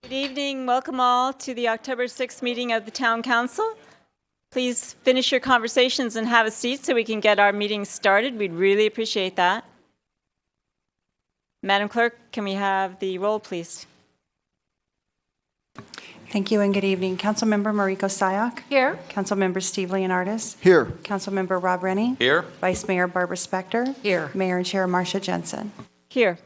Good evening. Welcome all to the October 6th meeting of the Town Council. Please finish your conversations and have a seat so we can get our meeting started. We'd really appreciate that. Madam Clerk, can we have the roll, please? Thank you and good evening. Councilmember Mariko Sayak. Here. Councilmember Steve Leonardis. Here. Councilmember Rob Rennie. Here. Vice Mayor Barbara Spector. Here. Mayor and Chair Marcia Jensen. Here.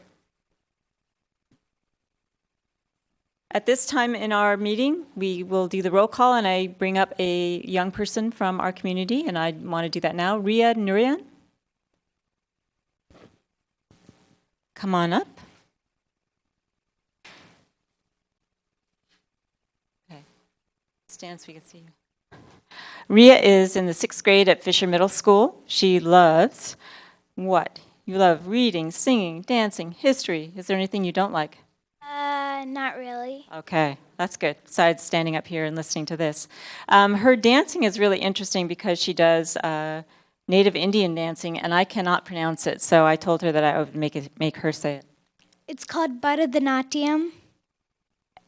At this time in our meeting, we will do the roll call, and I bring up a young person from our community, and I want to do that now. Ria Nurian. Come on up. Okay. Stand so we can see you. Ria is in the 6th grade at Fisher Middle School. She loves what? You love reading, singing, dancing, history. Is there anything you don't like? Not really. Okay, that's good, besides standing up here and listening to this. Her dancing is really interesting because she does Native Indian dancing, and I cannot pronounce it, so I told her that I would make her say it. It's called Bharatanatyam.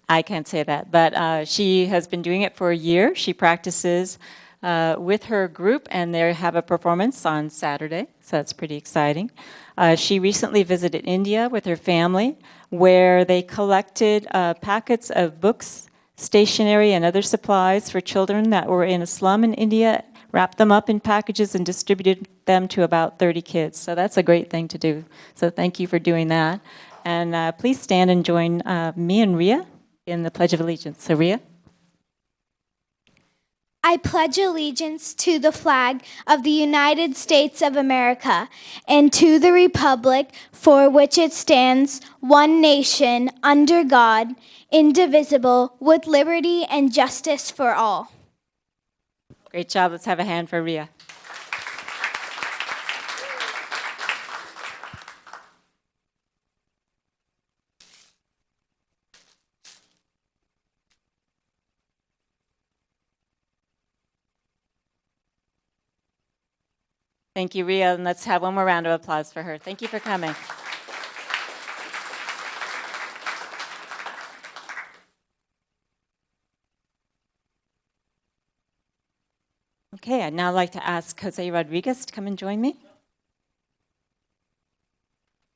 I can't say that, but she has been doing it for a year. She practices with her group, and they have a performance on Saturday, so that's pretty exciting. She recently visited India with her family, where they collected packets of books, stationery, and other supplies for children that were in a slum in India, wrapped them up in packages, and distributed them to about 30 kids. So that's a great thing to do. So thank you for doing that. And please stand and join me and Ria in the Pledge of Allegiance. So Ria. I pledge allegiance to the flag of the United States of America and to the republic for which it stands, one nation, under God, indivisible, with liberty and justice for all. Great job. Let's have a hand for Ria. Thank you, Ria, and let's have one more round of applause for her. Thank you for coming. Okay, I'd now like to ask Jose Rodriguez to come and join me.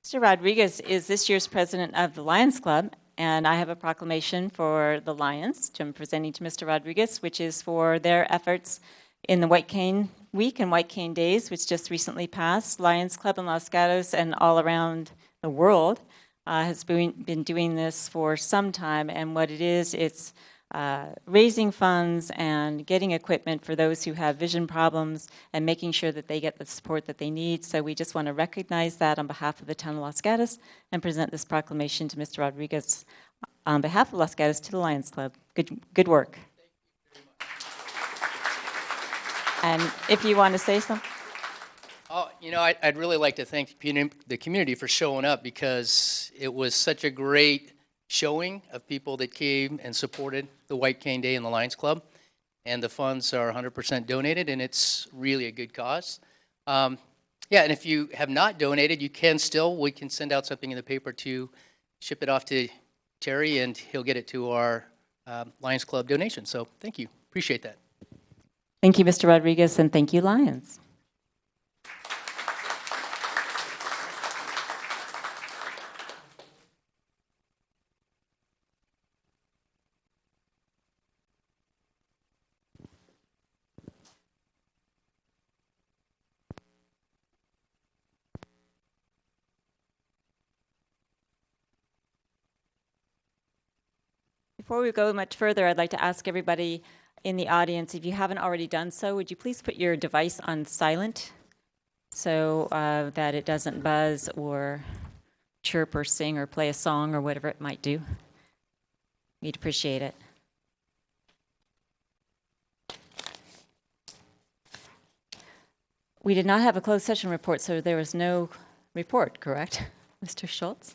Mr. Rodriguez is this year's president of the Lions Club, and I have a proclamation for the Lions I'm presenting to Mr. Rodriguez, which is for their efforts in the White Cane Week and White Cane Days, which just recently passed. Lions Club in Los Gatos and all around the world has been doing this for some time, and what it is, it's raising funds and getting equipment for those who have vision problems and making sure that they get the support that they need. So we just want to recognize that on behalf of the town of Los Gatos and present this proclamation to Mr. Rodriguez on behalf of Los Gatos to the Lions Club. Good work. And if you want to say something. Oh, you know, I'd really like to thank the community for showing up, because it was such a great showing of people that came and supported the White Cane Day and the Lions Club. And the funds are 100% donated, and it's really a good cause. Yeah, and if you have not donated, you can still, we can send out something in the paper to ship it off to Terry, and he'll get it to our Lions Club donation. So thank you. Appreciate that. Thank you, Mr. Rodriguez, and thank you, Lions. Before we go much further, I'd like to ask everybody in the audience, if you haven't already done so, would you please put your device on silent so that it doesn't buzz or chirp or sing or play a song or whatever it might do? We'd appreciate it. We did not have a closed session report, so there was no report, correct, Mr. Schultz?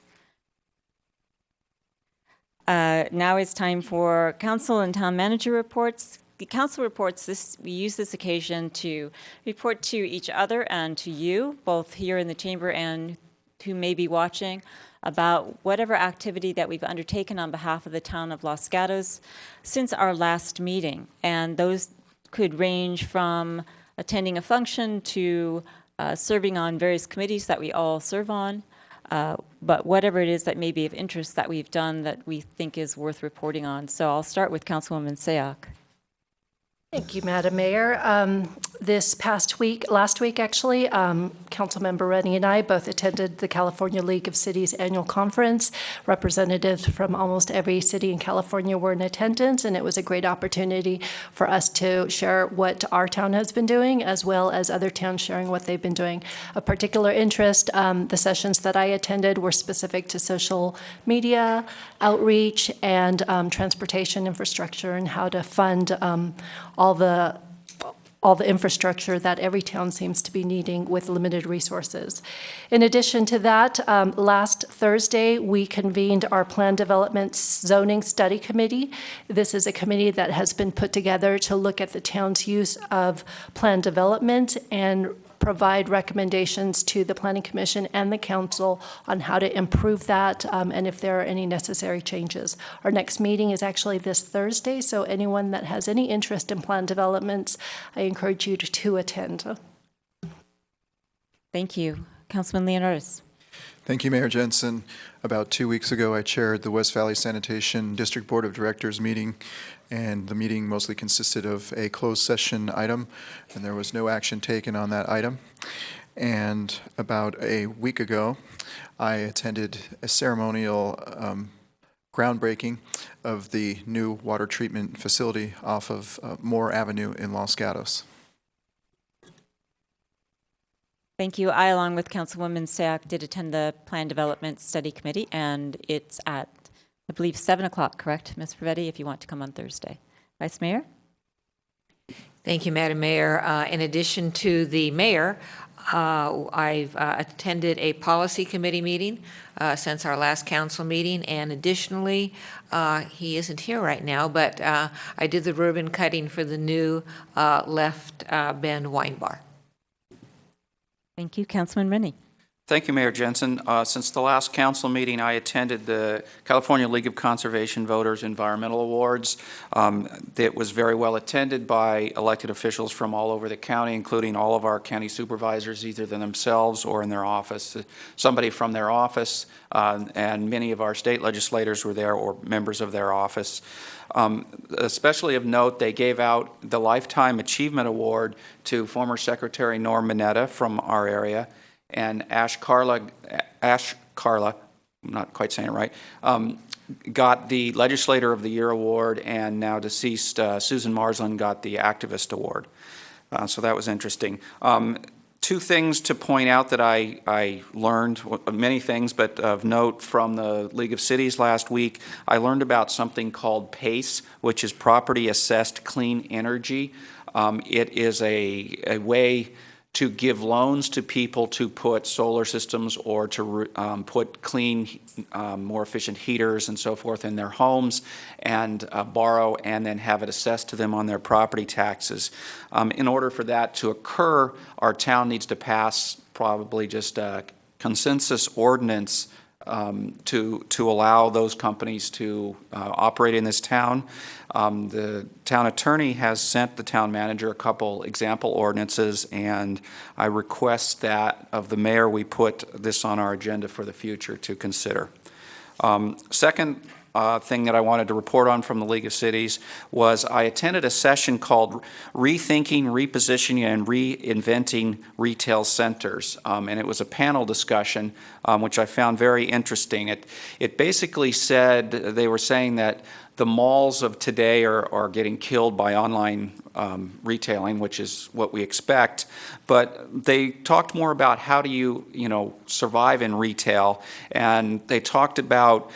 Now it's time for council and town manager reports. The council reports, we use this occasion to report to each other and to you, both here in the chamber and who may be watching, about whatever activity that we've undertaken on behalf of the town of Los Gatos since our last meeting. And those could range from attending a function to serving on various committees that we all serve on. But whatever it is that may be of interest that we've done that we think is worth reporting on. So I'll start with Councilwoman Sayoc. Thank you, Madam Mayor. Last week actually, Councilmember Rennie and I both attended the California League of Cities annual conference. Representatives from almost every city in California were in attendance, and it was a great opportunity for us to share what our town has been doing, as well as other towns sharing what they've been doing. Of particular interest, the sessions that I attended were specific to social media, outreach, and transportation infrastructure, and how to fund all the infrastructure that every town seems to be needing with limited resources. In addition to that, last Thursday, we convened our Plan Development Zoning Study Committee. This is a committee that has been put together to look at the town's use of plan development and provide recommendations to the Planning Commission and the Council on how to improve that and if there are any necessary changes. Our next meeting is actually this Thursday, so anyone that has any interest in plan developments, I encourage you to attend. Thank you. Councilman Leonardis. Thank you, Mayor Jensen. About 2 weeks ago, I chaired the West Valley Sanitation District Board of Directors meeting, and the meeting mostly consisted of a closed session item, and there was no action taken on that item. And about a week ago, I attended a ceremonial groundbreaking of the new water treatment facility off of Moore Avenue in Los Gatos. Thank you. I, along with Councilwoman Sayoc, did attend the Plan Development Study Committee, and it's at, I believe, 7 o'clock, correct, Ms. Pravetti, if you want to come on Thursday. Vice Mayor? Thank you, Madam Mayor. In addition to the mayor, I've attended a policy committee meeting since our last council meeting, and additionally, he isn't here right now, but I did the ribbon cutting for the new left bend wine bar. Thank you. Councilman Rennie. Thank you, Mayor Jensen. Since the last council meeting, I attended the California League of Conservation Voters Environmental Awards. It was very well attended by elected officials from all over the county, including all of our county supervisors, either themselves or in their office. Somebody from their office, and many of our state legislators were there, or members of their office. Especially of note, they gave out the Lifetime Achievement Award to former Secretary Norm Mineta from our area, and Ash Carla, I'm not quite saying it right, got the Legislator of the Year award, and now deceased Susan Marsland got the Activist Award. So that was interesting. Two things to point out that I learned, many things, but of note from the League of Cities last week. I learned about something called PACE, which is Property Assessed Clean Energy. It is a way to give loans to people to put solar systems or to put clean, more efficient heaters and so forth in their homes, and borrow and then have it assessed to them on their property taxes. In order for that to occur, our town needs to pass probably just a consensus ordinance to allow those companies to operate in this town. The town attorney has sent the town manager a couple example ordinances, and I request that of the mayor we put this on our agenda for the future to consider. Second thing that I wanted to report on from the League of Cities was I attended a session called Rethinking, Repositioning, and Reinventing Retail Centers, and it was a panel discussion which I found very interesting. It basically said, they were saying that the malls of today are getting killed by online retailing, which is what we expect, but they talked more about how do you survive in retail, and they talked about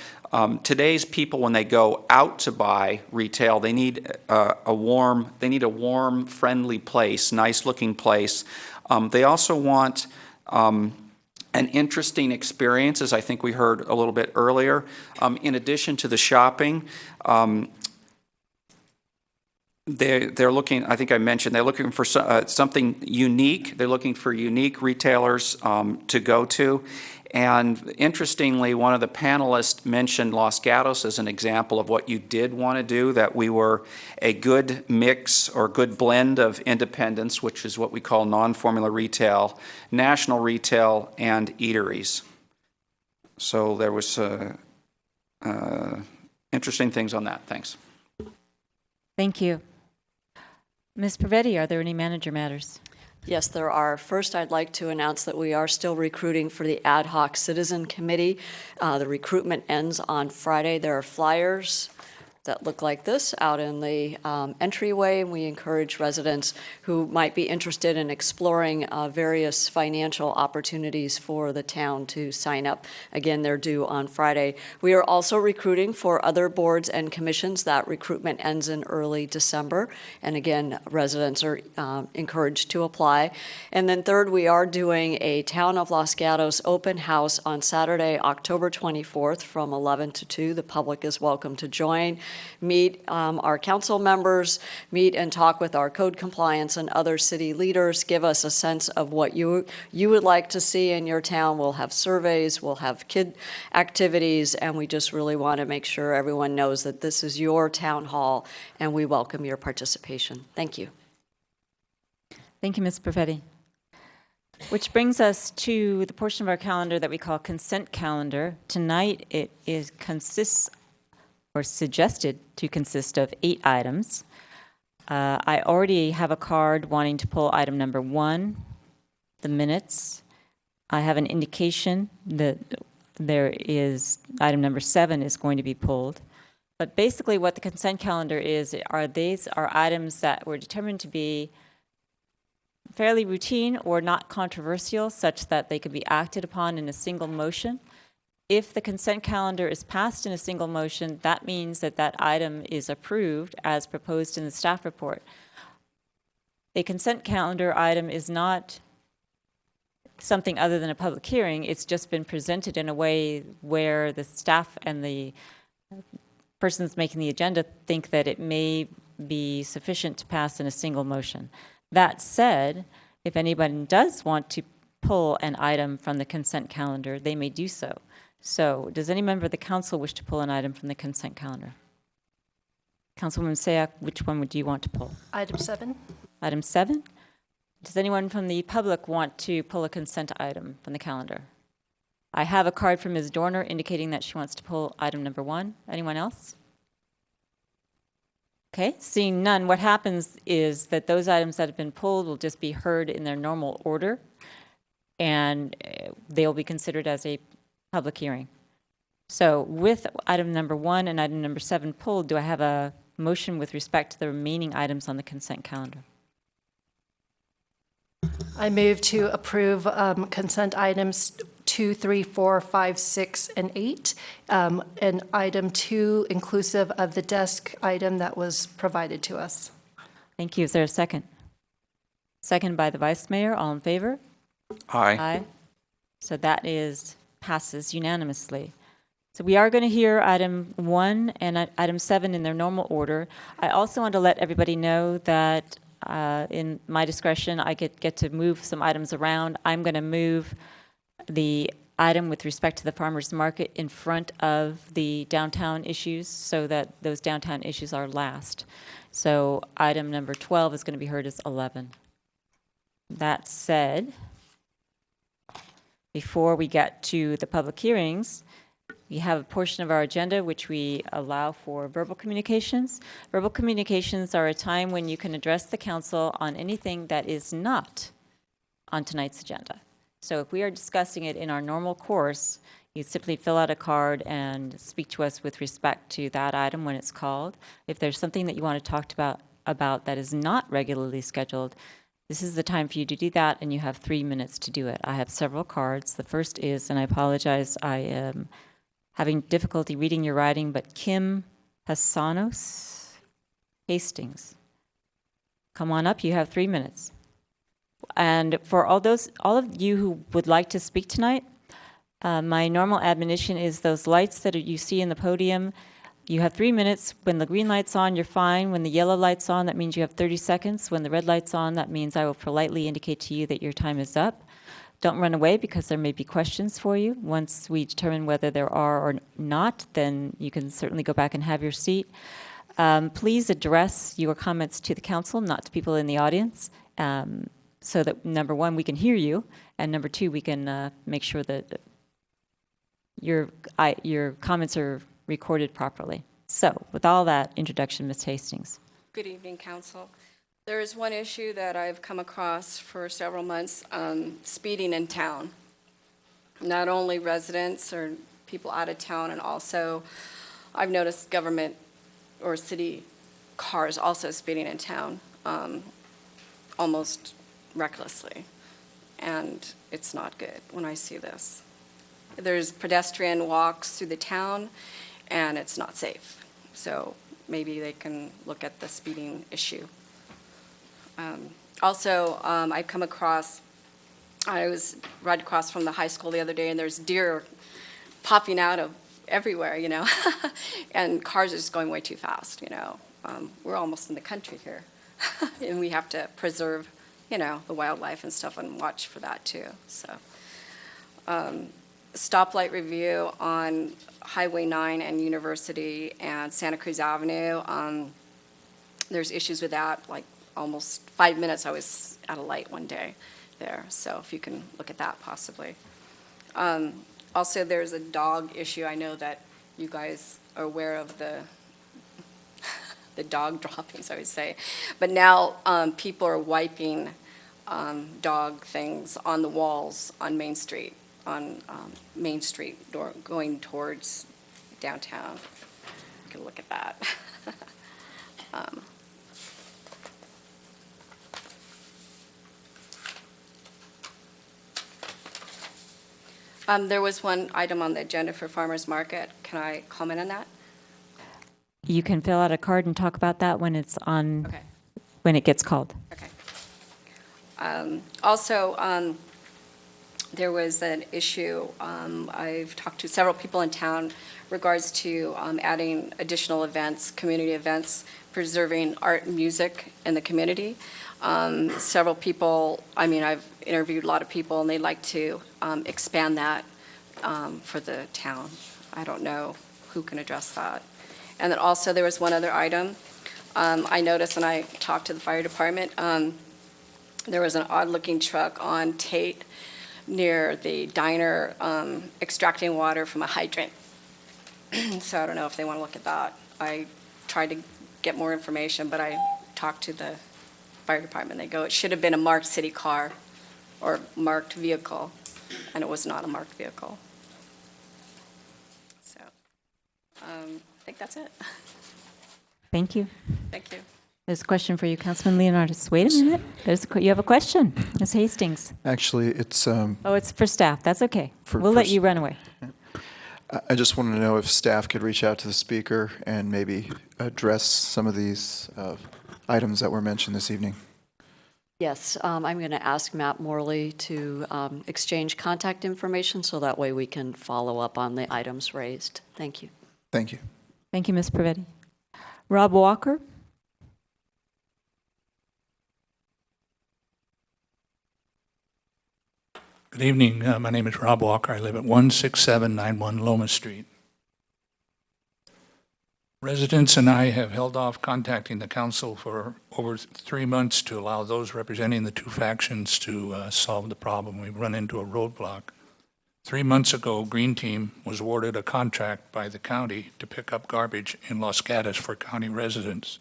today's people, when they go out to buy retail, they need a warm, friendly place, nice-looking place. They also want an interesting experience, as I think we heard a little bit earlier. In addition to the shopping, They're looking, I think I mentioned, they're looking for something unique. They're looking for unique retailers to go to. And interestingly, one of the panelists mentioned Los Gatos as an example of what you did want to do, that we were a good mix or good blend of independents, which is what we call non-formula retail, national retail, and eateries. So there was interesting things on that. Thanks. Thank you. Ms. Pavetti, are there any manager matters? Yes, there are. First, I'd like to announce that we are still recruiting for the Ad Hoc Citizen Committee. The recruitment ends on Friday. There are flyers that look like this out in the entryway, and we encourage residents who might be interested in exploring various financial opportunities for the town to sign up. Again, they're due on Friday. We are also recruiting for other boards and commissions. That recruitment ends in early December, and again, residents are encouraged to apply. And then third, we are doing a Town of Los Gatos open house on Saturday, October 24th from 11 to 2. The public is welcome to join. Meet our council members, meet and talk with our code compliance and other city leaders, give us a sense of what you would like to see in your town. We'll have surveys, we'll have kid activities, and we just really want to make sure everyone knows that this is your town hall and we welcome your participation. Thank you. Thank you, Ms. Perfetti. Which brings us to the portion of our calendar that we call consent calendar. Tonight it consists or suggested to consist of 8 items. I already have a card wanting to pull item number 1, the minutes. I have an indication that item number 7 is going to be pulled. But basically what the consent calendar is, these are items that were determined to be fairly routine or not controversial, such that they could be acted upon in a single motion. If the consent calendar is passed in a single motion, that means that that item is approved as proposed in the staff report. A consent calendar item is not something other than a public hearing. It's just been presented in a way where the staff and the persons making the agenda think that it may be sufficient to pass in a single motion. That said, if anybody does want to pull an item from the consent calendar, they may do so. So, does any member of the council wish to pull an item from the consent calendar? Councilwoman Sayak, which one would you want to pull? Item 7. Item 7? Does anyone from the public want to pull a consent item from the calendar? I have a card from Ms. Dorner indicating that she wants to pull item number 1. Anyone else? Okay, seeing none, what happens is that those items that have been pulled will just be heard in their normal order, and they will be considered as a public hearing. So with item number 1 and item number 7 pulled, do I have a motion with respect to the remaining items on the consent calendar? I move to approve consent items 2, 3, 4, 5, 6, and 8, and item 2 inclusive of the desk item that was provided to us. Thank you. Is there a second? Second by the Vice Mayor. All in favor? Aye. Aye. So that passes unanimously. So we are going to hear item 1 and item 7 in their normal order. I also want to let everybody know that in my discretion, I get to move some items around. I'm going to move the item with respect to the farmers market in front of the downtown issues so that those downtown issues are last. So item number 12 is going to be heard as 11. That said, before we get to the public hearings, we have a portion of our agenda which we allow for verbal communications. Verbal communications are a time when you can address the council on anything that is not on tonight's agenda. So if we are discussing it in our normal course, you simply fill out a card and speak to us with respect to that item when it's called. If there's something that you want to talk about that is not regularly scheduled, this is the time for you to do that, and you have 3 minutes to do it. I have several cards. The first is, and I apologize, I am having difficulty reading your writing, but Kim Hassanos Hastings. Come on up, you have 3 minutes. And for all of you who would like to speak tonight, my normal admonition is those lights that you see in the podium, You have 3 minutes. When the green light's on, you're fine. When the yellow light's on, that means you have 30 seconds. When the red light's on, that means I will politely indicate to you that your time is up. Don't run away because there may be questions for you. Once we determine whether there are or not, then you can certainly go back and have your seat. Please address your comments to the council, not to people in the audience, so that, number one, we can hear you, and number two, we can make sure that your comments are recorded properly. So, with all that introduction, Ms. Hastings. Good evening, Council. There is one issue that I've come across for several months, speeding in town. Not only residents or people out of town, and also I've noticed government or city cars also speeding in town, almost recklessly. And it's not good when I see this. There's pedestrian walks through the town, and it's not safe. So maybe they can look at the speeding issue. Also, I've come across, I was right across from the high school the other day, and there's deer popping out of everywhere, you know, and cars are just going way too fast, you know. We're almost in the country here, and we have to preserve, you know, the wildlife and stuff and watch for that too. So, stoplight review on Highway 9 and University and Santa Cruz Avenue. There's issues with that, like almost 5 minutes I was at a light one day there, so if you can look at that possibly. Also, there's a dog issue. I know that you guys are aware of the dog droppings, I would say. But now people are wiping dog things on the walls on Main Street, going towards downtown. You can look at that. There was one item on the agenda for farmers market. Can I comment on that? You can fill out a card and talk about that when it's on, Okay. when it gets called. Okay. Also, there was an issue, I've talked to several people in town regards to adding additional events, community events, preserving art and music in the community. Several people, I mean, I've interviewed a lot of people, and they'd like to expand that for the town. I don't know who can address that. And then also, there was one other item. I noticed when I talked to the fire department, there was an odd-looking truck on Tate near the diner extracting water from a hydrant. So I don't know if they want to look at that. I tried to get more information, but I talked to the fire department. They go, it should have been a marked city car or marked vehicle, and it was not a marked vehicle. So I think that's it. Thank you. Thank you. There's a question for you, Councilman Leonardis. Wait a minute. You have a question. Ms. Hastings. Actually, it's Oh, it's for staff. That's okay. For- We'll for let s- you run away. I just wanted to know if staff could reach out to the speaker and maybe address some of these items that were mentioned this evening. Yes, I'm going to ask Matt Morley to exchange contact information so that way we can follow up on the items raised. Thank you. Thank you. Thank you, Ms. Pavetti. Rob Walker. Good evening. My name is Rob Walker. I live at 16791 Loma Street. Residents and I have held off contacting the council for over 3 months to allow those representing the two factions to solve the problem. We've run into a roadblock. 3 months ago, Green Team was awarded a contract by the county to pick up garbage in Los Gatos for county residents.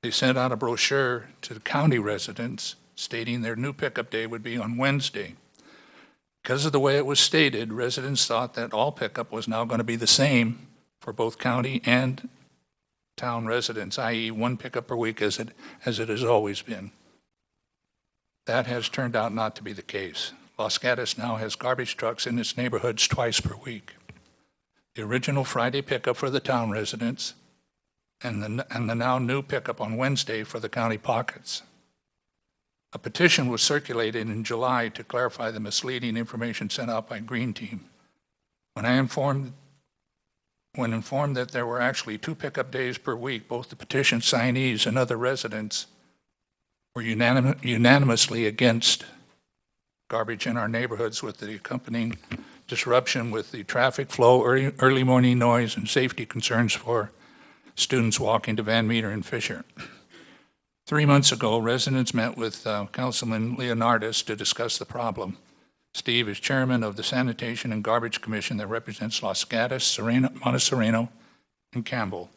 They sent out a brochure to the county residents stating their new pickup day would be on Wednesday. Because of the way it was stated, residents thought that all pickup was now going to be the same for both county and town residents, i.e. one pickup per week as it has always been. That has turned out not to be the case. Los Gatos now has garbage trucks in its neighborhoods twice per week. The original Friday pickup for the town residents and the now new pickup on Wednesday for the county pockets. A petition was circulated in July to clarify the misleading information sent out by Green Team. When I informed When informed that there were actually 2 pickup days per week, both the petition signees and other residents were unanimously against garbage in our neighborhoods, with the accompanying disruption with the traffic flow, early morning noise, and safety concerns for students walking to Van Meter and Fisher. 3 months ago, residents met with Councilman Leonardis to discuss the problem. Steve is chairman of the Sanitation and Garbage Commission that represents Los Gatos, Montsereno, and Campbell.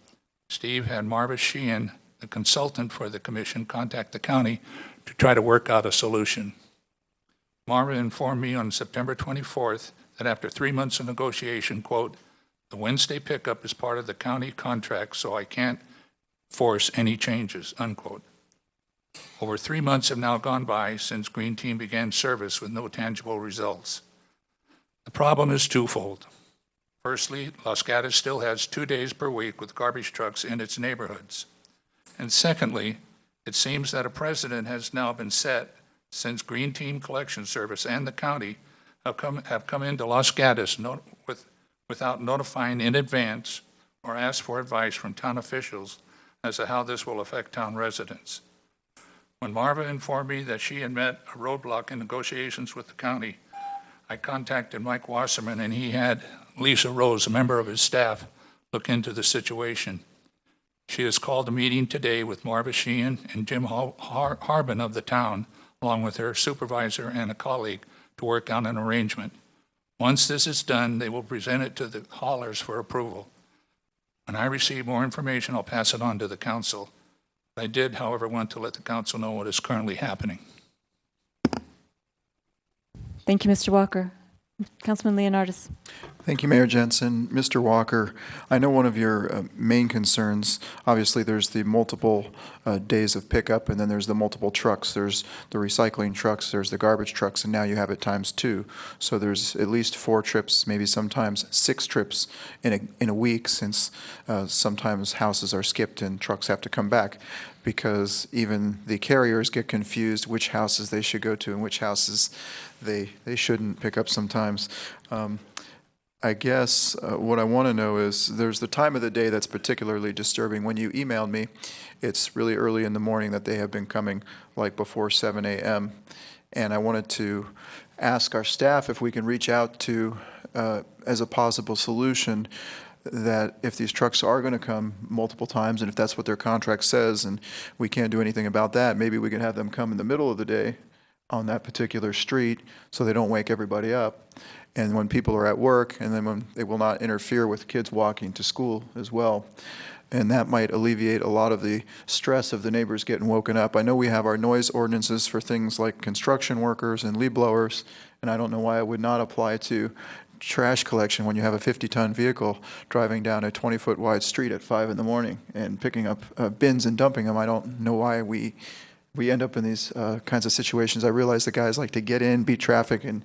Steve had Marva Sheehan, the consultant for the commission, contact the county to try to work out a solution. Marva informed me on September 24th that after 3 months of negotiation, quote, "The Wednesday pickup is part of the county contract, so I can't force any changes," unquote. Over 3 months have now gone by since Green Team began service with no tangible results. The problem is twofold. Firstly, Los Gatos still has 2 days per week with garbage trucks in its neighborhoods. And secondly, it seems that a precedent has now been set since Green Team Collection Service and the county have come into Los Gatos without notifying in advance or asked for advice from town officials as to how this will affect town residents. When Marva informed me that she had met a roadblock in negotiations with the county, I contacted Mike Wasserman, and he had Lisa Rose, a member of his staff, look into the situation. She has called a meeting today with Marva Sheehan and Jim Harbin of the town, along with her supervisor and a colleague, to work out an arrangement. Once this is done, they will present it to the haulers for approval. When I receive more information, I'll pass it on to the council. I did, however, want to let the council know what is currently happening. Thank you, Mr. Walker. Councilman Leonardis. Thank you, Mayor Jensen. Mr. Walker, I know one of your main concerns, obviously there's the multiple days of pickup, and then there's the multiple trucks. There's the recycling trucks, there's the garbage trucks, and now you have it times 2. So there's at least 4 trips, maybe sometimes 6 trips in a week, since sometimes houses are skipped and trucks have to come back, because even the carriers get confused which houses they should go to and which houses they shouldn't pick up sometimes. I guess what I want to know is, there's the time of the day that's particularly disturbing. When you emailed me, it's really early in the morning that they have been coming, like before 7 a.m. And I wanted to ask our staff if we can reach out to, as a possible solution, that if these trucks are going to come multiple times, and if that's what their contract says, and we can't do anything about that, maybe we can have them come in the middle of the day on that particular street so they don't wake everybody up, and when people are at work, and then when they will not interfere with kids walking to school as well. And that might alleviate a lot of the stress of the neighbors getting woken up. I know we have our noise ordinances for things like construction workers and leaf blowers, and I don't know why it would not apply to trash collection when you have a 50-ton vehicle driving down a 20-foot wide street at 5 in the morning and picking up bins and dumping them. I don't know why we end up in these kinds of situations. I realize the guys like to get in, beat traffic, and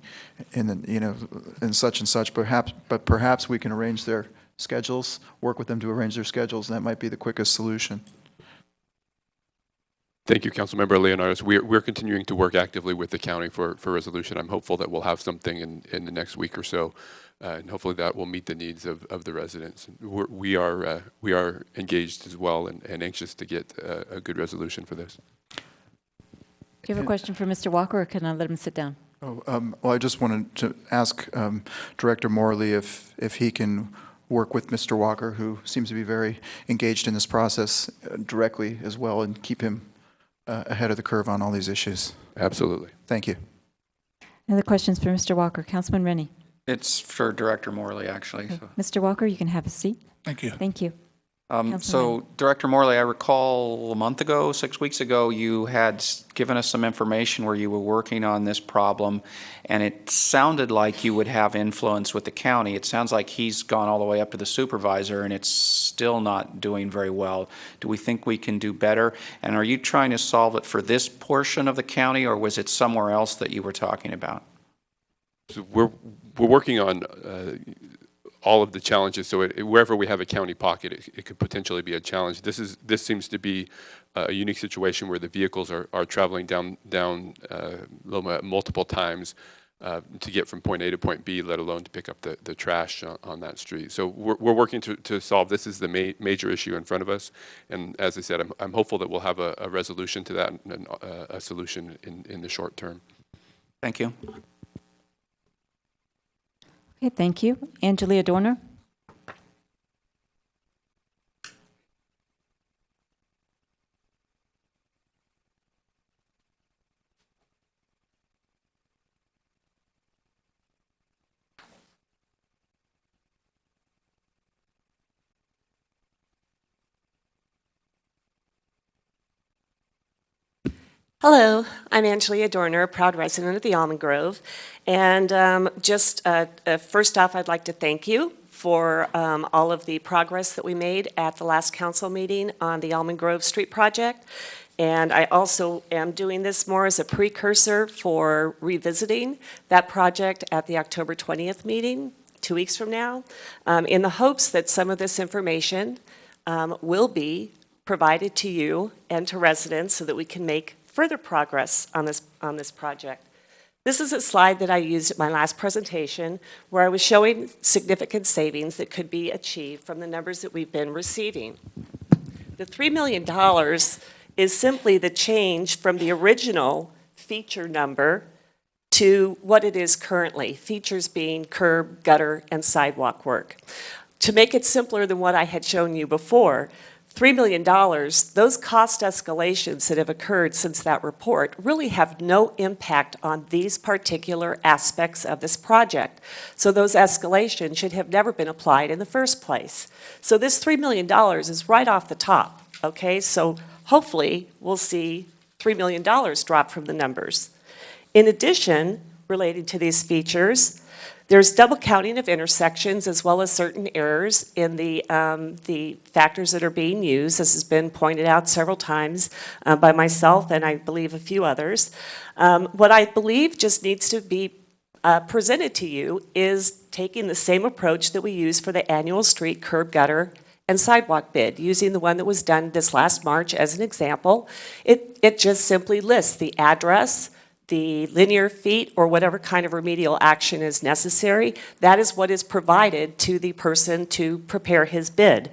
such. But perhaps we can arrange their schedules, work with them to arrange their schedules, and that might be the quickest solution. Thank you, Councilmember Leonardis. We're continuing to work actively with the county for resolution. I'm hopeful that we'll have something in the next week or so, and hopefully that will meet the needs of the residents. We are engaged as well and anxious to get a good resolution for this. Do you have a question for Mr. Walker, or can I let him sit down? Well, I just wanted to ask Director Morley if he can work with Mr. Walker, who seems to be very engaged in this process, directly as well, and keep him ahead of the curve on all these issues. Absolutely. Thank you. Any other questions for Mr. Walker? Councilman Rennie. It's for Director Morley, actually. Okay. So. Mr. Walker, you can have a seat. Thank you. Thank you. So, Director Morley, I recall a month ago, 6 weeks ago, you had given us some information where you were working on this problem, and it sounded like you would have influence with the county. It sounds like he's gone all the way up to the supervisor, and it's still not doing very well. Do we think we can do better? And are you trying to solve it for this portion of the county, or was it somewhere else that you were talking about? So we're working on all of the challenges. So wherever we have a county pocket, it could potentially be a challenge. This seems to be a unique situation where the vehicles are traveling down multiple times. to get from point A to point B, let alone to pick up the trash on that street. So we're working to solve this. Is the major issue in front of us. And as I said, I'm hopeful that we'll have a resolution to that and a solution in the short term. Thank you. Okay, thank you. Angelia Dorner. Hello, I'm Angelia Dorner, a proud resident of the Almond Grove. And first off, I'd like to thank you for all of the progress that we made at the last council meeting on the Almond Grove Street project. And I also am doing this more as a precursor for revisiting that project at the October 20th meeting, 2 weeks from now, in the hopes that some of this information will be provided to you and to residents so that we can make further progress on this project. This is a slide that I used at my last presentation where I was showing significant savings that could be achieved from the numbers that we've been receiving. The $3 million is simply the change from the original feature number to what it is currently, features being curb, gutter, and sidewalk work. To make it simpler than what I had shown you before, $3 million, those cost escalations that have occurred since that report really have no impact on these particular aspects of this project. So those escalations should have never been applied in the first place. So this $3 million is right off the top, okay? So hopefully we'll see $3 million drop from the numbers. In addition, related to these features, there's double counting of intersections as well as certain errors in the factors that are being used. This has been pointed out several times by myself and I believe a few others. What I believe just needs to be presented to you is taking the same approach that we use for the annual street curb, gutter, and sidewalk bid, using the one that was done this last March as an example. It just simply lists the address, the linear feet, or whatever kind of remedial action is necessary. That is what is provided to the person to prepare his bid.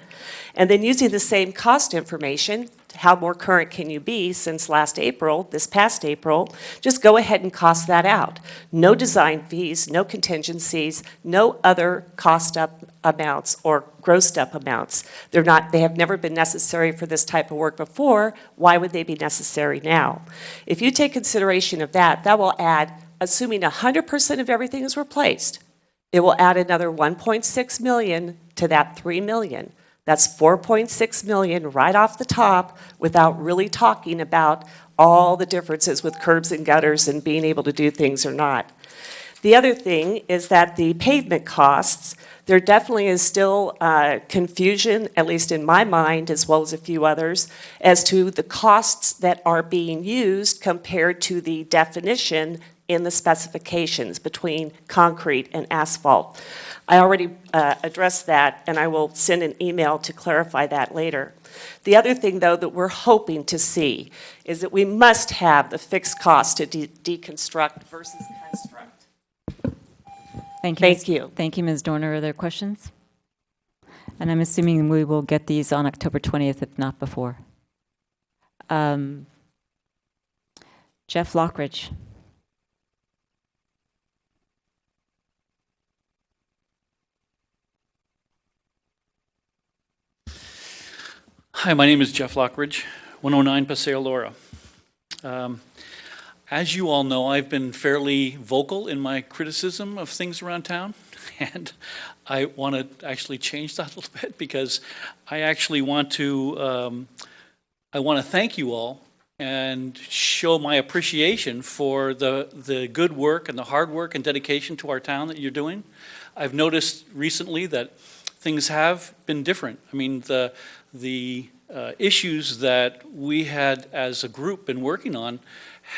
And then using the same cost information, how more current can you be since last April, this past April, just go ahead and cost that out. No design fees, no contingencies, no other cost up amounts or grossed up amounts. They have never been necessary for this type of work before. Why would they be necessary now? If you take consideration of that, that will add, assuming 100% of everything is replaced, it will add another 1.6 million to that 3 million. That's 4.6 million right off the top without really talking about all the differences with curbs and gutters and being able to do things or not. The other thing is that the pavement costs, there definitely is still confusion, at least in my mind, as well as a few others, as to the costs that are being used compared to the definition in the specifications between concrete and asphalt. I already addressed that, and I will send an email to clarify that later. The other thing, though, that we're hoping to see is that we must have the fixed cost to deconstruct versus construct. Thank you. Thank you, Ms. Dorner. Are there questions? And I'm assuming we will get these on October 20th, if not before. Jeff Lockridge. Hi, my name is Jeff Lockridge, 109 Paseo Laura. As you all know, I've been fairly vocal in my criticism of things around town, and I want to actually change that a little bit because I actually want to thank you all and show my appreciation for the good work and the hard work and dedication to our town that you're doing. I've noticed recently that things have been different. I mean, the issues that we had as a group been working on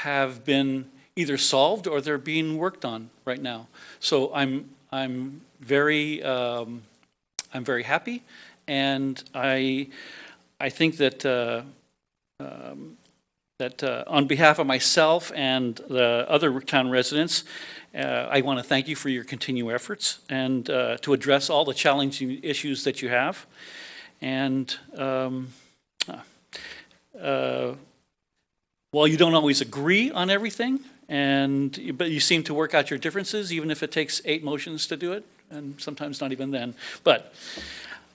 have been either solved or they're being worked on right now. So I'm very happy, and I think that that on behalf of myself and the other town residents, I want to thank you for your continued efforts and to address all the challenging issues that you have. And while you don't always agree on everything, but you seem to work out your differences, even if it takes 8 motions to do it, and sometimes not even then. But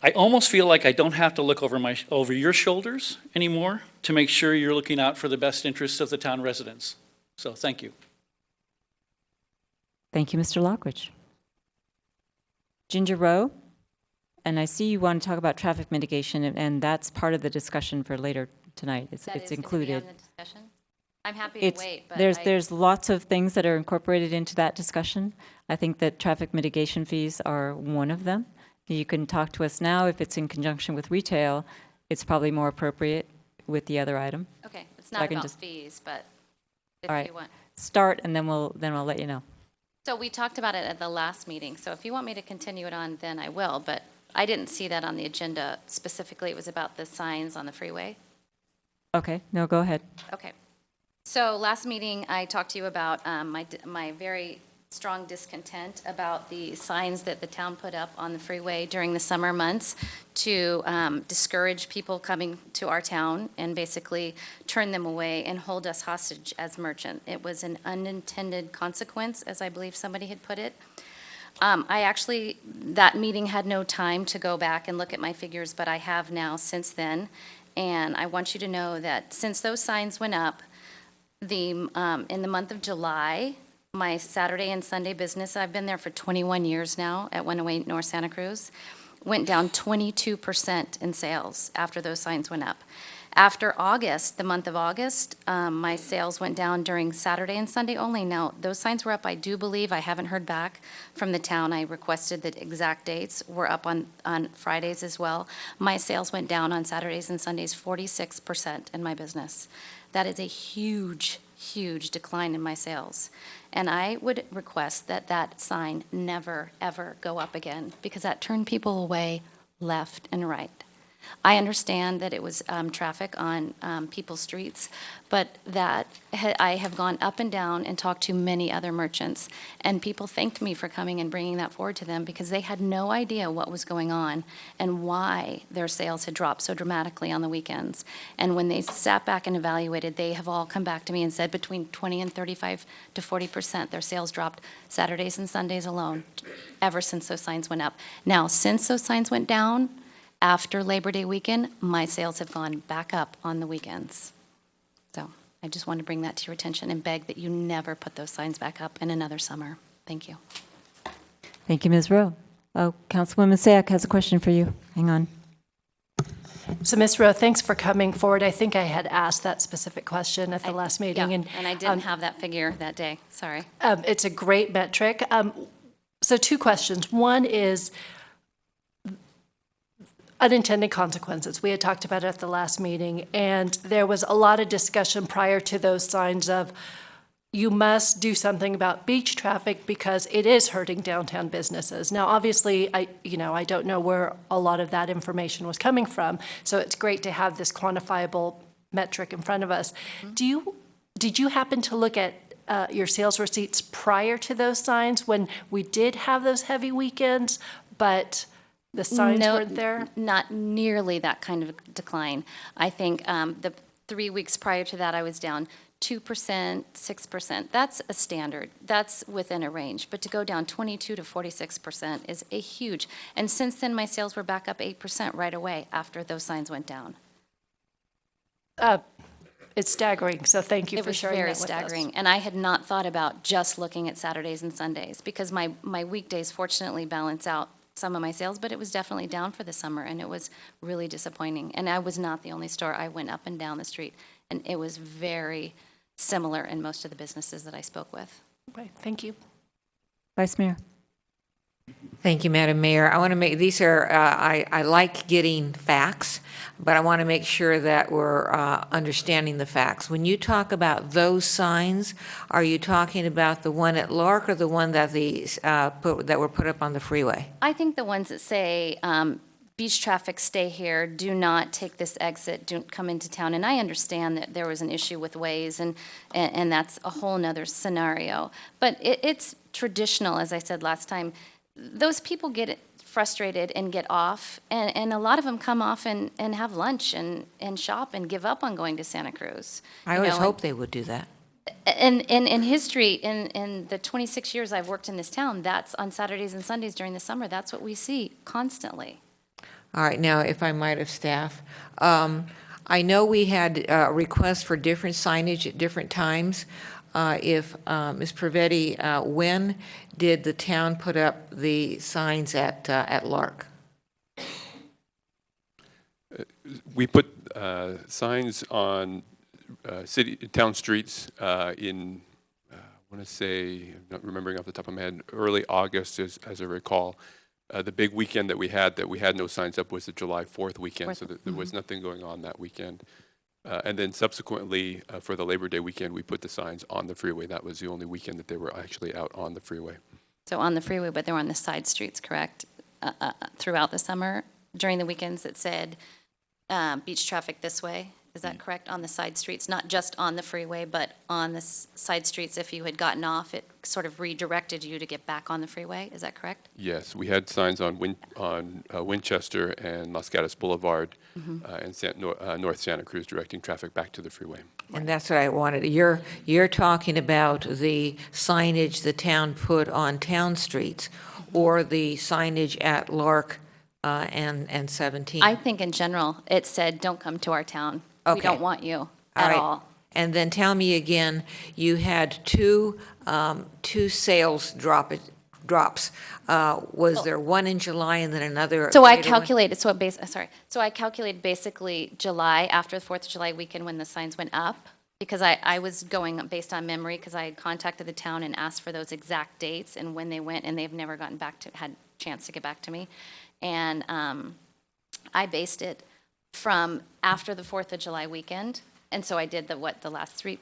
I almost feel like I don't have to look over your shoulders anymore to make sure you're looking out for the best interests of the town residents. So thank you. Thank you, Mr. Lockridge. Ginger Rowe, and I see you want to talk about traffic mitigation, and that's part of the discussion for later tonight. It's included. I'm happy to wait, but there's lots of things that are incorporated into that discussion. I think that traffic mitigation fees are one of them. You can talk to us now. If it's in conjunction with retail, it's probably more appropriate with the other item. Okay, it's not about fees, but if you want. Start, and then I'll let you know. So we talked about it at the last meeting, so if you want me to continue it on, then I will, but I didn't see that on the agenda. Specifically, it was about the signs on the freeway. Okay, no, go ahead. Okay. So last meeting, I talked to you about my very strong discontent about the signs that the town put up on the freeway during the summer months to discourage people coming to our town and basically turn them away and hold us hostage as merchant. It was an unintended consequence, as I believe somebody had put it. That meeting had no time to go back and look at my figures, but I have now since then. And I want you to know that since those signs went up, in the month of July, my Saturday and Sunday business, I've been there for 21 years now at 108 North Santa Cruz, went down 22% in sales after those signs went up. After August, the month of August, my sales went down during Saturday and Sunday only. Now, those signs were up, I do believe, I haven't heard back from the town. I requested the exact dates, were up on Fridays as well. My sales went down on Saturdays and Sundays 46% in my business. That is a huge, huge decline in my sales. And I would request that that sign never, ever go up again, because that turned people away left and right. I understand that it was traffic on people's streets, but I have gone up and down and talked to many other merchants, and people thanked me for coming and bringing that forward to them because they had no idea what was going on and why their sales had dropped so dramatically on the weekends. And when they sat back and evaluated, they have all come back to me and said between 20 and 35 to 40% their sales dropped Saturdays and Sundays alone ever since those signs went up. Now, since those signs went down, after Labor Day weekend, my sales have gone back up on the weekends. So I just want to bring that to your attention and beg that you never put those signs back up in another summer. Thank you. Thank you, Ms. Rowe. Oh, Councilwoman Sayak has a question for you. Hang on. So, Ms. Rowe, thanks for coming forward. I think I had asked that specific question at the last meeting. Yeah, and I didn't have that figure that day. Sorry. It's a great metric. So 2 questions. One is unintended consequences. We had talked about it at the last meeting, and there was a lot of discussion prior to those signs of you must do something about beach traffic because it is hurting downtown businesses. Now, obviously, I don't know where a lot of that information was coming from, so it's great to have this quantifiable metric in front of us. Mm-hmm. Did you happen to look at your sales receipts prior to those signs when we did have those heavy weekends, but the signs weren't there? Not nearly that kind of decline. I think the 3 weeks prior to that, I was down 2%, 6%. That's a standard. That's within a range. But to go down 22 to 46% is a huge. And since then, my sales were back up 8% right away after those signs went down. It's staggering. So thank you for sharing that with us. It was very staggering. And I had not thought about just looking at Saturdays and Sundays because my weekdays fortunately balance out some of my sales, but it was definitely down for the summer, and it was really disappointing. And I was not the only store. I went up and down the street, and it was very similar in most of the businesses that I spoke with. Okay, thank you. Vice Mayor. Thank you, Madam Mayor. I want to make, these are, I like getting facts, but I want to make sure that we're understanding the facts. When you talk about those signs, are you talking about the one at Lark or the one that that were put up on the freeway? I think the ones that say beach traffic, stay here, do not take this exit, don't come into town. And I understand that there was an issue with Waze, and that's a whole nother scenario. But it's traditional, as I said last time. Those people get frustrated and get off, and a lot of them come off and have lunch and shop and give up on going to Santa Cruz. I always hope they would do that. And in history, in the 26 years I've worked in this town, that's on Saturdays and Sundays during the summer, that's what we see constantly. All right, now, if I might have staff, I know we had requests for different signage at different times. If, Ms. Pravetti, when did the town put up the signs at Lark? We put signs on town streets in, I want to say, I'm not remembering off the top of my head, early August, as I recall. The big weekend that we had no signs up was the July 4th weekend, so there was nothing going on that weekend. And then subsequently, for the Labor Day weekend, we put the signs on the freeway. That was the only weekend that they were actually out on the freeway. So on the freeway, but they were on the side streets, correct? Throughout the summer, during the weekends, it said beach traffic this way. Is that correct? On the side streets, not just on the freeway, but on the side streets. If you had gotten off, it sort of redirected you to get back on the freeway. Is that correct? Yes, we had signs on Winchester and Los Gatos Boulevard and North Santa Cruz directing traffic back to the freeway. And that's what I wanted. You're talking about the signage the town put on town streets, or the signage at Lark and 17? I think in general, it said, don't come to our town. Okay. We don't want you All at right. all. And then tell me again, you had two sales drops. Was there one in July and then another? So I later one? calculated, so I calculated basically July, after the 4th of July weekend when the signs went up, because I was going based on memory, because I had contacted the town and asked for those exact dates and when they went, and they've never had a chance to get back to me. And I based it from after the 4th of July weekend. And so I did the last 3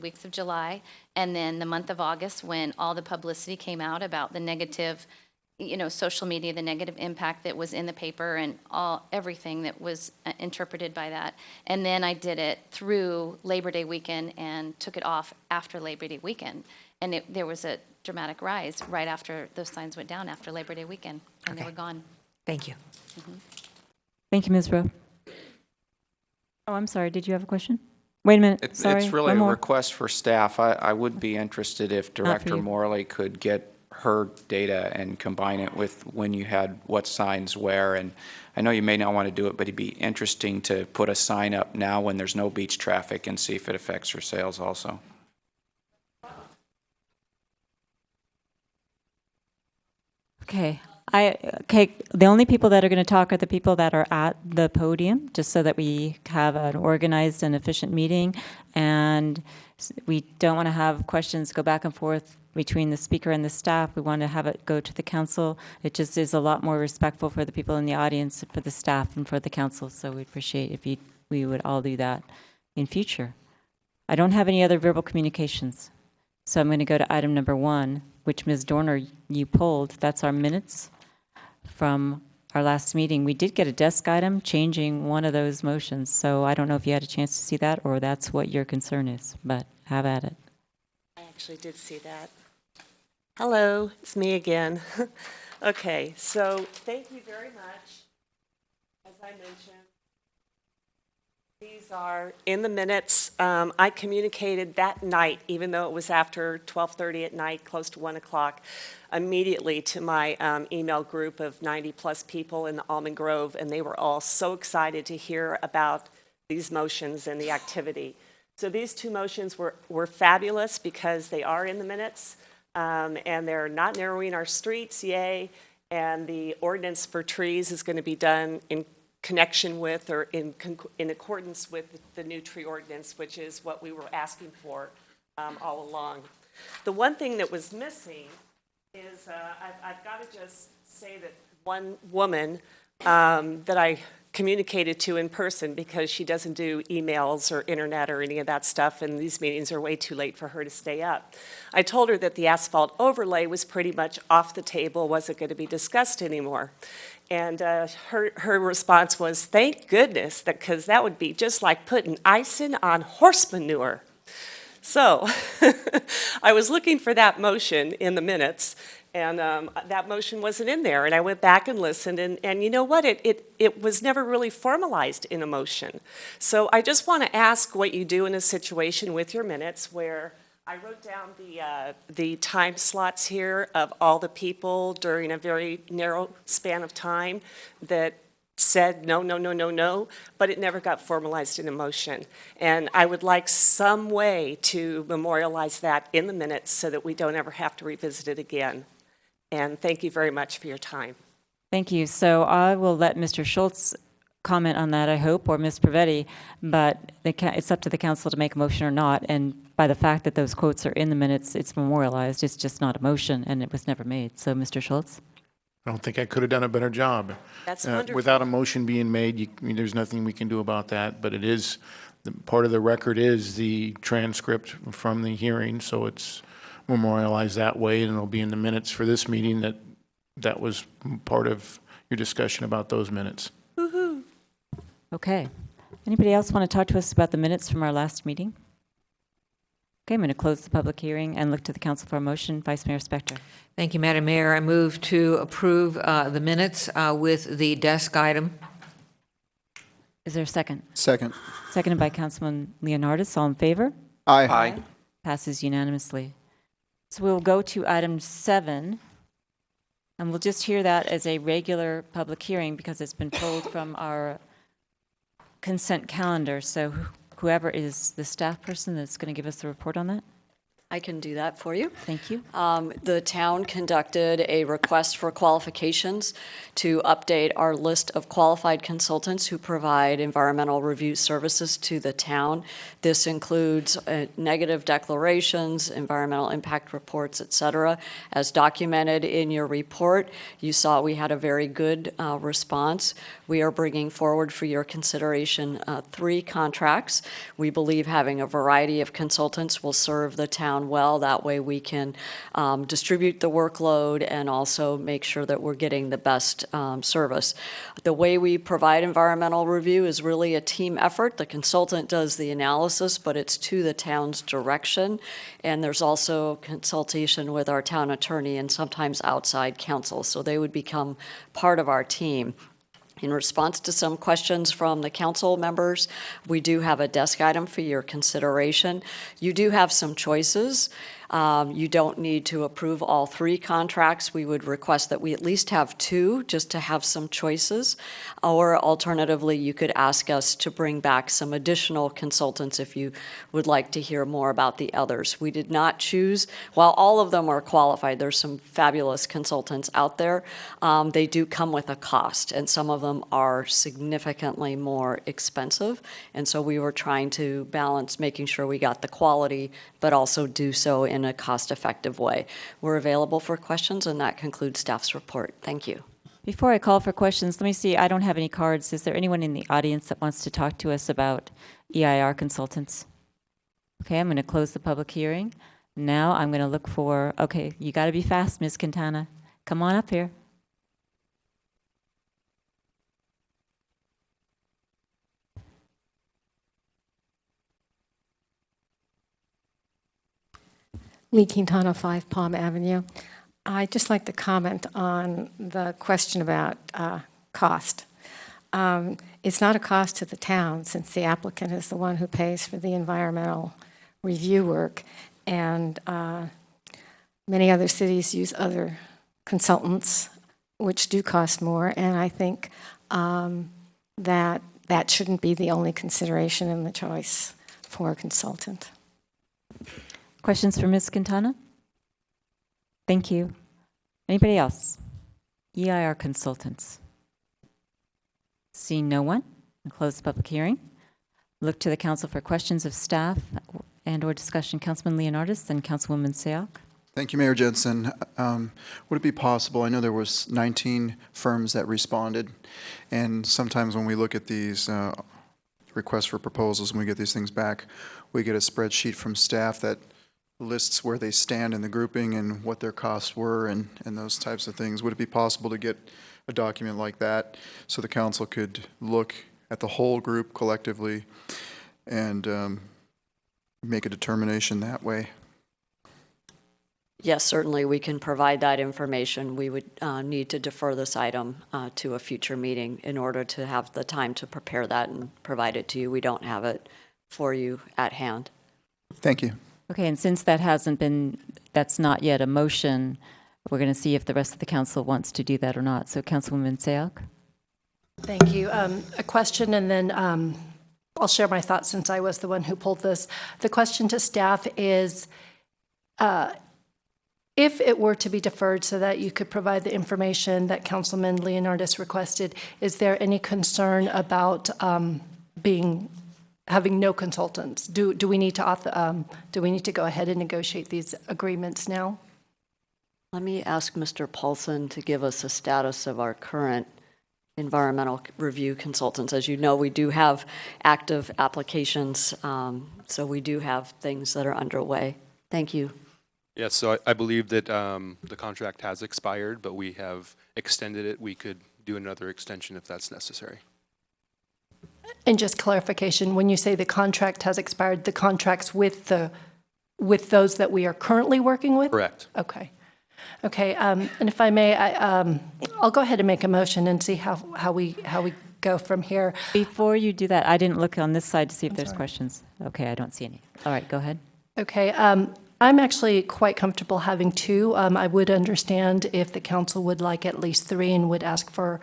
weeks of July. And then the month of August, when all the publicity came out about the negative, social media, the negative impact that was in the paper and everything that was interpreted by that. And then I did it through Labor Day weekend and took it off after Labor Day weekend. And there was a dramatic rise right after those signs went down after Labor Day weekend, and they were gone. Thank you. Thank you, Ms. Rowe. Oh, I'm sorry. Did you have a question? Wait a minute. Sorry. It's really one a more. request for staff. I would be interested if Director you. Morley could get her data and combine it with when you had what signs where. And I know you may not want to do it, but it'd be interesting to put a sign up now when there's no beach traffic and see if it affects her sales also. Okay. The only people that are going to talk are the people that are at the podium, just so that we have an organized and efficient meeting. And we don't want to have questions go back and forth between the speaker and the staff. We want to have it go to the council. It just is a lot more respectful for the people in the audience, for the staff, and for the council. So we'd appreciate if we would all do that in future. I don't have any other verbal communications. So I'm going to go to item number 1, which Ms. Dorner, you pulled. That's our minutes from our last meeting. We did get a desk item changing one of those motions, so I don't know if you had a chance to see that or that's what your concern is, but have at it. I actually did see that. Hello, it's me again. Okay, so thank you very much. As I mentioned, these are in the minutes. I communicated that night, even though it was after 12:30 at night, close to 1 o'clock, immediately to my email group of 90-plus people in the Almond Grove, and they were all so excited to hear about these motions and the activity. So these 2 motions were fabulous because they are in the minutes, and they're not narrowing our streets, yay, and the ordinance for trees is going to be done in connection with or in accordance with the new tree ordinance, which is what we were asking for all along. The one thing that was missing is I've got to just say that one woman that I communicated to in person because she doesn't do emails or internet or any of that stuff, and these meetings are way too late for her to stay up. I told her that the asphalt overlay was pretty much off the table, wasn't going to be discussed anymore. And her response was, thank goodness, because that would be just like putting icing on horse manure. So I was looking for that motion in the minutes, and that motion wasn't in there. And I went back and listened, and you know what? It was never really formalized in a motion. So I just want to ask what you do in a situation with your minutes where I wrote down the time slots here of all the people during a very narrow span of time that said no, no, no, no, no, but it never got formalized in a motion. And I would like some way to memorialize that in the minutes so that we don't ever have to revisit it again. And thank you very much for your time. Thank you. So I will let Mr. Schultz comment on that, I hope, or Ms. Pravetti, but it's up to the council to make a motion or not. And by the fact that those quotes are in the minutes, it's memorialized. It's just not a motion, and it was never made. So, Mr. Schultz? I don't think I could have done a better job. That's wonderful. Without a motion being made, there's nothing we can do about that, but it is, part of the record is the transcript from the hearing, so it's memorialized that way, and it'll be in the minutes for this meeting that was part of your discussion about those minutes. Woohoo. Okay. Anybody else want to talk to us about the minutes from our last meeting? Okay, I'm going to close the public hearing and look to the council for a motion. Vice Mayor Spector. Thank you, Madam Mayor. I move to approve the minutes with the desk item. Is there a second? Second. Seconded by Councilman Leonardis. All in favor? Aye. Aye. Passes unanimously. So we'll go to item 7, and we'll just hear that as a regular public hearing because it's been pulled from our consent calendar. So whoever is the staff person that's going to give us the report on that? I can do that for you. Thank you. The town conducted a request for qualifications to update our list of qualified consultants who provide environmental review services to the town. This includes negative declarations, environmental impact reports, et cetera. As documented in your report, you saw we had a very good response. We are bringing forward for your consideration 3 contracts. We believe having a variety of consultants will serve the town well. That way we can distribute the workload and also make sure that we're getting the best service. The way we provide environmental review is really a team effort. The consultant does the analysis, but it's to the town's direction. And there's also consultation with our town attorney and sometimes outside counsel. So they would become part of our team. In response to some questions from the council members, we do have a desk item for your consideration. You do have some choices. You don't need to approve all 3 contracts. We would request that we at least have 2 just to have some choices. Or alternatively, you could ask us to bring back some additional consultants if you would like to hear more about the others. We did not choose, while all of them are qualified, there's some fabulous consultants out there, they do come with a cost, and some of them are significantly more expensive. And so we were trying to balance making sure we got the quality, but also do so in a cost-effective way. We're available for questions, and that concludes staff's report. Thank you. Before I call for questions, let me see. I don't have any cards. Is there anyone in the audience that wants to talk to us about EIR consultants? Okay, I'm going to close the public hearing. Now I'm going to look for, okay, you got to be fast, Ms. Quintana. Come on up here. Lee Quintana, 5 Palm Avenue. I'd just like to comment on the question about cost. It's not a cost to the town since the applicant is the one who pays for the environmental review work, and many other cities use other consultants which do cost more, and I think that shouldn't be the only consideration in the choice for a consultant. Questions for Ms. Quintana? Thank you. Anybody else? EIR consultants. Seeing no one, I'll close the public hearing. Look to the council for questions of staff and or discussion. Councilman Leonardis, then Councilwoman Sayoc. Thank you, Mayor Jensen. Would it be possible, I know there was 19 firms that responded, and sometimes when we look at these requests for proposals, when we get these things back, we get a spreadsheet from staff that lists where they stand in the grouping and what their costs were and those types of things. Would it be possible to get a document like that so the council could look at the whole group collectively and make a determination that way? Yes, certainly we can provide that information. We would need to defer this item to a future meeting in order to have the time to prepare that and provide it to you. We don't have it for you at hand. Thank you. Okay, and since that's not yet a motion, we're going to see if the rest of the council wants to do that or not. So Councilwoman Sayoc? Thank you. A question, and then I'll share my thoughts since I was the one who pulled this. The question to staff is, if it were to be deferred so that you could provide the information that Councilman Leonardis requested, is there any concern about having no consultants? Do we need to go ahead and negotiate these agreements now? Let me ask Mr. Paulson to give us a status of our current environmental review consultants. As you know, we do have active applications, so we do have things that are underway. Thank you. Yes, so I believe that the contract has expired, but we have extended it. We could do another extension if that's necessary. And just clarification, when you say the contract has expired, the contracts with those that we are currently working with? Correct. Okay. Okay, and if I may, I'll go ahead and make a motion and see how we go from here. Before you do that, I didn't look on this side to see if there's questions. Okay, I don't see any. All right, go ahead. Okay, I'm actually quite comfortable having two. I would understand if the council would like at least three and would ask for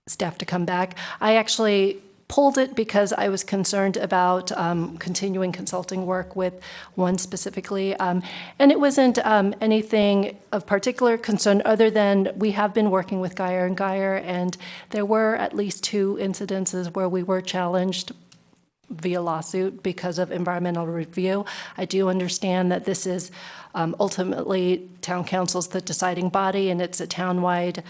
staff to come back. I actually pulled it because I was concerned about continuing consulting work with one specifically. And it wasn't anything of particular concern other than we have been working with Geyer & Geyer, and there were at least 2 incidences where we were challenged via lawsuit because of environmental review. I do understand that this is ultimately town council's the deciding body, and it's a townwide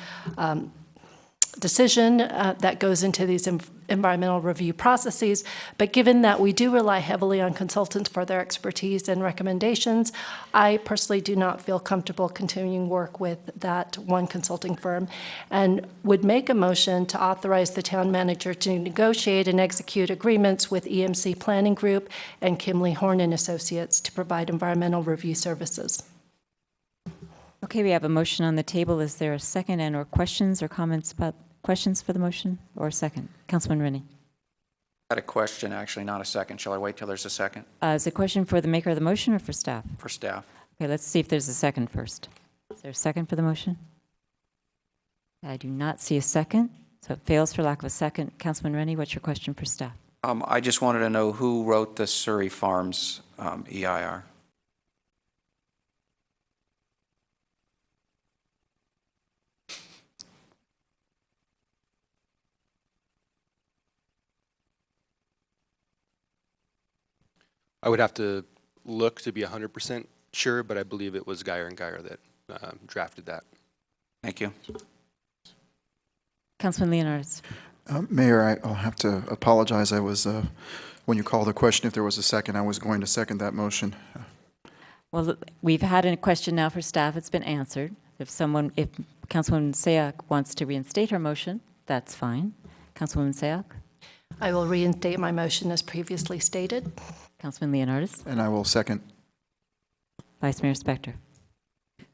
decision that goes into these environmental review processes. But given that we do rely heavily on consultants for their expertise and recommendations, I personally do not feel comfortable continuing work with that one consulting firm, and would make a motion to authorize the town manager to negotiate and execute agreements with EMC Planning Group and Kimley Horn and Associates to provide environmental review services. Okay, we have a motion on the table. Is there a second and or questions or comments about questions for the motion or a second? Councilman Rennie. I had a question, actually, not a second. Shall I wait till there's a second? Is it a question for the maker of the motion or for staff? For staff. Okay, let's see if there's a second first. Is there a second for the motion? I do not see a second, so it fails for lack of a second. Councilman Rennie, what's your question for staff? I just wanted to know who wrote the Surrey Farms EIR. I would have to look to be 100% sure, but I believe it was Geyer & Geyer that drafted that. Thank you. Councilman Leonardis. Mayor, I'll have to apologize. I was, when you called the question, if there was a second, I was going to second that motion. Well, we've had a question now for staff. It's been answered. If Councilwoman Sayoc wants to reinstate her motion, that's fine. Councilwoman Sayoc? I will reinstate my motion as previously stated. Councilman Leonardis? And I will second. Vice Mayor Spector?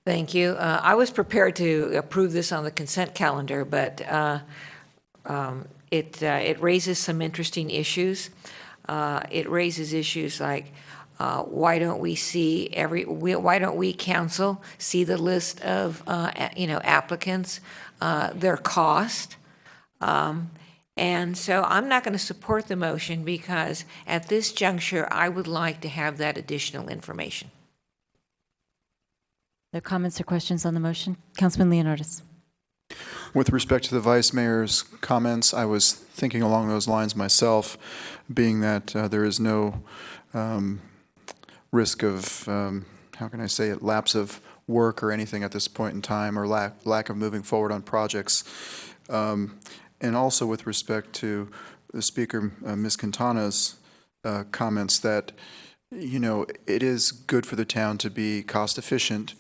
Thank you. I was prepared to approve this on the consent calendar, but it raises some interesting issues. It raises issues like why don't we council see the list of applicants, their cost. And so I'm not going to support the motion because at this juncture, I would like to have that additional information. There comments or questions on the motion? Councilman Leonardis. With respect to the Vice Mayor's comments, I was thinking along those lines myself, being that there is no risk of how can I say it, lapse of work or anything at this point in time, or lack of moving forward on projects. And also with respect to the speaker, Ms. Quintana's comments that, you know, it is good for the town to be cost efficient,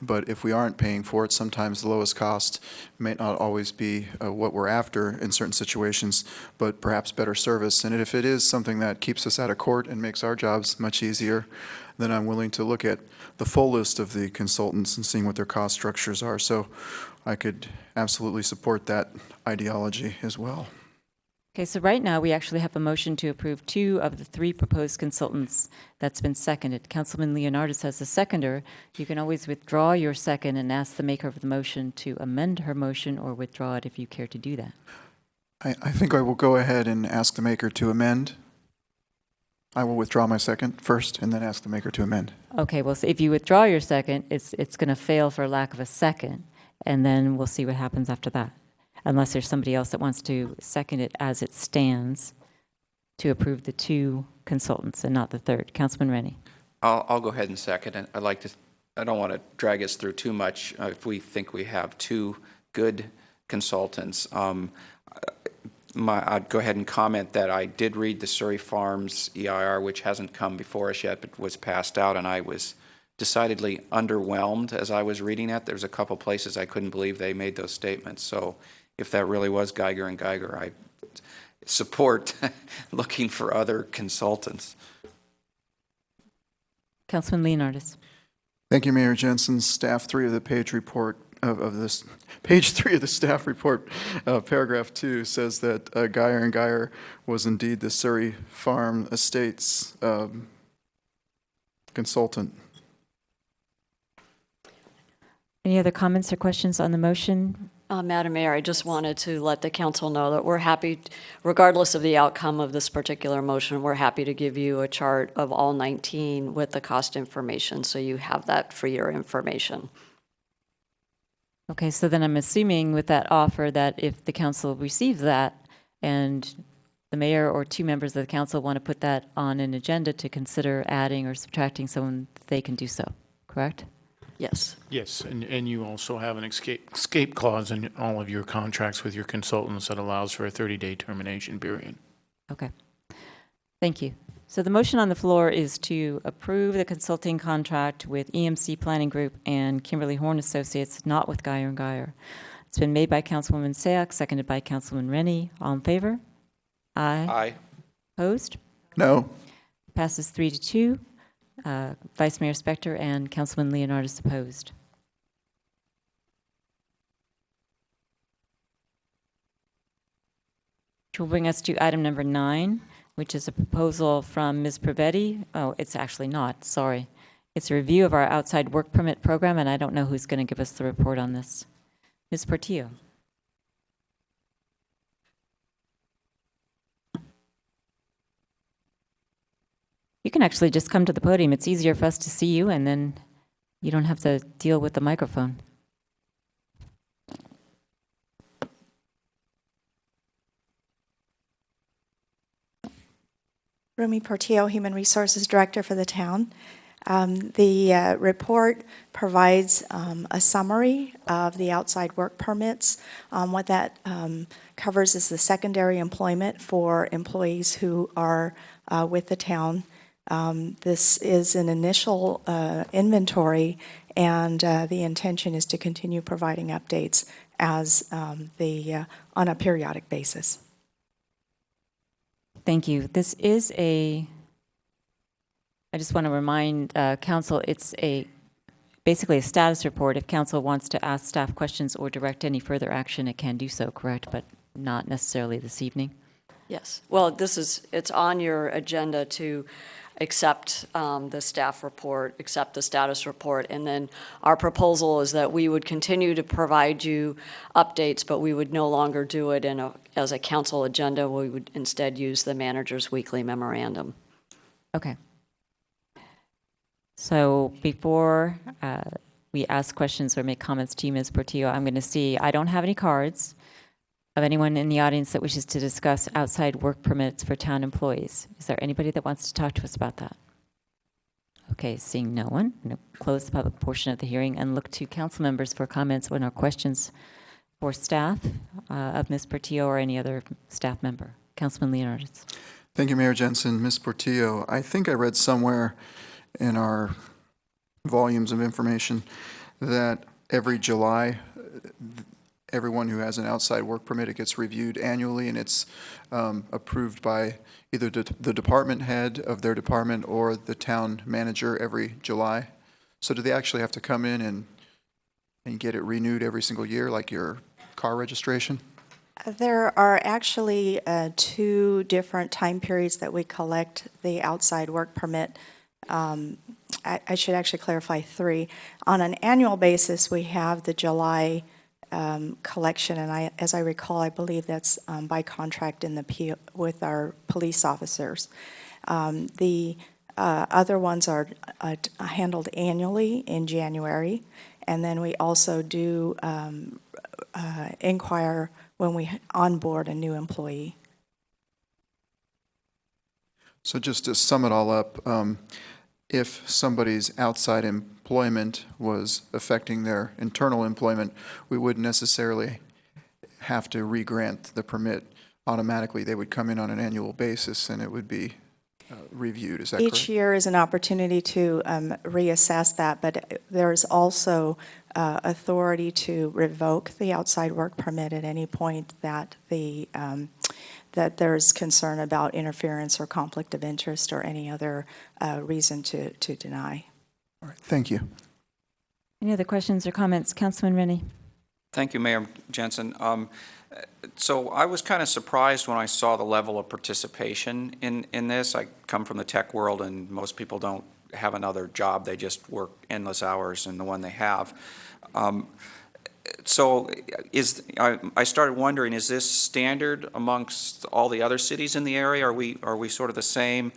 but if we aren't paying for it, sometimes the lowest cost may not always be what we're after in certain situations, but perhaps better service. And if it is something that keeps us out of court and makes our jobs much easier, then I'm willing to look at the full list of the consultants and seeing what their cost structures are. So I could absolutely support that ideology as well. Okay, so right now we actually have a motion to approve 2 of the 3 proposed consultants that's been seconded. Councilman Leonardis as the seconder. You can always withdraw your second and ask the maker of the motion to amend her motion or withdraw it if you care to do that. I think I will go ahead and ask the maker to amend. I will withdraw my second first and then ask the maker to amend. Okay, well, so if you withdraw your second, it's going to fail for lack of a second, and then we'll see what happens after that. Unless there's somebody else that wants to second it as it stands to approve the 2 consultants and not the third. Councilman Rennie. I'll go ahead and second it. I don't want to drag us through too much if we think we have 2 good consultants. I'd go ahead and comment that I did read the Surrey Farms EIR, which hasn't come before us yet, but was passed out, and I was decidedly underwhelmed as I was reading it. There's a couple places I couldn't believe they made those statements. So if that really was Geiger and Geiger, I support looking for other consultants. Councilman Leonardis. Thank you, Mayor Jensen. Staff 3 of the page report of this, page 3 of the staff report, paragraph 2 says that Geiger and Geiger was indeed the Surrey Farm Estates consultant. Any other comments or questions on the motion? Madam Mayor, I just wanted to let the council know that we're happy, regardless of the outcome of this particular motion, we're happy to give you a chart of all 19 with the cost information, so you have that for your information. Okay, so then I'm assuming with that offer that if the council receives that and the mayor or 2 members of the council want to put that on an agenda to consider adding or subtracting someone, they can do so, correct? Yes. Yes, and you also have an escape clause in all of your contracts with your consultants that allows for a 30-day termination period. Okay. Thank you. So the motion on the floor is to approve the consulting contract with EMC Planning Group and Kimberly Horn Associates, not with Geiger and Geiger. It's been made by Councilwoman Sayak, seconded by Councilman Rennie. All in favor? Aye. Aye. Opposed? No. Passes 3-2. Vice Mayor Spector and Councilman Leonardis opposed. Which will bring us to item number 9, which is a proposal from Ms. Pravetti. Oh, it's actually not, sorry. It's a review of our outside work permit program, and I don't know who's going to give us the report on this. Ms. Portillo. You can actually just come to the podium. It's easier for us to see you, and then you don't have to deal with the microphone. Rumi Portillo, Human Resources Director for the town. The report provides a summary of the outside work permits. What that covers is the secondary employment for employees who are with the town. This is an initial inventory, and the intention is to continue providing updates as on a periodic basis. Thank you. This is I just want to remind council, it's basically a status report. If council wants to ask staff questions or direct any further action, it can do so, correct? But not necessarily this evening. Yes. Well, it's on your agenda to accept the staff report, accept the status report, and then our proposal is that we would continue to provide you updates, but we would no longer do it as a council agenda. We would instead use the manager's weekly memorandum. Okay. So before we ask questions or make comments to you, Ms. Portillo, I'm going to see, I don't have any cards of anyone in the audience that wishes to discuss outside work permits for town employees. Is there anybody that wants to talk to us about that? Okay, seeing no one, I'm going to close the public portion of the hearing and look to council members for comments or questions for staff of Ms. Portillo or any other staff member. Councilman Leonardis. Thank you, Mayor Jensen. Ms. Portillo, I think I read somewhere in our volumes of information that every July, everyone who has an outside work permit, it gets reviewed annually, and it's approved by either the department head of their department or the town manager every July. So do they actually have to come in and get it renewed every single year, like your car registration? There are actually 2 different time periods that we collect the outside work permit. I should actually clarify 3. On an annual basis, we have the July collection, and as I recall, I believe that's by contract with our police officers. The other ones are handled annually in January, and then we also do inquire when we onboard a new employee. So just to sum it all up, if somebody's outside employment was affecting their internal employment, we wouldn't necessarily have to re-grant the permit automatically. They would come in on an annual basis and it would be reviewed. Is that correct? Each year is an opportunity to reassess that, but there's also authority to revoke the outside work permit at any point that that there's concern about interference or conflict of interest or any other reason to deny. All right, thank you. Any other questions or comments? Councilman Rennie. Thank you, Mayor Jensen. So I was kind of surprised when I saw the level of participation in this. I come from the tech world, and most people don't have another job. They just work endless hours in the one they have. So I started wondering, is this standard amongst all the other cities in the area? Are we sort of the same,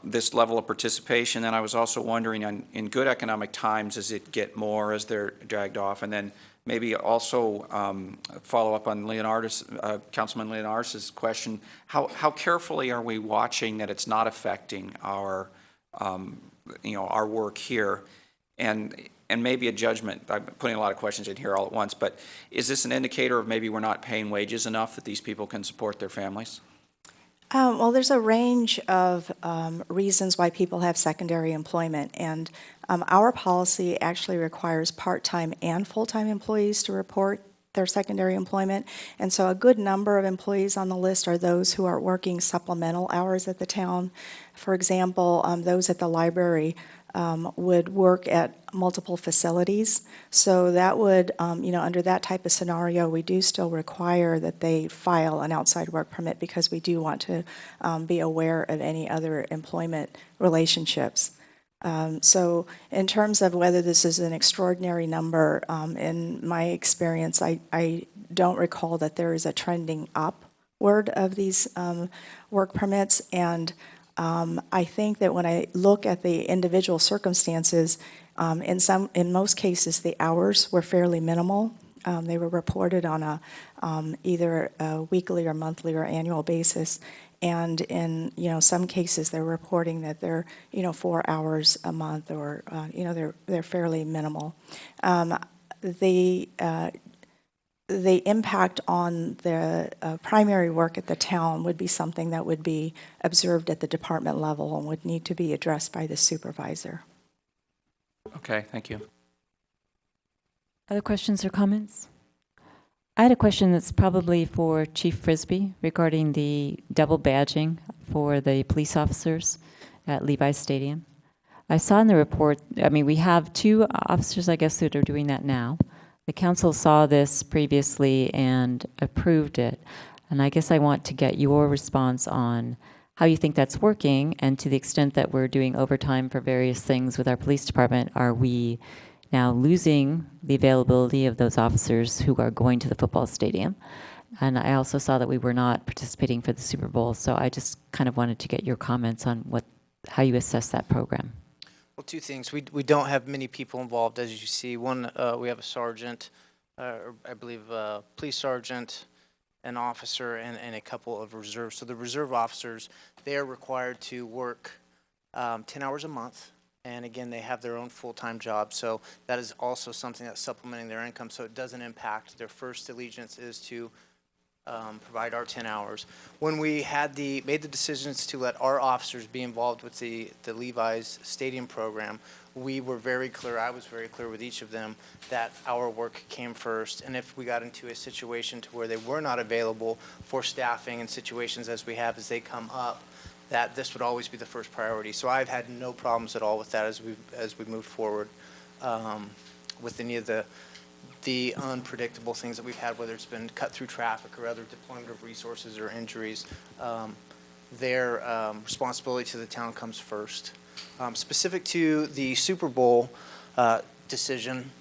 this level of participation? And I was also wondering, in good economic times, does it get more as they're dragged off? And then maybe also follow up on Councilman Leonardis' question, how carefully are we watching that it's not affecting our, our work here? And maybe a judgment, I'm putting a lot of questions in here all at once, but is this an indicator of maybe we're not paying wages enough that these people can support their families? Well, there's a range of reasons why people have secondary employment, and our policy actually requires part-time and full-time employees to report their secondary employment, and so a good number of employees on the list are those who are working supplemental hours at the town. For example, those at the library would work at multiple facilities. So that would, under that type of scenario, we do still require that they file an outside work permit because we do want to be aware of any other employment relationships. So in terms of whether this is an extraordinary number, in my experience, I don't recall that there is a trending upward of these work permits, and I think that when I look at the individual circumstances, in most cases, the hours were fairly minimal. They were reported on either a weekly or monthly or annual basis, and in some cases, they're reporting that they're 4 hours a month, or they're fairly minimal. The impact on the primary work at the town would be something that would be observed at the department level and would need to be addressed by the supervisor. Okay, thank you. Other questions or comments? I had a question that's probably for Chief Frisbee regarding the double badging for the police officers at Levi's Stadium. I saw in the report, we have 2 officers, I guess, that are doing that now. The council saw this previously and approved it, and I guess I want to get your response on how you think that's working, and to the extent that we're doing overtime for various things with our police department, are we now losing the availability of those officers who are going to the football stadium? And I also saw that we were not participating for the Super Bowl, so I just kind of wanted to get your comments on how you assess that program. Well, 2 things. We don't have many people involved, as you see. One, we have a sergeant, or I believe a police sergeant, an officer, and a couple of reserves. So the reserve officers, they are required to work 10 hours a month, And again, they have their own full-time job, so that is also something that's supplementing their income, so it doesn't impact. Their first allegiance is to provide our 10 hours. When we had made the decisions to let our officers be involved with the Levi's Stadium program, we were very clear, I was very clear with each of them, that our work came first. And if we got into a situation to where they were not available for staffing in situations as we have as they come up, that this would always be the first priority. So I've had no problems at all with that as we move forward with any of the unpredictable things that we've had, whether it's been cut through traffic or other deployment of resources or injuries. Their responsibility to the town comes first. Specific to the Super Bowl decision,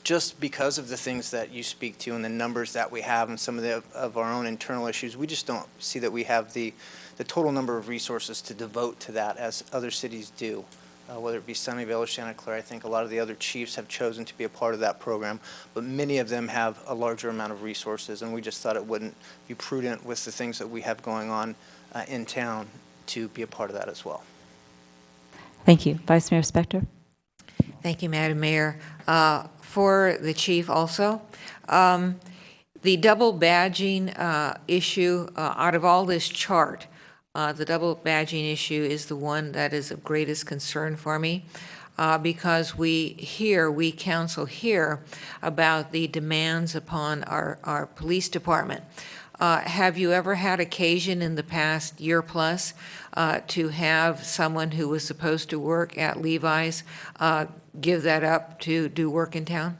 just because of the things that you speak to and the numbers that we have and some of our own internal issues, we just don't see that we have the total number of resources to devote to that as other cities do. Whether it be Sunnyvale or Santa Clara, I think a lot of the other chiefs have chosen to be a part of that program, but many of them have a larger amount of resources, and we just thought it wouldn't be prudent with the things that we have going on in town to be a part of that as well. Thank you. Vice Mayor Spector. Thank you, Madam Mayor. For the chief also, the double badging issue, out of all this chart, the double badging issue is the one that is of greatest concern for me because we council hear about the demands upon our police department. Have you ever had occasion in the past year plus to have someone who was supposed to work at Levi's give that up to do work in town?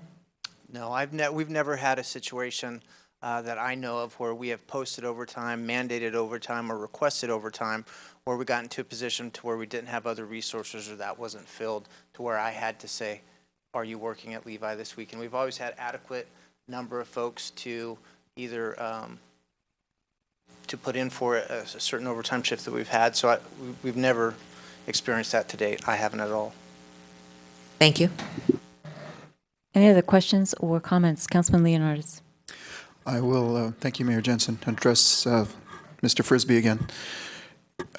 No, we've never had a situation that I know of where we have posted overtime, mandated overtime, or requested overtime, where we got into a position to where we didn't have other resources or that wasn't filled, to where I had to say, are you working at Levi this week? And we've always had adequate number of folks to either to put in for a certain overtime shift that we've had. So we've never experienced that to date. I haven't at all. Thank you. Any other questions or comments? Councilman Leonardis. I will, thank you, Mayor Jensen, address Mr. Frisbee again.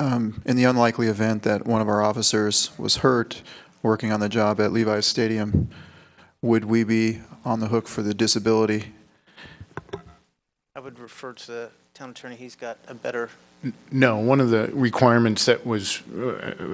In the unlikely event that one of our officers was hurt working on the job at Levi's Stadium, would we be on the hook for the disability? I would refer to the town attorney. He's got a better... No, one of the requirements that was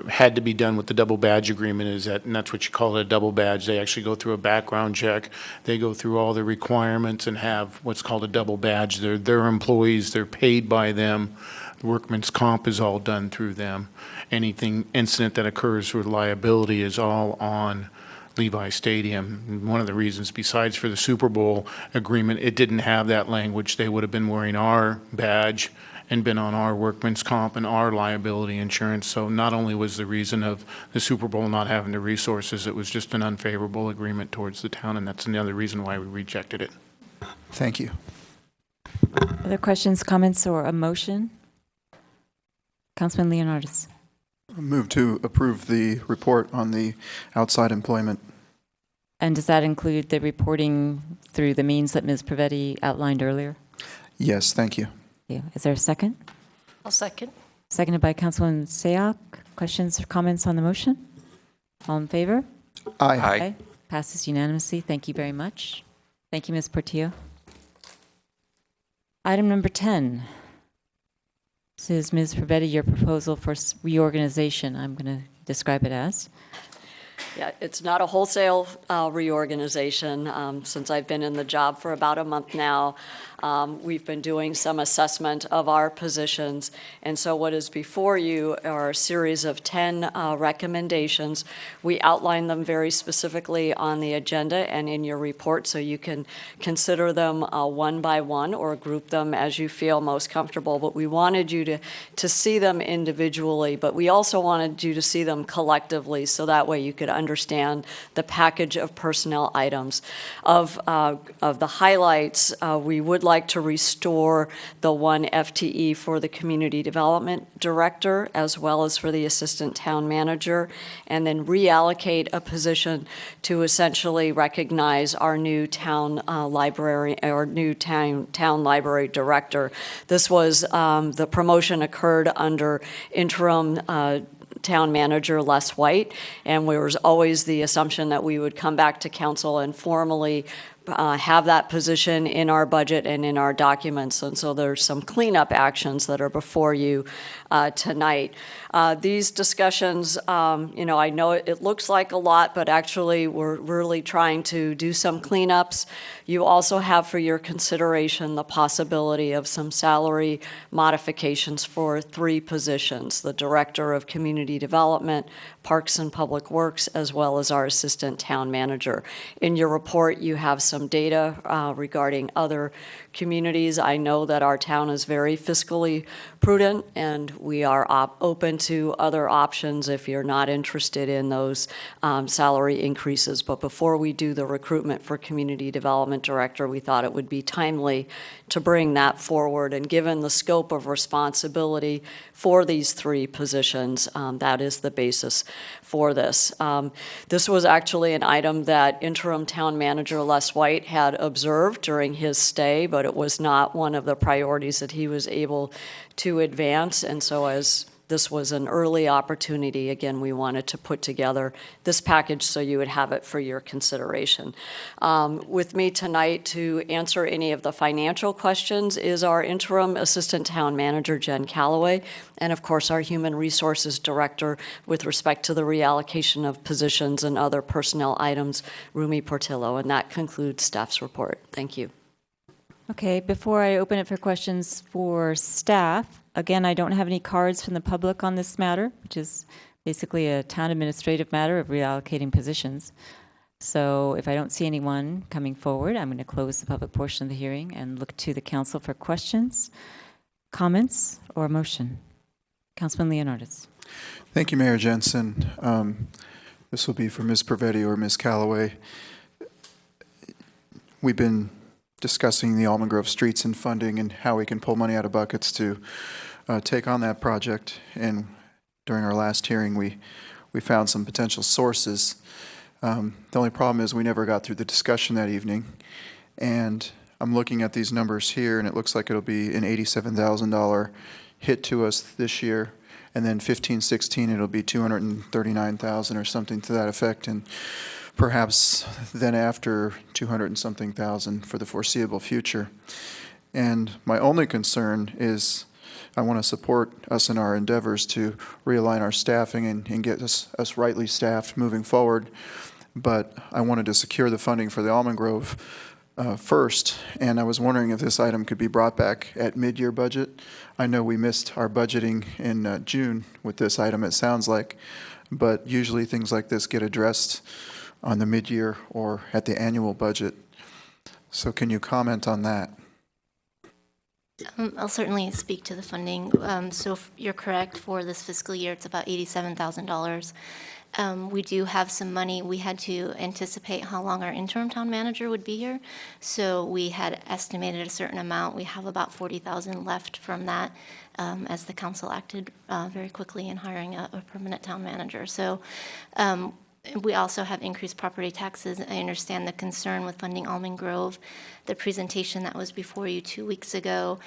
had to be done with the double badge agreement is that, and that's what you call it, a double badge. They actually go through a background check. They go through all the requirements and have what's called a double badge. They're their employees. They're paid by them. The workman's comp is all done through them. Anything incident that occurs with liability is all on Levi Stadium. And one of the reasons, besides for the Super Bowl agreement, it didn't have that language. They would have been wearing our badge and been on our workman's comp and our liability insurance. So not only was the reason of the Super Bowl not having the resources, it was just an unfavorable agreement towards the town, and that's another reason why we rejected it. Thank you. Other questions, comments, or a motion? Councilman Leonardis. Move to approve the report on the outside employment. And does that include the reporting through the means that Ms. Pravetti outlined earlier? Yes, thank you. Yeah. Is there a second? I'll second. Seconded by Councilwoman Sayoc. Questions or comments on the motion? All in favor? Aye. Aye. Passes unanimously. Thank you very much. Thank you, Ms. Portillo. Item number 10. This is Ms. Pravetti, your proposal for reorganization. I'm going to describe it as. Yeah, it's not a wholesale reorganization. Since I've been in the job for about a month now, we've been doing some assessment of our positions. And so what is before you are a series of 10 recommendations. We outline them very specifically on the agenda and in your report, so you can consider them one by one or group them as you feel most comfortable. But we wanted you to see them individually, but we also wanted you to see them collectively, so that way you could understand the package of personnel items. Of the highlights, we would like to restore the one FTE for the Community Development Director as well as for the Assistant Town Manager, and then reallocate a position to essentially recognize our new town library or new town library director. This was the promotion occurred under interim Town Manager Les White, and there was always the assumption that we would come back to council and formally have that position in our budget and in our documents. And so there's some cleanup actions that are before you tonight. These discussions, I know it looks like a lot, but actually we're really trying to do some cleanups. You also have for your consideration the possibility of some salary modifications for 3 positions: the Director of Community Development, Parks and Public Works, as well as our Assistant Town Manager. In your report, you have some data regarding other communities. I know that our town is very fiscally prudent, and we are open to other options if you're not interested in those salary increases. But before we do the recruitment for Community Development Director, we thought it would be timely to bring that forward. And given the scope of responsibility for these 3 positions, that is the basis for this. This was actually an item that Interim Town Manager Les White had observed during his stay, but it was not one of the priorities that he was able to advance. And so as this was an early opportunity, again, we wanted to put together this package so you would have it for your consideration. With me tonight to answer any of the financial questions is our Interim Assistant Town Manager, Jen Calloway, and of course our Human Resources Director with respect to the reallocation of positions and other personnel items, Rumi Portillo. And that concludes staff's report. Thank you. Okay, before I open it for questions for staff, again, I don't have any cards from the public on this matter, which is basically a town administrative matter of reallocating positions. So if I don't see anyone coming forward, I'm going to close the public portion of the hearing and look to the council for questions, comments, or motion. Councilman Leonardis. Thank you, Mayor Jensen. This will be for Ms. Pervetti or Ms. Calloway. We've been discussing the Almond Grove streets and funding and how we can pull money out of buckets to take on that project. And during our last hearing, we found some potential sources. The only problem is we never got through the discussion that evening. And I'm looking at these numbers here, and it looks like it'll be an $87,000 hit to us this year. And then 15-16, it'll be $239,000 or something to that effect. And perhaps then after 200 and something thousand for the foreseeable future. And my only concern is I want to support us in our endeavors to realign our staffing and get us rightly staffed moving forward. But I wanted to secure the funding for the Almond Grove first, and I was wondering if this item could be brought back at mid-year budget. I know we missed our budgeting in June with this item, it sounds like, but usually things like this get addressed on the mid-year or at the annual budget. So can you comment on that? I'll certainly speak to the funding. So you're correct, for this fiscal year, it's about $87,000. We do have some money. We had to anticipate how long our interim town manager would be here. So we had estimated a certain amount. We have about $40,000 left from that as the council acted very quickly in hiring a permanent town manager. So we also have increased property taxes. I understand the concern with funding Almond Grove. The presentation that was before you 2 weeks ago,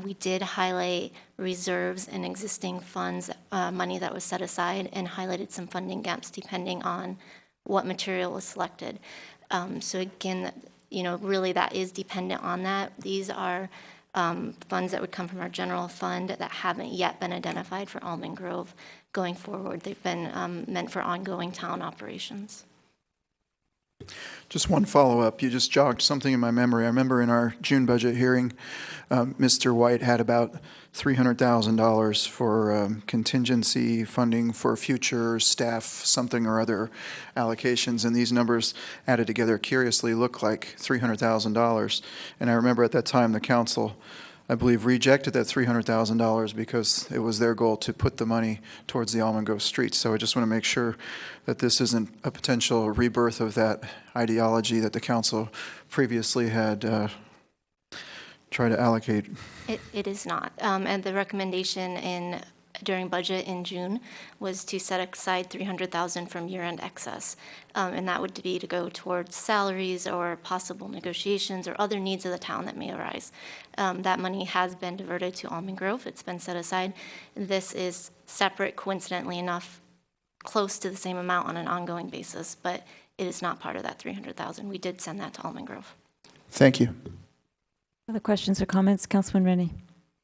we did highlight reserves and existing funds, money that was set aside, and highlighted some funding gaps depending on what material was selected. So again, really that is dependent on that. These are funds that would come from our general fund that haven't yet been identified for Almond Grove going forward. They've been meant for ongoing town operations. Just one follow-up. You just jogged something in my memory. I remember in our June budget hearing, Mr. White had about $300,000 for contingency funding for future staff something or other allocations, and these numbers added together curiously look like $300,000. And I remember at that time the council, I believe, rejected that $300,000 because it was their goal to put the money towards the Almond Grove streets. So I just want to make sure that this isn't a potential rebirth of that ideology that the council previously had tried to allocate. It is not. And the recommendation in during budget in June was to set aside $300,000 from year-end excess. And that would be to go towards salaries or possible negotiations or other needs of the town that may arise. That money has been diverted to Almond Grove. It's been set aside. This is separate, coincidentally enough, close to the same amount on an ongoing basis, but it is not part of that $300,000. We did send that to Almond Grove. Thank you. Other questions or comments? Councilman Rennie.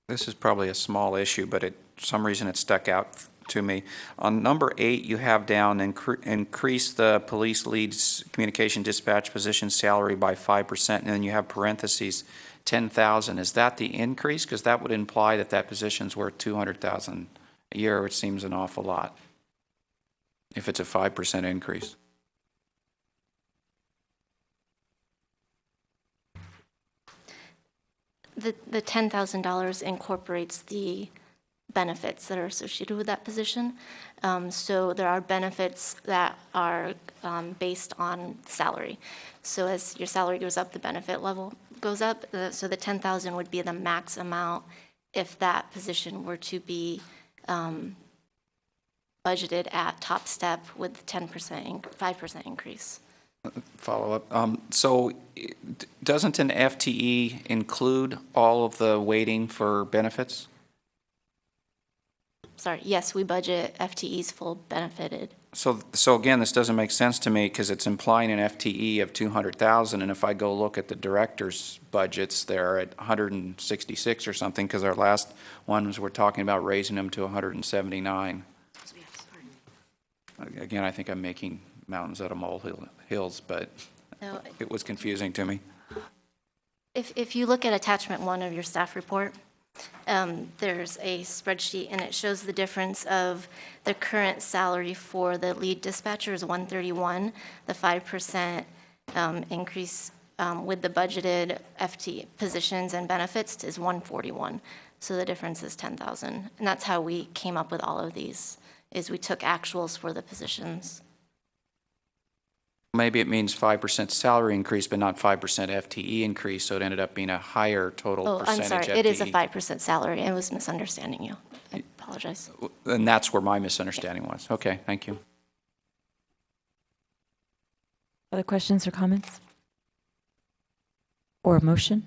This is probably a small issue, but for some reason it stuck out to me. On number 8, you have down increase the police lead's communication dispatch position salary by 5%, and then you have parentheses 10,000. Is that the increase? Because that would imply that position's worth 200,000 a year, which seems an awful lot if it's a 5% increase. The $10,000 incorporates the benefits that are associated with that position. So there are benefits that are based on salary. So as your salary goes up, the benefit level goes up. So the $10,000 would be the max amount if that position were to be budgeted at top step with 5% increase. Follow up. So doesn't an FTE include all of the waiting for benefits? Sorry, yes, we budget FTEs full benefited. So again, this doesn't make sense to me because it's implying an FTE of 200,000, and if I go look at the director's budgets, they're at 166 or something, because our last ones we're talking about raising them to 179. Again, I think I'm making mountains out of molehills, but No. it was confusing to me. If you look at attachment 1 of your staff report, there's a spreadsheet and it shows the difference of the current salary for the lead dispatcher is 131, the 5% increase with the budgeted FT positions and benefits is 141. So the difference is 10,000. And that's how we came up with all of these, is we took actuals for the positions. Maybe it means 5% salary increase, but not 5% FTE increase, so it ended up being a higher total percentage I'm sorry, FTE. it is a 5% salary. I was misunderstanding you. I apologize. And that's where my misunderstanding was. Okay, thank you. Other questions or comments? Or a motion?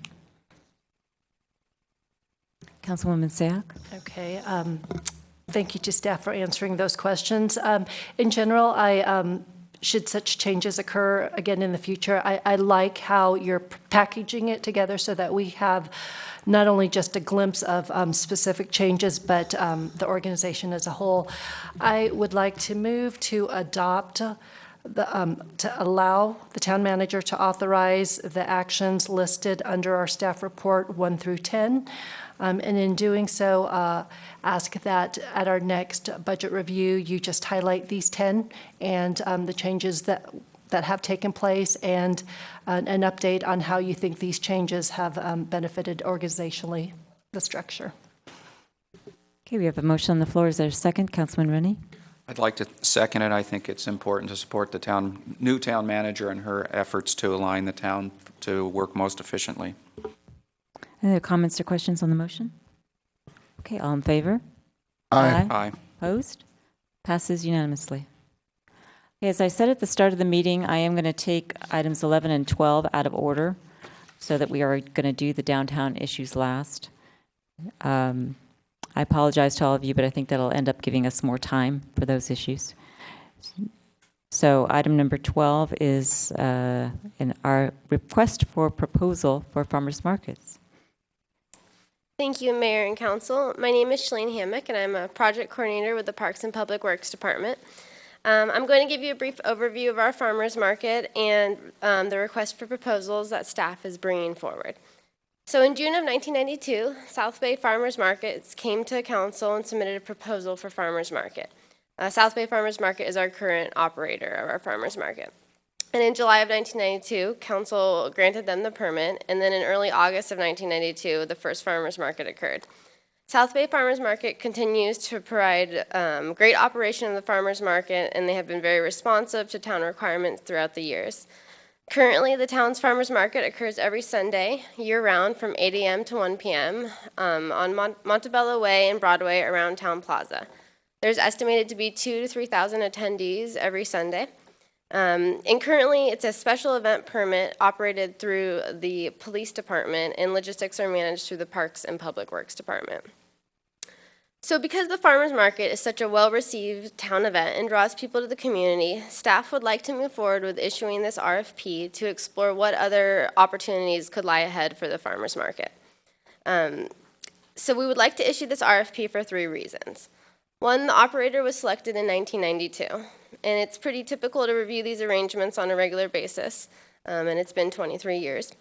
Councilwoman Sayak. Okay. Thank you to staff for answering those questions. In general, should such changes occur again in the future, I like how you're packaging it together so that we have not only just a glimpse of specific changes, but the organization as a whole. I would like to move to adopt to allow the town manager to authorize the actions listed under our staff report 1 through 10. And in doing so, ask that at our next budget review, you just highlight these 10 and the changes that have taken place and an update on how you think these changes have benefited organizationally the structure. Okay, we have a motion on the floor. Is there a second? Councilman Rennie? I'd like to second it. I think it's important to support the new town manager and her efforts to align the town to work most efficiently. Any other comments or questions on the motion? Okay, all in favor? Aye. Aye. Opposed? Passes unanimously. Okay, as I said at the start of the meeting, I am going to take items 11 and 12 out of order so that we are going to do the downtown issues last. I apologize to all of you, but I think that'll end up giving us more time for those issues. So item number 12 is in our request for proposal for farmers markets. Thank you, Mayor and Council. My name is Shalene Hammock, and I'm a project coordinator with the Parks and Public Works Department. I'm going to give you a brief overview of our farmers market and the request for proposals that staff is bringing forward. So in June of 1992, South Bay Farmers Markets came to council and submitted a proposal for farmers market. South Bay Farmers Market is our current operator of our farmers market. And in July of 1992, council granted them the permit, and then in early August of 1992, the first farmers market occurred. South Bay Farmers Market continues to provide great operation of the farmers market, and they have been very responsive to town requirements throughout the years. Currently, the town's farmers market occurs every Sunday, year-round, from 8 a.m. to 1 p.m. On Montebello Way and Broadway around Town Plaza. There's estimated to be 2,000 to 3,000 attendees every Sunday. And currently, it's a special event permit operated through the police department, and logistics are managed through the Parks and Public Works Department. So because the farmers market is such a well-received town event and draws people to the community, staff would like to move forward with issuing this RFP to explore what other opportunities could lie ahead for the farmers market. So we would like to issue this RFP for 3 reasons. One, the operator was selected in 1992, and it's pretty typical to review these arrangements on a regular basis, and it's been 23 years.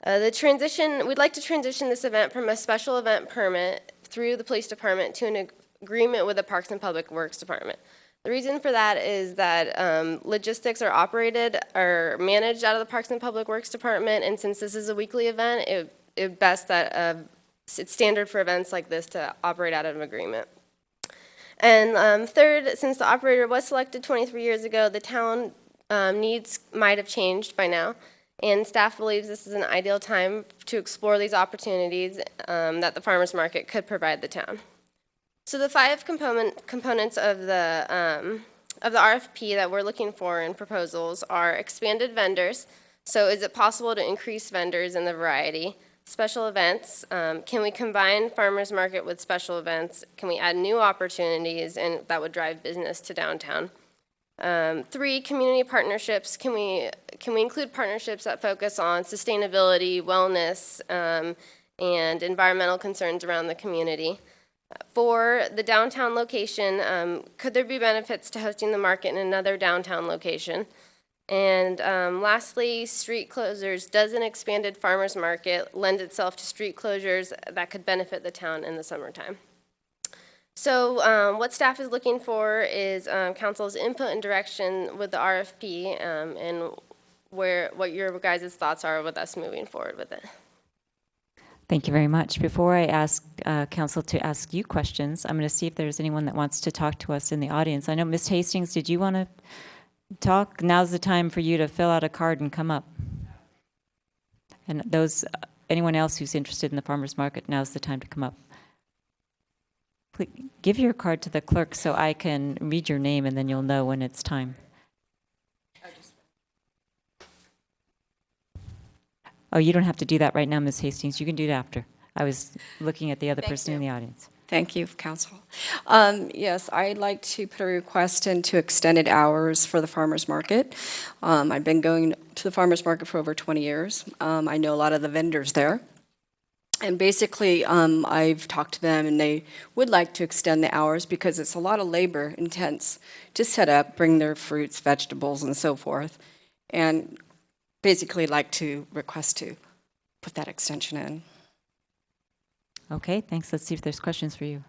We'd like to transition this event from a special event permit through the police department to an agreement with the Parks and Public Works Department. The reason for that is that logistics are managed out of the Parks and Public Works Department, and since this is a weekly event, it's best that it's standard for events like this to operate out of an agreement. And third, since the operator was selected 23 years ago, the town needs might have changed by now, and staff believes this is an ideal time to explore these opportunities that the farmers market could provide the town. So the 5 components of the RFP that we're looking for in proposals are expanded vendors. So is it possible to increase vendors in the variety? Special events, can we combine farmers market with special events? Can we add new opportunities and that would drive business to downtown? 3, community partnerships. Can we include partnerships that focus on sustainability, wellness, and environmental concerns around the community? 4, the downtown location. Could there be benefits to hosting the market in another downtown location? And lastly, street closures. Does an expanded farmers market lend itself to street closures that could benefit the town in the summertime? So what staff is looking for is council's input and direction with the RFP and what your guys' thoughts are with us moving forward with it. Thank you very much. Before I ask council to ask you questions, I'm going to see if there's anyone that wants to talk to us in the audience. I know, Ms. Hastings, did you want to talk? Now's the time for you to fill out a card and come up. And anyone else who's interested in the farmers market, now's the time to come up. Please give your card to the clerk so I can read your name and then you'll know when it's time. Oh, you don't have to do that right now, Ms. Hastings. You can do it after. I was looking at the other person in the audience. Thank you, Council. Yes, I'd like to put a request into extended hours for the farmers market. I've been going to the farmers market for over 20 years. I know a lot of the vendors there. And basically, I've talked to them, and they would like to extend the hours because it's a lot of labor intense to set up, bring their fruits, vegetables, and so forth. And basically like to request to put that extension in. Okay, thanks. Let's see if there's questions for you.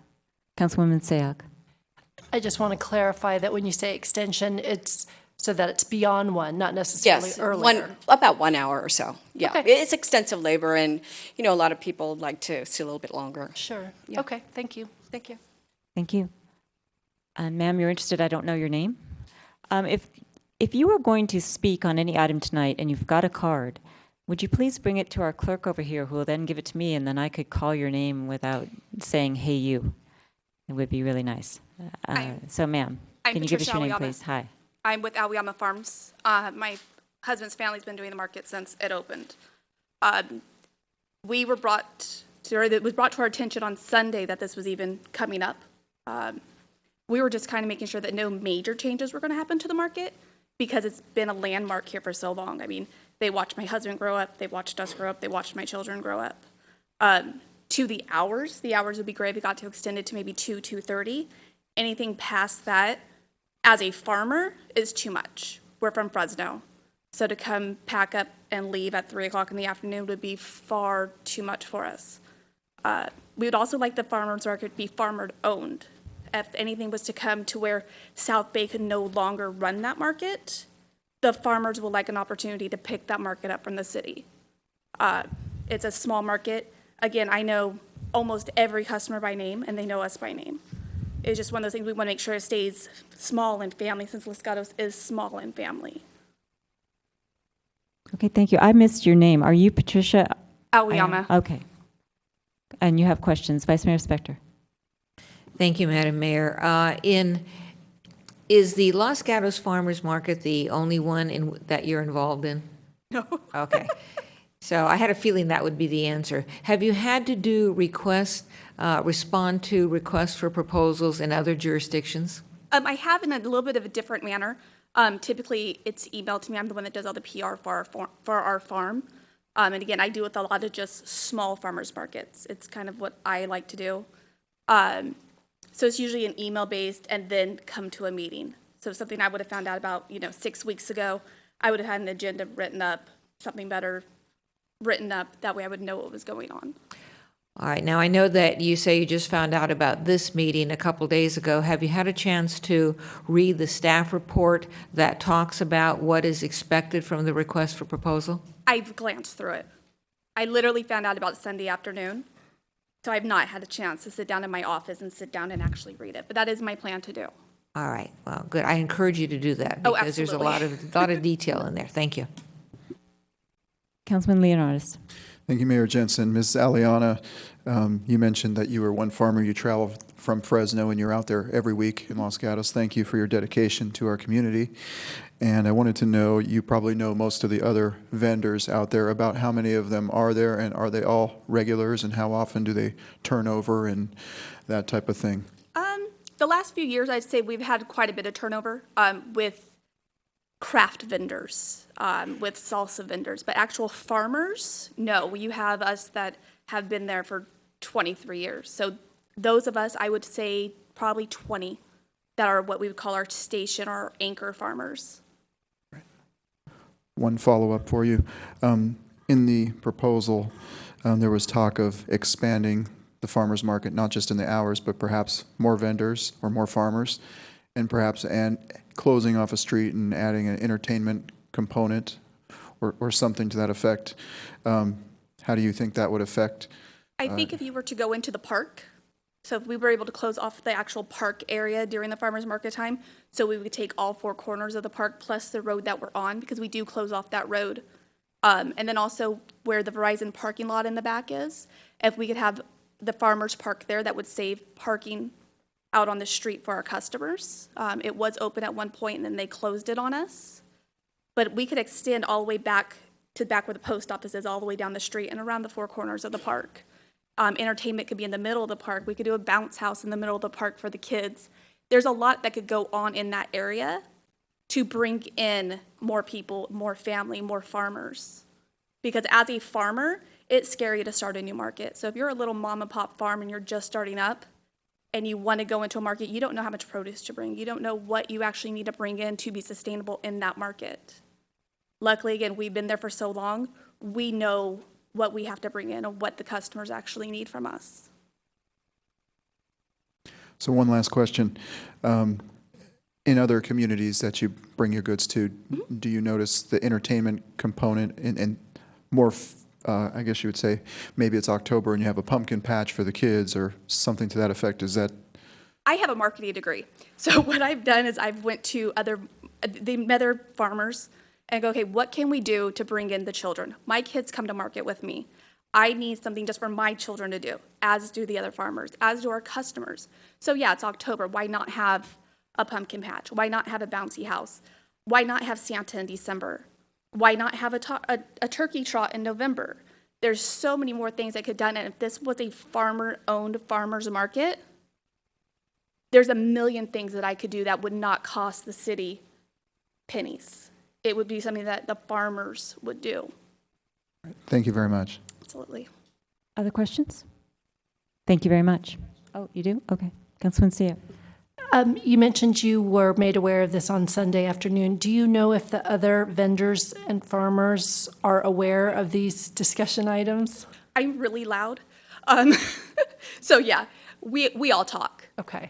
Councilwoman Sayag. I just want to clarify that when you say extension, it's so that it's beyond 1, not necessarily earlier. About 1 hour or so. Yeah, Okay. It's extensive labor, and a lot of people like to see a little bit longer. Sure. Yeah. Okay, thank you. Thank you. Thank you. Ma'am, you're interested, I don't know your name. If you were going to speak on any item tonight and you've got a card, would you please bring it to our clerk over here who will then give it to me and then I could call your name without saying, hey, you. It would be really nice. So, ma'am, can you give us your name, please? Hi. I'm with Auyama Farms. My husband's family's been doing the market since it opened. It was brought to our attention on Sunday that this was even coming up. We were just kind of making sure that no major changes were going to happen to the market because it's been a landmark here for so long. I mean, they watched my husband grow up, they watched us grow up, they watched my children grow up. To the hours would be great if we got to extend it to maybe 2:30. Anything past that, as a farmer, is too much. We're from Fresno, so to come pack up and leave at 3 o'clock in the afternoon would be far too much for us. We would also like the farmers market to be farmer-owned. If anything was to come to where South Bay could no longer run that market, the farmers will like an opportunity to pick that market up from the city. It's a small market. Again, I know almost every customer by name, and they know us by name. It's just one of those things we want to make sure it stays small and family, since Los Gatos is small and family. Okay, thank you. I missed your name. Are you Patricia? Aoyama. Okay. And you have questions. Vice Mayor Spector. Thank you, Madam Mayor. Is the Los Gatos Farmers Market the only one that you're involved in? No. Okay. So I had a feeling that would be the answer. Have you had to do respond to requests for proposals in other jurisdictions? I have in a little bit of a different manner. Typically, it's emailed to me. I'm the one that does all the PR for our farm. And again, I do with a lot of just small farmers markets. It's kind of what I like to do. So it's usually an email-based and then come to a meeting. So something I would have found out about, 6 weeks ago, I would have had an agenda written up, something better written up. That way I would know what was going on. All right. Now, I know that you say you just found out about this meeting a couple days ago. Have you had a chance to read the staff report that talks about what is expected from the request for proposal? I've glanced through it. I literally found out about it Sunday afternoon. So I've not had a chance to sit down in my office and sit down and actually read it. But that is my plan to do. All right. Well, good. I encourage you to do that Oh, because there's a lot of detail in there. Thank you. Councilman Leonardis. Thank you, Mayor Jensen. Ms. Aliana, you mentioned that you were one farmer. You travel from Fresno and you're out there every week in Los Gatos. Thank you for your dedication to our community. And I wanted to know, you probably know most of the other vendors out there, about how many of them are there, and are they all regulars, and how often do they turn over and that type of thing? The last few years, I'd say we've had quite a bit of turnover with craft vendors, with salsa vendors, but actual farmers, no. You have us that have been there for 23 years. So those of us, I would say probably 20 that are what we would call our station or anchor farmers. One follow-up for you. In the proposal, there was talk of expanding the farmers market, not just in the hours, but perhaps more vendors or more farmers, and perhaps closing off a street and adding an entertainment component or something to that effect. How do you think that would affect? I think if you were to go into the park, so if we were able to close off the actual park area during the farmers market time, so we would take all four corners of the park plus the road that we're on, because we do close off that road. And then also where the Verizon parking lot in the back is, if we could have the farmers park there, that would save parking out on the street for our customers. It was open at one point and then they closed it on us. But we could extend all the way back to where the post office is, all the way down the street and around the four corners of the park. Entertainment could be in the middle of the park. We could do a bounce house in the middle of the park for the kids. There's a lot that could go on in that area to bring in more people, more family, more farmers. Because as a farmer, it's scary to start a new market. So if you're a little mom and pop farm and you're just starting up and you want to go into a market, you don't know how much produce to bring. You don't know what you actually need to bring in to be sustainable in that market. Luckily, again, we've been there for so long, we know what we have to bring in and what the customers actually need from us. So one last question. In other communities that you bring your goods to, do you notice the entertainment component and more, I guess you would say, maybe it's October and you have a pumpkin patch for the kids or something to that effect? Is that? I have a marketing degree. So what I've done is I've went to other farmers and go, okay, what can we do to bring in the children? My kids come to market with me. I need something just for my children to do, as do the other farmers, as do our customers. So yeah, it's October. Why not have a pumpkin patch? Why not have a bouncy house? Why not have Santa in December? Why not have a turkey trot in November? There's so many more things that could be done. And if this was a farmer-owned farmer's market, there's a million things that I could do that would not cost the city pennies. It would be something that the farmers would do. Thank you very much. Absolutely. Other questions? Thank you very much. Oh, you do? Okay. Councilman Sia. You mentioned you were made aware of this on Sunday afternoon. Do you know if the other vendors and farmers are aware of these discussion items? I'm really loud. So yeah, we all talk. Okay.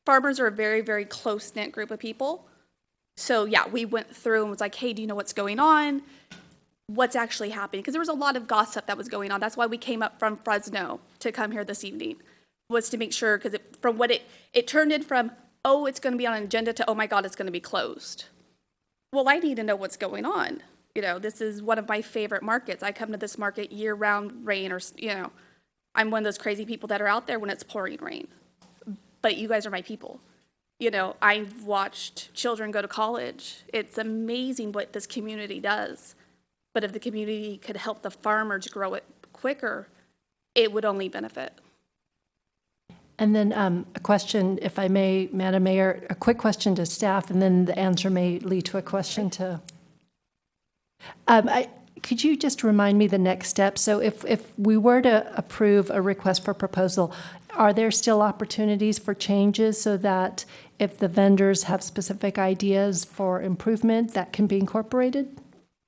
Farmers are a very, very close-knit group of people. So yeah, we went through and was like, hey, do you know what's going on? What's actually happening? Because there was a lot of gossip that was going on. That's why we came up from Fresno to come here this evening, was to make sure, because from what it turned in from, oh, it's going to be on an agenda to, oh my God, it's going to be closed. Well, I need to know what's going on. This is one of my favorite markets. I come to this market year-round, rain or, I'm one of those crazy people that are out there when it's pouring rain. But you guys are my people. I've watched children go to college. It's amazing what this community does. But if the community could help the farmers grow it quicker, it would only benefit. And then a question, if I may, Madam Mayor, a quick question to staff, and then the answer may lead to a question to... could you just remind me the next step? So if we were to approve a request for proposal, are there still opportunities for changes so that if the vendors have specific ideas for improvement, that can be incorporated?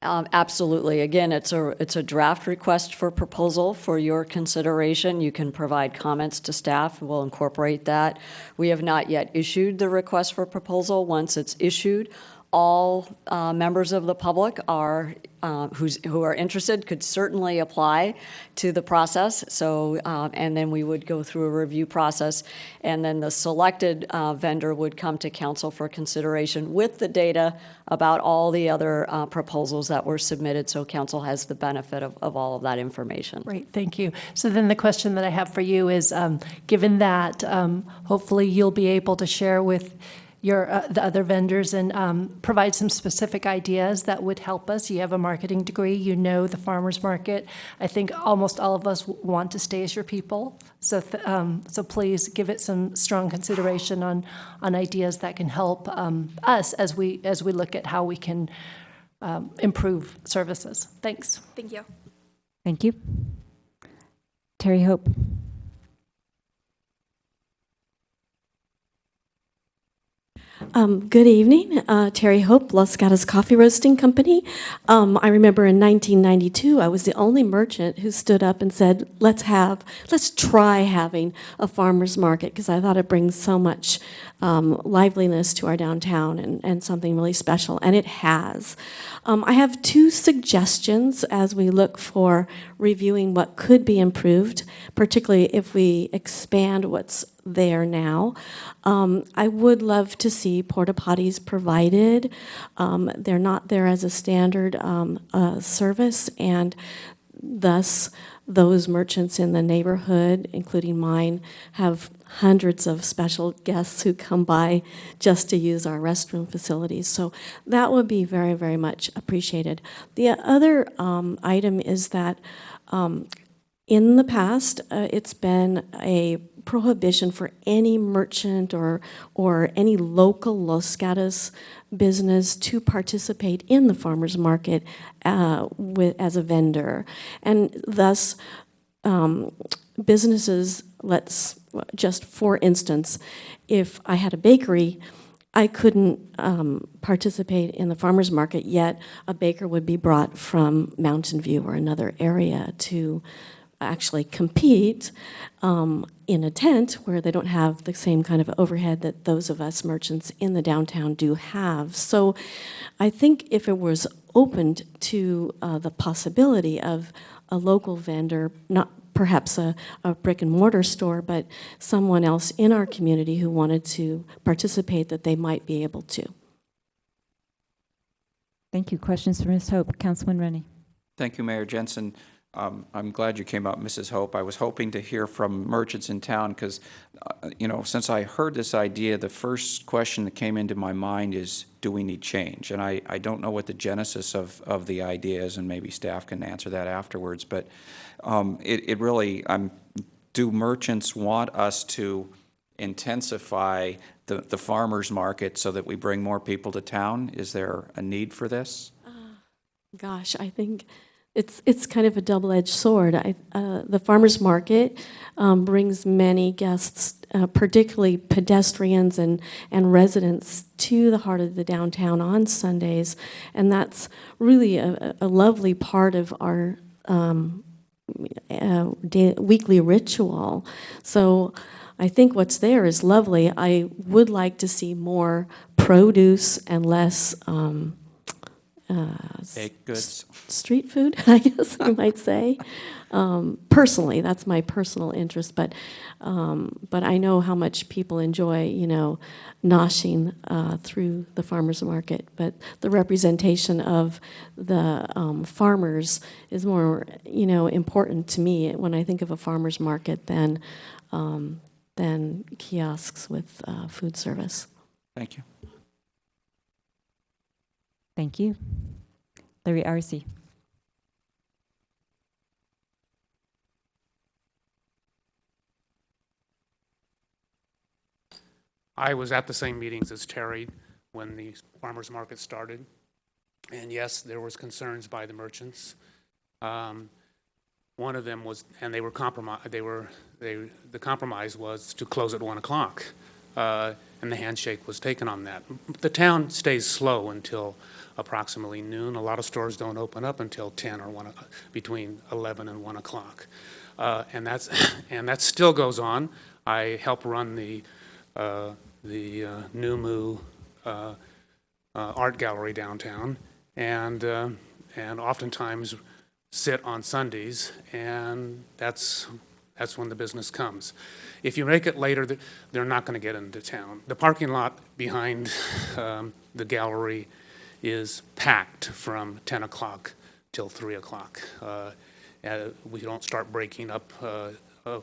Absolutely. Again, it's a draft request for proposal for your consideration. You can provide comments to staff. We'll incorporate that. We have not yet issued the request for proposal. Once it's issued, all members of the public who are interested could certainly apply to the process. So, and then we would go through a review process, and then the selected vendor would come to council for consideration with the data about all the other proposals that were submitted. So council has the benefit of all of that information. Great, thank you. So then the question that I have for you is, given that hopefully you'll be able to share with the other vendors and provide some specific ideas that would help us. You have a marketing degree, you know the farmers market. I think almost all of us want to stay as your people. So please give it some strong consideration on ideas that can help us as we look at how we can improve services. Thanks. Thank you. Thank you. Terry Hope. Good evening, Terry Hope, Los Gatos Coffee Roasting Company. I remember in 1992, I was the only merchant who stood up and said, let's try having a farmer's market, because I thought it brings so much liveliness to our downtown and something really special, and it has. I have two suggestions as we look for reviewing what could be improved, particularly if we expand what's there now. I would love to see porta potties provided. They're not there as a standard service, and thus those merchants in the neighborhood, including mine, have hundreds of special guests who come by just to use our restroom facilities. So that would be very, very much appreciated. The other item is that in the past, it's been a prohibition for any merchant or any local Los Gatos business to participate in the farmers market as a vendor. And thus, businesses, just for instance, if I had a bakery, I couldn't participate in the farmers market, yet a baker would be brought from Mountain View or another area to actually compete in a tent where they don't have the same kind of overhead that those of us merchants in the downtown do have. So I think if it was opened to the possibility of a local vendor, not perhaps a brick and mortar store, but someone else in our community who wanted to participate, that they might be able to. Thank you. Questions for Ms. Hope? Councilman Rennie. Thank you, Mayor Jensen. I'm glad you came out, Mrs. Hope. I was hoping to hear from merchants in town because, since I heard this idea, the first question that came into my mind is, do we need change? And I don't know what the genesis of the idea is, and maybe staff can answer that afterwards. But it really, do merchants want us to intensify the farmers market so that we bring more people to town? Is there a need for this? Gosh, I think it's kind of a double-edged sword. The farmers market brings many guests, particularly pedestrians and residents, to the heart of the downtown on Sundays, and that's really a lovely part of our weekly ritual. So I think what's there is lovely. I would like to see more produce and less Baked goods. Street food, I guess you might say. Personally, that's my personal interest, but I know how much people enjoy, noshing through the farmers market. But the representation of the farmers is more, important to me when I think of a farmers market than kiosks with food service. Thank you. Thank you. Larry Arce. I was at the same meetings as Terry when the farmers market started. And yes, there was concerns by the merchants. One of them was, and they were compromised. The compromise was to close at 1 o'clock, and the handshake was taken on that. The town stays slow until approximately noon. A lot of stores don't open up until 10 or 1, between 11 and 1 o'clock, and that still goes on. I help run the New Moo art gallery downtown, and oftentimes sit on Sundays, and that's when the business comes. If you make it later, they're not going to get into town. The parking lot behind the gallery is packed from 10 o'clock till 3 o'clock. We don't start breaking up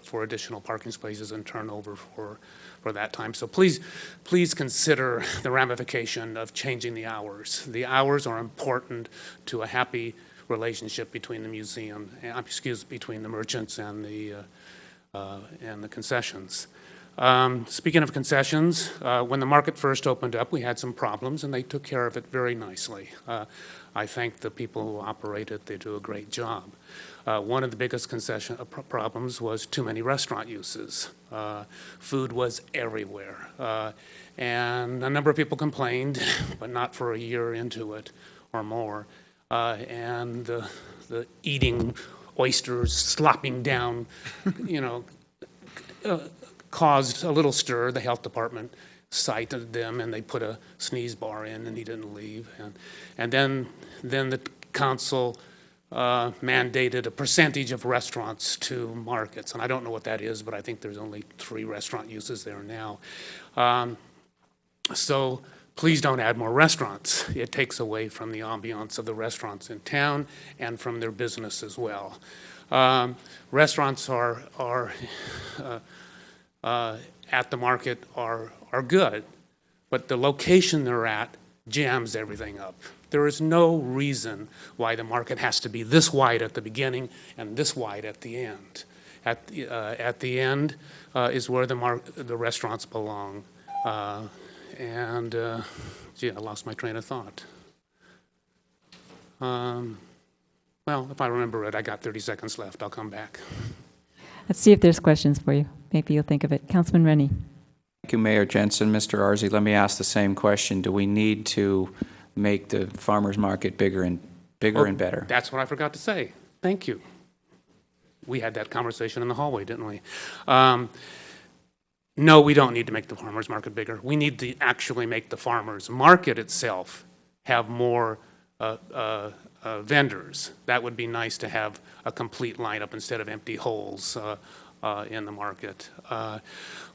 for additional parking spaces and turnover for that time. So please consider the ramification of changing the hours. The hours are important to a happy relationship between the museum, between the merchants and the concessions. Speaking of concessions, when the market first opened up, we had some problems, and they took care of it very nicely. I thank the people who operate it. They do a great job. One of the biggest concession problems was too many restaurant uses. Food was everywhere. And a number of people complained, but not for a year into it or more. And the eating oysters, slopping down, caused a little stir. The health department cited them, and they put a sneeze bar in, and he didn't leave. And then the council mandated a percentage of restaurants to markets, and I don't know what that is, but I think there's only 3 restaurant uses there now. So please don't add more restaurants. It takes away from the ambiance of the restaurants in town and from their business as well. Restaurants are at the market are good, but the location they're at jams everything up. There is no reason why the market has to be this wide at the beginning and this wide at the end. At the end is where the restaurants belong. Gee, I lost my train of thought. Well, if I remember it, I got 30 seconds left. I'll come back. Let's see if there's questions for you. Maybe you'll think of it. Councilman Rennie. Thank you, Mayor Jensen. Mr. Arce, let me ask the same question. Do we need to make the farmers market bigger and better? That's what I forgot to say. Thank you. We had that conversation in the hallway, didn't we? No, we don't need to make the farmers market bigger. We need to actually make the farmers market itself have more vendors. That would be nice to have a complete lineup instead of empty holes in the market.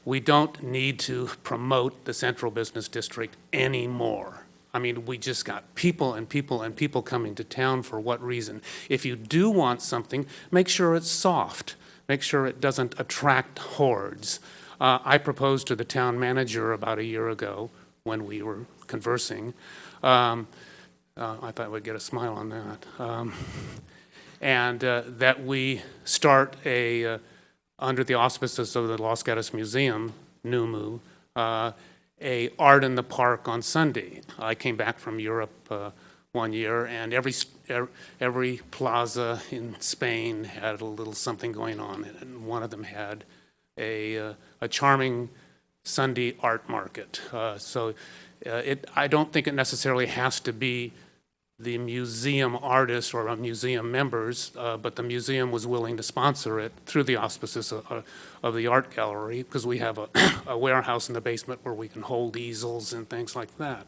We don't need to promote the central business district anymore. I mean, we just got people and people and people coming to town. For what reason? If you do want something, make sure it's soft. Make sure it doesn't attract hordes. I proposed to the town manager about a year ago when we were conversing. I thought we'd get a smile on that. That we start under the auspices of the Los Gatos Museum, New Moo, a art in the park on Sunday. I came back from Europe one year, and every plaza in Spain had a little something going on, and one of them had a charming Sunday art market. I don't think it necessarily has to be the museum artists or museum members, but the museum was willing to sponsor it through the auspices of the art gallery, because we have a warehouse in the basement where we can hold easels and things like that.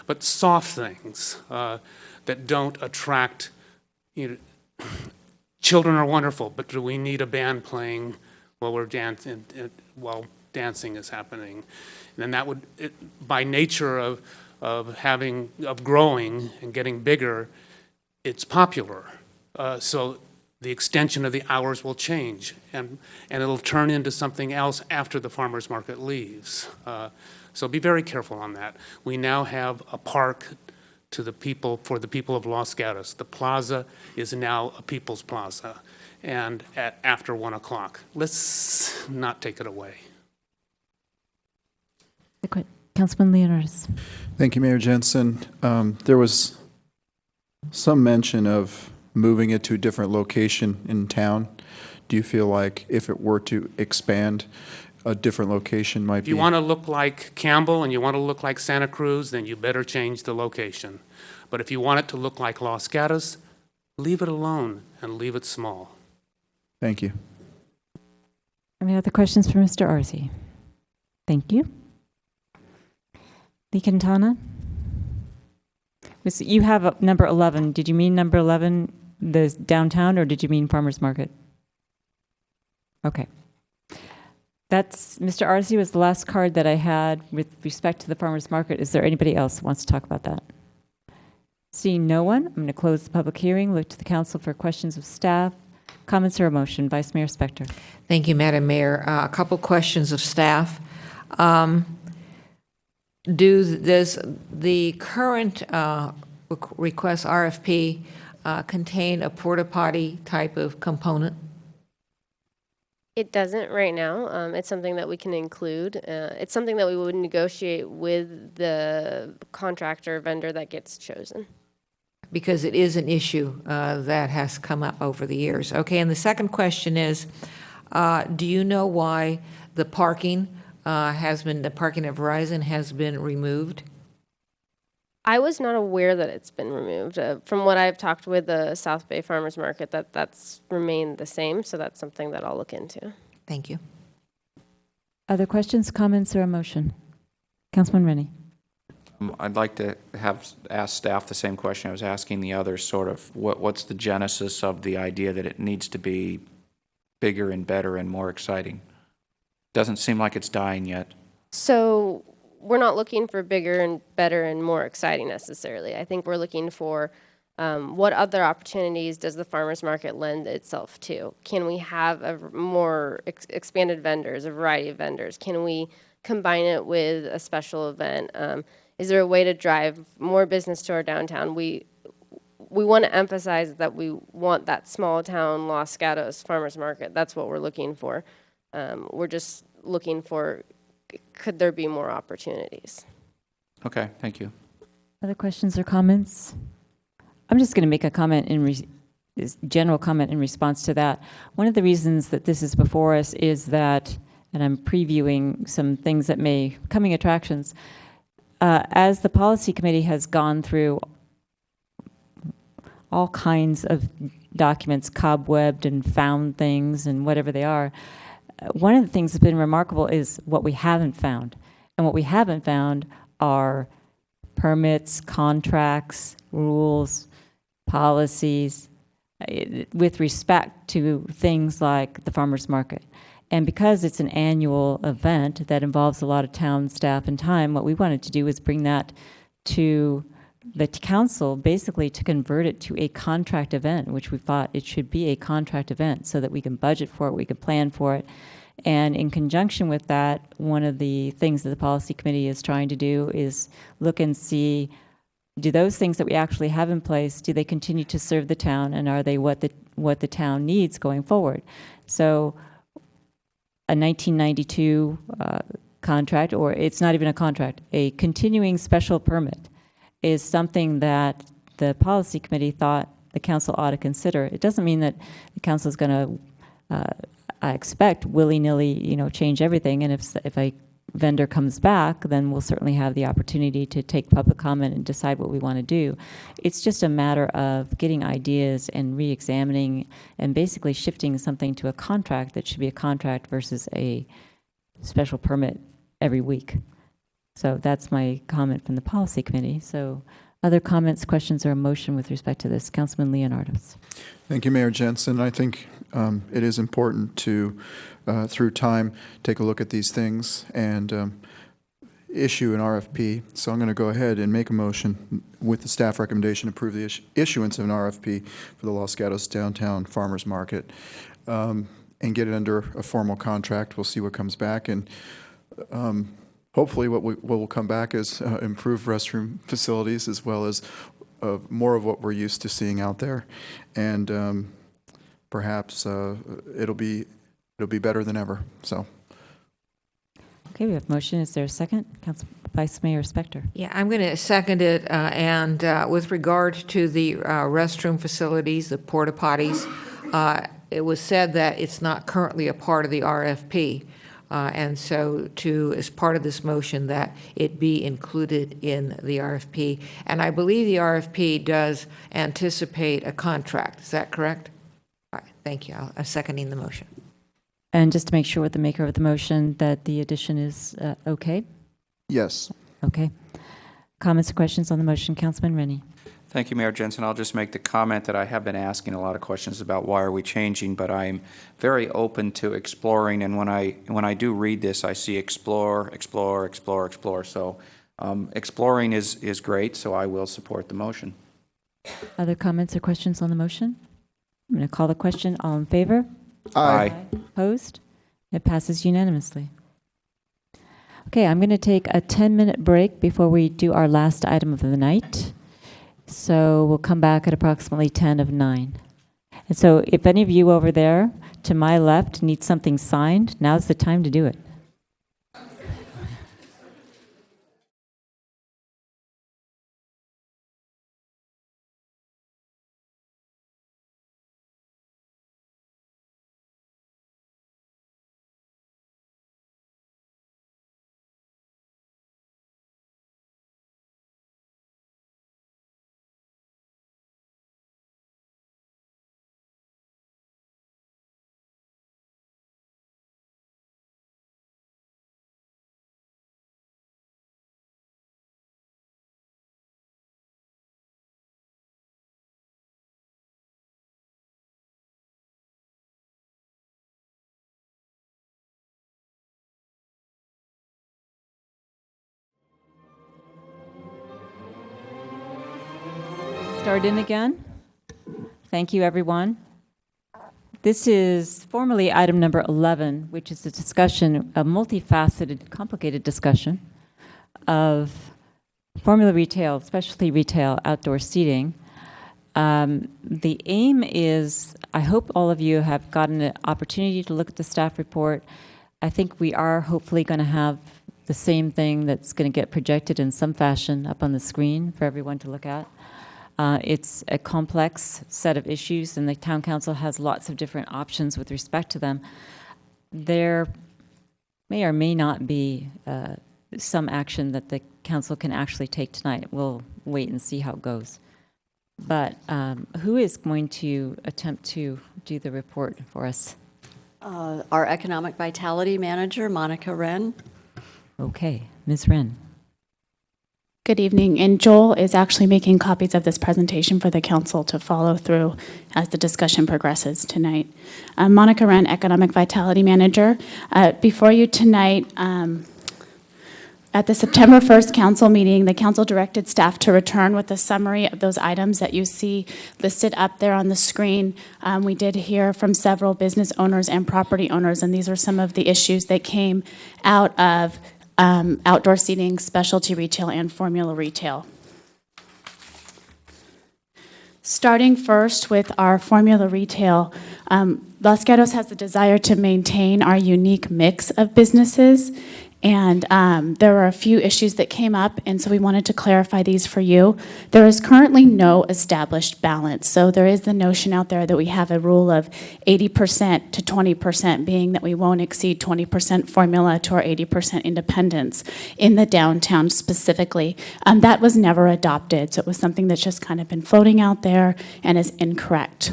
But soft things that don't attract, children are wonderful, but do we need a band playing while we're dancing, while dancing is happening? And that would, by nature of growing and getting bigger, it's popular. So the extension of the hours will change, and it'll turn into something else after the farmer's market leaves. So be very careful on that. We now have a park for the people of Los Gatos. The plaza is now a people's plaza, and after 1 o'clock. Let's not take it away. Councilman Leonardis. Thank you, Mayor Jensen. There was some mention of moving it to a different location in town. Do you feel like if it were to expand, a different location might be? If you want to look like Campbell and you want to look like Santa Cruz, then you better change the location. But if you want it to look like Los Gatos, leave it alone and leave it small. Thank you. Any other questions for Mr. Arce? Thank you. Lee Quintana? You have number 11. Did you mean number 11, the downtown, or did you mean farmer's market? Okay. That's, Mr. Arce was the last card that I had with respect to the farmer's market. Is there anybody else who wants to talk about that? Seeing no one, I'm going to close the public hearing, look to the council for questions of staff, comments or a motion. Vice Mayor Spector. Thank you, Madam Mayor. A couple questions of staff. Does the current request RFP contain a porta potty type of component? It doesn't right now. It's something that we can include. It's something that we would negotiate with the contractor vendor that gets chosen. Because it is an issue that has come up over the years. Okay, and the second question is, do you know why the parking the parking at Verizon has been removed? I was not aware that it's been removed. From what I've talked with the South Bay Farmers Market, that's remained the same, so that's something that I'll look into. Thank you. Other questions, comments, or a motion? Councilman Rennie. I'd like to ask staff the same question I was asking the others, sort of what's the genesis of the idea that it needs to be bigger and better and more exciting? Doesn't seem like it's dying yet. So we're not looking for bigger and better and more exciting necessarily. I think we're looking for what other opportunities does the farmers market lend itself to? Can we have a more expanded vendors, a variety of vendors? Can we combine it with a special event? Is there a way to drive more business to our downtown? We want to emphasize that we want that small town Los Gatos farmers market. That's what we're looking for. We're just looking for, could there be more opportunities? Okay, thank you. Other questions or comments? I'm just going to make a comment general comment in response to that. One of the reasons that this is before us is that, and I'm previewing some things that may, coming attractions, as the policy committee has gone through all kinds of documents, cobwebbed and found things and whatever they are, one of the things that's been remarkable is what we haven't found. And what we haven't found are permits, contracts, rules, policies, with respect to things like the farmers market. And because it's an annual event that involves a lot of town staff and time, what we wanted to do was bring that to the council, basically to convert it to a contract event, which we thought it should be a contract event so that we can budget for it, we can plan for it. And in conjunction with that, one of the things that the policy committee is trying to do is look and see, do those things that we actually have in place, do they continue to serve the town, and are they what the town needs going forward? So a 1992 contract, or it's not even a contract, a continuing special permit is something that the policy committee thought the council ought to consider. It doesn't mean that the council is going to, I expect, willy-nilly, change everything. And if vendor comes back, then we'll certainly have the opportunity to take public comment and decide what we want to do. It's just a matter of getting ideas and re-examining and basically shifting something to a contract that should be a contract versus a special permit every week. So that's my comment from the policy committee. So other comments, questions, or a motion with respect to this? Councilman Leonardos. Thank you, Mayor Jensen. I think it is important to, through time, take a look at these things and issue an RFP. So I'm going to go ahead and make a motion with the staff recommendation to approve the issuance of an RFP for the Los Gatos Downtown Farmers Market and get it under a formal contract. We'll see what comes back. And hopefully what will come back is improved restroom facilities as well as more of what we're used to seeing out there. And perhaps it'll be better than ever. So. Okay, we have motion. Is there a second? Council Vice Mayor Spector. Yeah, I'm going to second it. And with regard to the restroom facilities, the porta potties, it was said that it's not currently a part of the RFP. And so as part of this motion, that it be included in the RFP. And I believe the RFP does anticipate a contract. Is that correct? All right, thank you. I'm seconding the motion. And just to make sure with the maker of the motion that the addition is okay? Yes. Okay. Comments or questions on the motion? Councilman Rennie. Thank you, Mayor Jensen. I'll just make the comment that I have been asking a lot of questions about why are we changing, but I'm very open to exploring. And when I do read this, I see explore, explore, explore, explore. So exploring is great, so I will support the motion. Other comments or questions on the motion? I'm going to call the question. All in favor? Aye. Opposed? It passes unanimously. Okay, I'm going to take a 10-minute break before we do our last item of the night. So we'll come back at approximately 10 of 9. And so if any of you over there to my left need something signed, now's the time to do it. Start in again. Thank you, everyone. This is formally item number 11, which is a discussion, a multifaceted, complicated discussion of formula retail, specialty retail, outdoor seating. The aim is, I hope all of you have gotten an opportunity to look at the staff report. I think we are hopefully going to have the same thing that's going to get projected in some fashion up on the screen for everyone to look at. It's a complex set of issues, and the town council has lots of different options with respect to them. There may or may not be some action that the council can actually take tonight. We'll wait and see how it goes. But who is going to attempt to do the report for us? Our Economic Vitality Manager, Monica Wren. Okay, Ms. Wren. Good evening, and Joel is actually making copies of this presentation for the council to follow through as the discussion progresses tonight. Monica Wren, Economic Vitality Manager. Before you tonight, at the September 1st council meeting, the council directed staff to return with a summary of those items that you see listed up there on the screen. We did hear from several business owners and property owners, and these are some of the issues that came out of outdoor seating, specialty retail, and formula retail. Starting first with our formula retail, Los Gatos has the desire to maintain our unique mix of businesses, And there were a few issues that came up, and so we wanted to clarify these for you. There is currently no established balance. So there is the notion out there that we have a rule of 80% to 20%, being that we won't exceed 20% formula to our 80% independence in the downtown specifically. That was never adopted, so it was something that's just kind of been floating out there and is incorrect.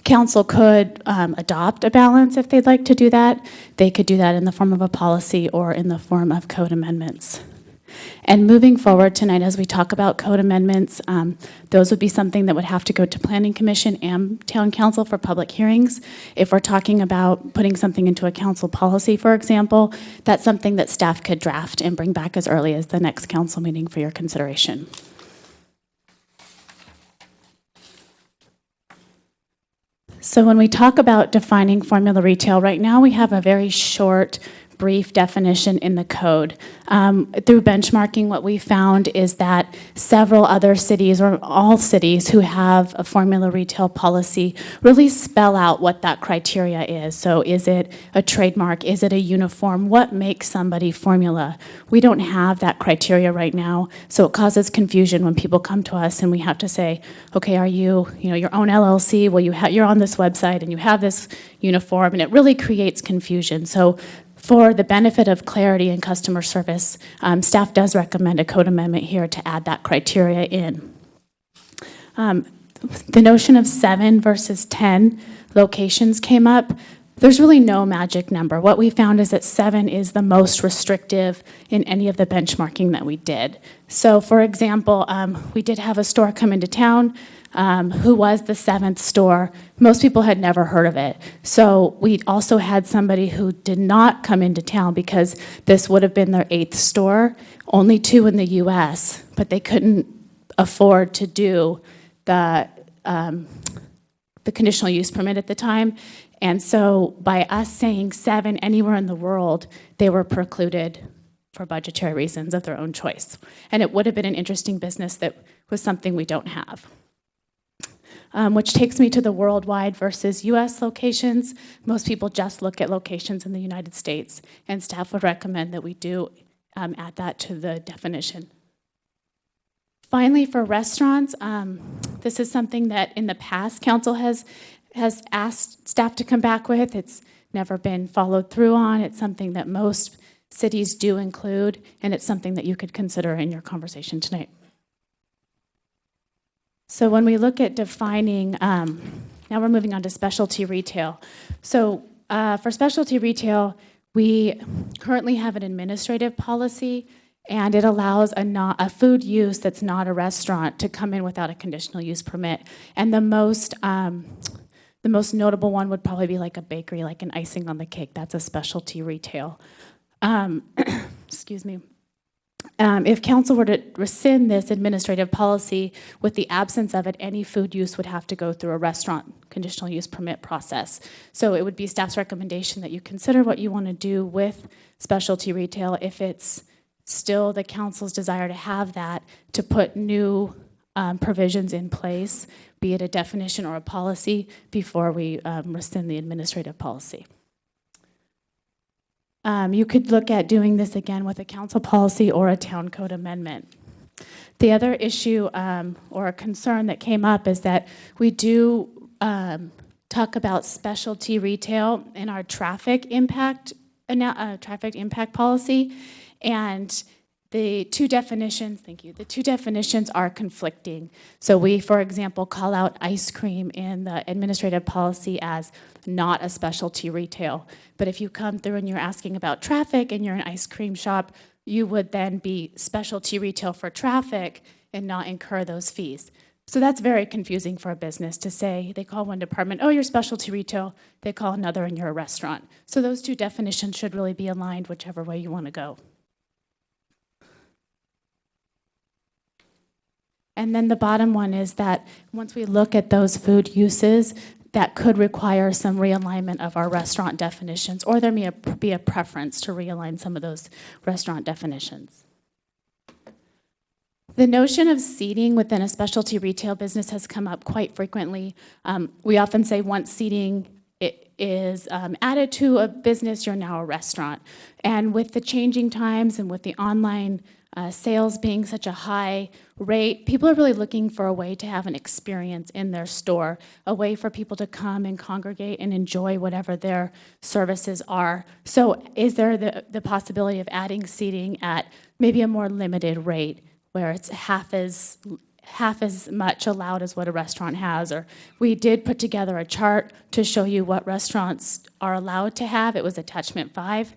Council could adopt a balance if they'd like to do that. They could do that in the form of a policy or in the form of code amendments. And moving forward tonight, as we talk about code amendments, those would be something that would have to go to Planning Commission and Town Council for public hearings. If we're talking about putting something into a council policy, for example, that's something that staff could draft and bring back as early as the next council meeting for your consideration. So when we talk about defining formula retail, right now we have a very short, brief definition in the code. Through benchmarking, what we found is that several other cities, or all cities who have a formula retail policy, really spell out what that criteria is. So is it a trademark? Is it a uniform? What makes somebody formula? We don't have that criteria right now, so it causes confusion when people come to us and we have to say, okay, are you your own LLC? Well, you're on this website and you have this uniform, and it really creates confusion. So for the benefit of clarity and customer service, staff does recommend a code amendment here to add that criteria in. The notion of 7 versus 10 locations came up. There's really no magic number. What we found is that 7 is the most restrictive in any of the benchmarking that we did. So for example, we did have a store come into town who was the 7th store. Most people had never heard of it. So we also had somebody who did not come into town because this would have been their 8th store, only 2 in the US, but they couldn't afford to do the conditional use permit at the time. And so by us saying 7 anywhere in the world, they were precluded for budgetary reasons of their own choice. And it would have been an interesting business that was something we don't have. Which takes me to the worldwide versus US locations. Most people just look at locations in the United States, and staff would recommend that we do add that to the definition. Finally, for restaurants, this is something that in the past council has asked staff to come back with. It's never been followed through on. It's something that most cities do include, and it's something that you could consider in your conversation tonight. So when we look at defining, now we're moving on to specialty retail. So for specialty retail, we currently have an administrative policy, and it allows a food use that's not a restaurant to come in without a conditional use permit. And the most notable one would probably be like a bakery, like an icing on the cake. That's a specialty retail. Excuse me. If council were to rescind this administrative policy, with the absence of it, any food use would have to go through a restaurant conditional use permit process. So it would be staff's recommendation that you consider what you want to do with specialty retail, if it's still the council's desire to have that, to put new provisions in place, be it a definition or a policy, before we rescind the administrative policy. You could look at doing this again with a council policy or a town code amendment. The other issue or a concern that came up is that we do talk about specialty retail in our traffic impact policy, and the two definitions, the two definitions are conflicting. So we, for example, call out ice cream in the administrative policy as not a specialty retail. But if you come through and you're asking about traffic and you're an ice cream shop, you would then be specialty retail for traffic and not incur those fees. So that's very confusing for a business to say. They call one department, oh, you're specialty retail. They call another and you're a restaurant. So those two definitions should really be aligned whichever way you want to go. And then the bottom one is that once we look at those food uses, that could require some realignment of our restaurant definitions, or there may be a preference to realign some of those restaurant definitions. The notion of seating within a specialty retail business has come up quite frequently. We often say once seating it is added to a business, you're now a restaurant. And with the changing times and with the online sales being such a high rate, people are really looking for a way to have an experience in their store, a way for people to come and congregate and enjoy whatever their services are. So is there the possibility of adding seating at maybe a more limited rate where it's half as much allowed as what a restaurant has? Or we did put together a chart to show you what restaurants are allowed to have. It was attachment 5,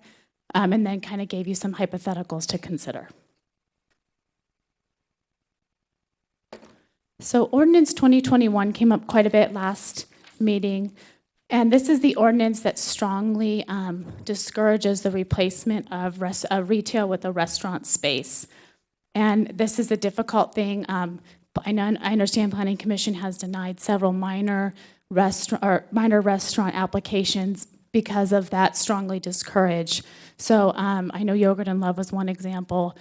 and then kind of gave you some hypotheticals to consider. So ordinance 2021 came up quite a bit last meeting, and this is the ordinance that strongly discourages the replacement of retail with a restaurant space. And this is a difficult thing. I understand Planning Commission has denied several minor restaurant applications because of that strongly discourage. So I know Yogurt and Love was one example.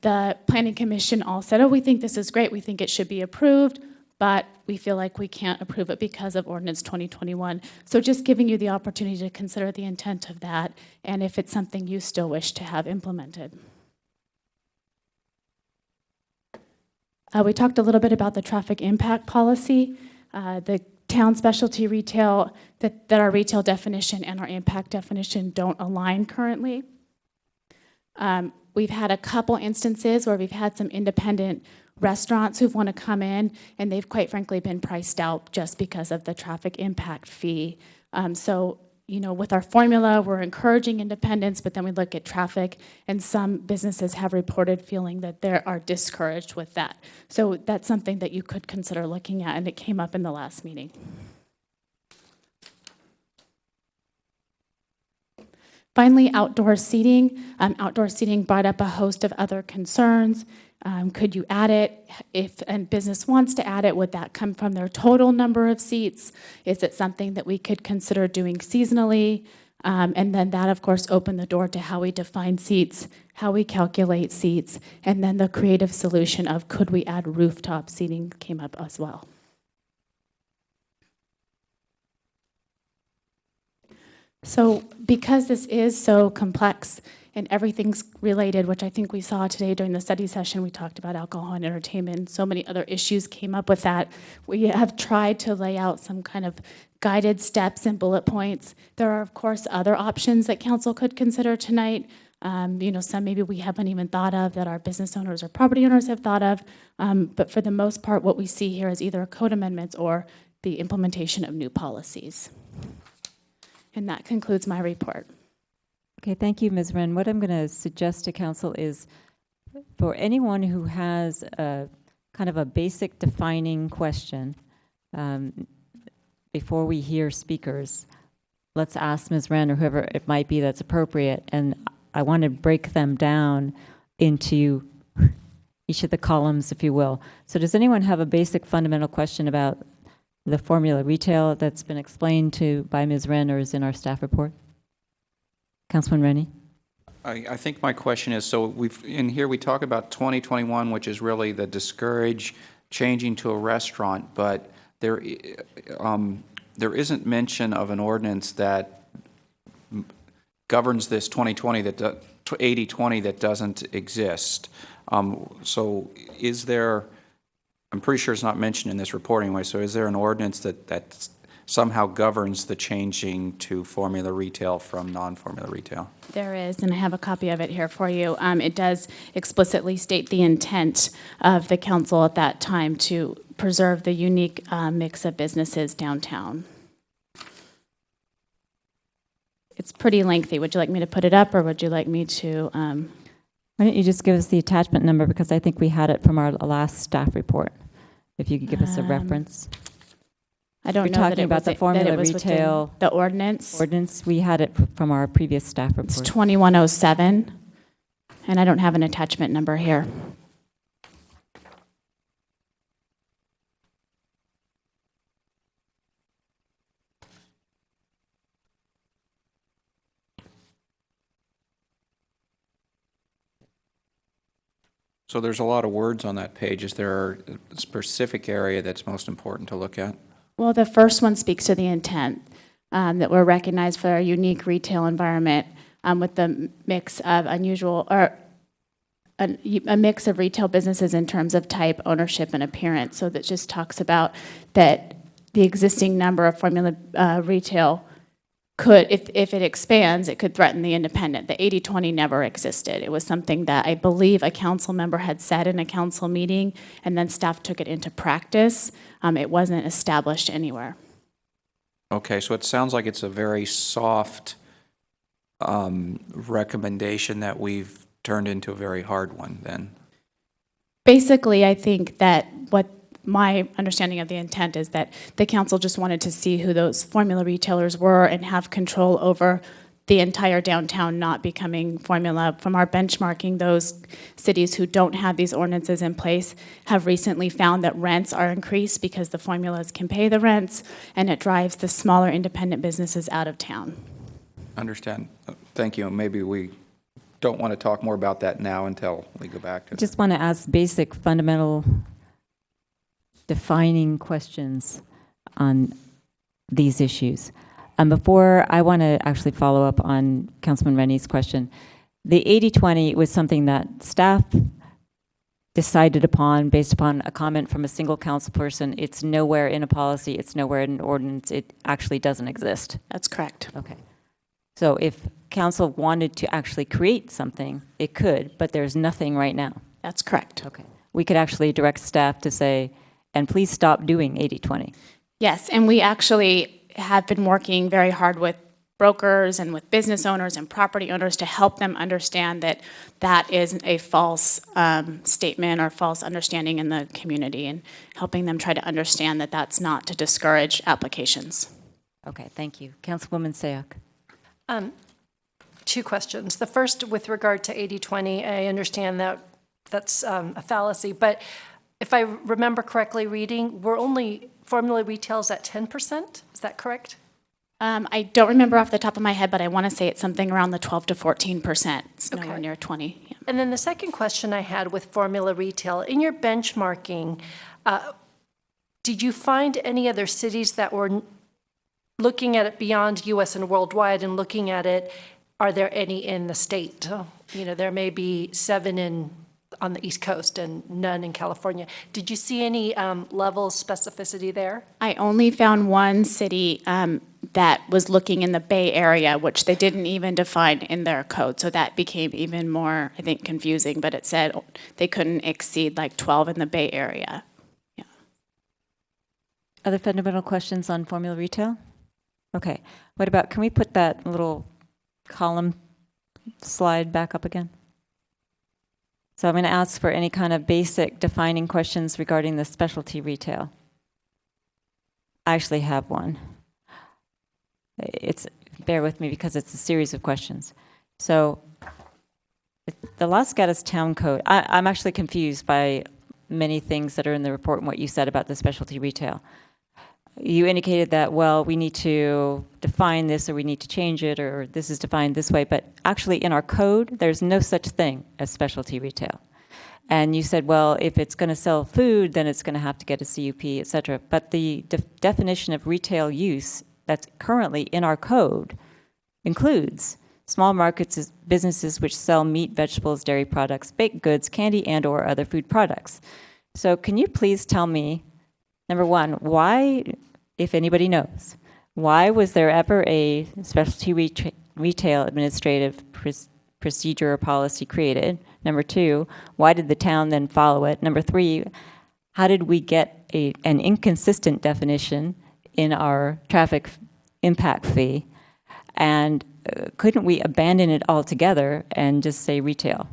The Planning Commission all said, oh, we think this is great, we think it should be approved, but we feel like we can't approve it because of Ordinance 2021. So just giving you the opportunity to consider the intent of that and if it's something you still wish to have implemented. We talked a little bit about the traffic impact policy. The town specialty retail, that our retail definition and our impact definition don't align currently. We've had a couple instances where we've had some independent restaurants who've want to come in, and they've quite frankly been priced out just because of the traffic impact fee. So, you know, with our formula, we're encouraging independence, but then we look at traffic, and some businesses have reported feeling that they are discouraged with that. So that's something that you could consider looking at, and it came up in the last meeting. Finally, outdoor seating. Outdoor seating brought up a host of other concerns. Could you add it? If a business wants to add it, would that come from their total number of seats? Is it something that we could consider doing seasonally? And then that, of course, opened the door to how we define seats, how we calculate seats, and then the creative solution of could we add rooftop seating came up as well. So because this is so complex and everything's related, which I think we saw today during the study session, we talked about alcohol and entertainment, and so many other issues came up with that. We have tried to lay out some kind of guided steps and bullet points. There are, of course, other options that council could consider tonight. You know, some maybe we haven't even thought of that our business owners or property owners have thought of. But for the most part, what we see here is either code amendments or the implementation of new policies. And that concludes my report. Okay, thank you, Ms. Wren. What I'm going to suggest to council is for anyone who has a kind of a basic defining question, before we hear speakers, let's ask Ms. Wren or whoever it might be that's appropriate. And I want to break them down into each of the columns, if you will. So does anyone have a basic fundamental question about the formula retail that's been explained to by Ms. Wren or is in our staff report? Councilman Rennie? I think my question is, so in here we talk about 2021, which is really the discourage changing to a restaurant, but there isn't mention of an ordinance that governs this 2020, that 80-20 that doesn't exist. So is there, I'm pretty sure it's not mentioned in this report anyway, so is there an ordinance that somehow governs the changing to formula retail from non-formula retail? There is, and I have a copy of it here for you. It does explicitly state the intent of the council at that time to preserve the unique mix of businesses downtown. It's pretty lengthy. Would you like me to put it up, or would you like me to? Why don't you just give us the attachment number, because I think we had it from our last staff report. If you could give us a reference. I don't know that it was the formula that it was retail the ordinance. We had it from our previous staff report. It's 2107, and I don't have an attachment number here. So there's a lot of words on that page. Is there a specific area that's most important to look at? Well, the first one speaks to the intent. that we're recognized for our unique retail environment with the mix of unusual, or a mix of retail businesses in terms of type, ownership, and appearance. So that just talks about that the existing number of formula retail could, if it expands, it could threaten the independent. The 80-20 never existed. It was something that I believe a council member had said in a council meeting, and then staff took it into practice. It wasn't established anywhere. Okay, so it sounds like it's a very soft recommendation that we've turned into a very hard one then. Basically, I think that what my understanding of the intent is that the council just wanted to see who those formula retailers were and have control over the entire downtown not becoming formula. From our benchmarking, those cities who don't have these ordinances in place have recently found that rents are increased because the formulas can pay the rents, and it drives the smaller independent businesses out of town. Understand. Thank you. Maybe we don't want to talk more about that now until we go back to I just want to ask basic, fundamental, defining questions on these issues. Before, I want to actually follow up on Councilman Rennie's question. The 80-20 was something that staff decided upon based upon a comment from a single council person. It's nowhere in a policy. It's nowhere in an ordinance. It actually doesn't exist. That's correct. Okay. So if council wanted to actually create something, it could, but there's nothing right now. That's correct. Okay. We could actually direct staff to say, and please stop doing 80-20. Yes, and we actually have been working very hard with brokers and with business owners and property owners to help them understand that that is a false statement or false understanding in the community, and helping them try to understand that that's not to discourage applications. Okay, thank you. Councilwoman Sayoc. Two questions. The first, with regard to 80-20, I understand that that's a fallacy, but if I remember correctly reading, we're only formula retails at 10%, is that correct? I don't remember off the top of my head, but I want to say it's something around the 12 to 14%. It's Okay. nowhere near 20. Yeah. And then the second question I had with formula retail, in your benchmarking, did you find any other cities that were looking at it beyond US and worldwide and looking at it, are there any in the state? You know, there may be 7 on the East Coast and none in California. Did you see any level of specificity there? I only found one city that was looking in the Bay Area, which they didn't even define in their code. So that became even more, I think, confusing. But it said they couldn't exceed like 12 in the Bay Area. Yeah. Other fundamental questions on formula retail? Okay. What about, can we put that little column slide back up again? So I'm going to ask for any kind of basic defining questions regarding the specialty retail. I actually have one. Bear with me because it's a series of questions. So the Los Gatos Town Code, I'm actually confused by many things that are in the report and what you said about the specialty retail. You indicated that, well, we need to define this, or we need to change it, or this is defined this way, but actually in our code, there's no such thing as specialty retail. And you said, well, if it's going to sell food, then it's going to have to get a CUP, et cetera. But the definition of retail use that's currently in our code includes small markets, businesses which sell meat, vegetables, dairy products, baked goods, candy, and or other food products. So can you please tell me, number one, why, if anybody knows, why was there ever a specialty retail administrative procedure or policy created? Number two, why did the town then follow it? Number three, how did we get an inconsistent definition in our traffic impact fee? And couldn't we abandon it altogether and just say retail?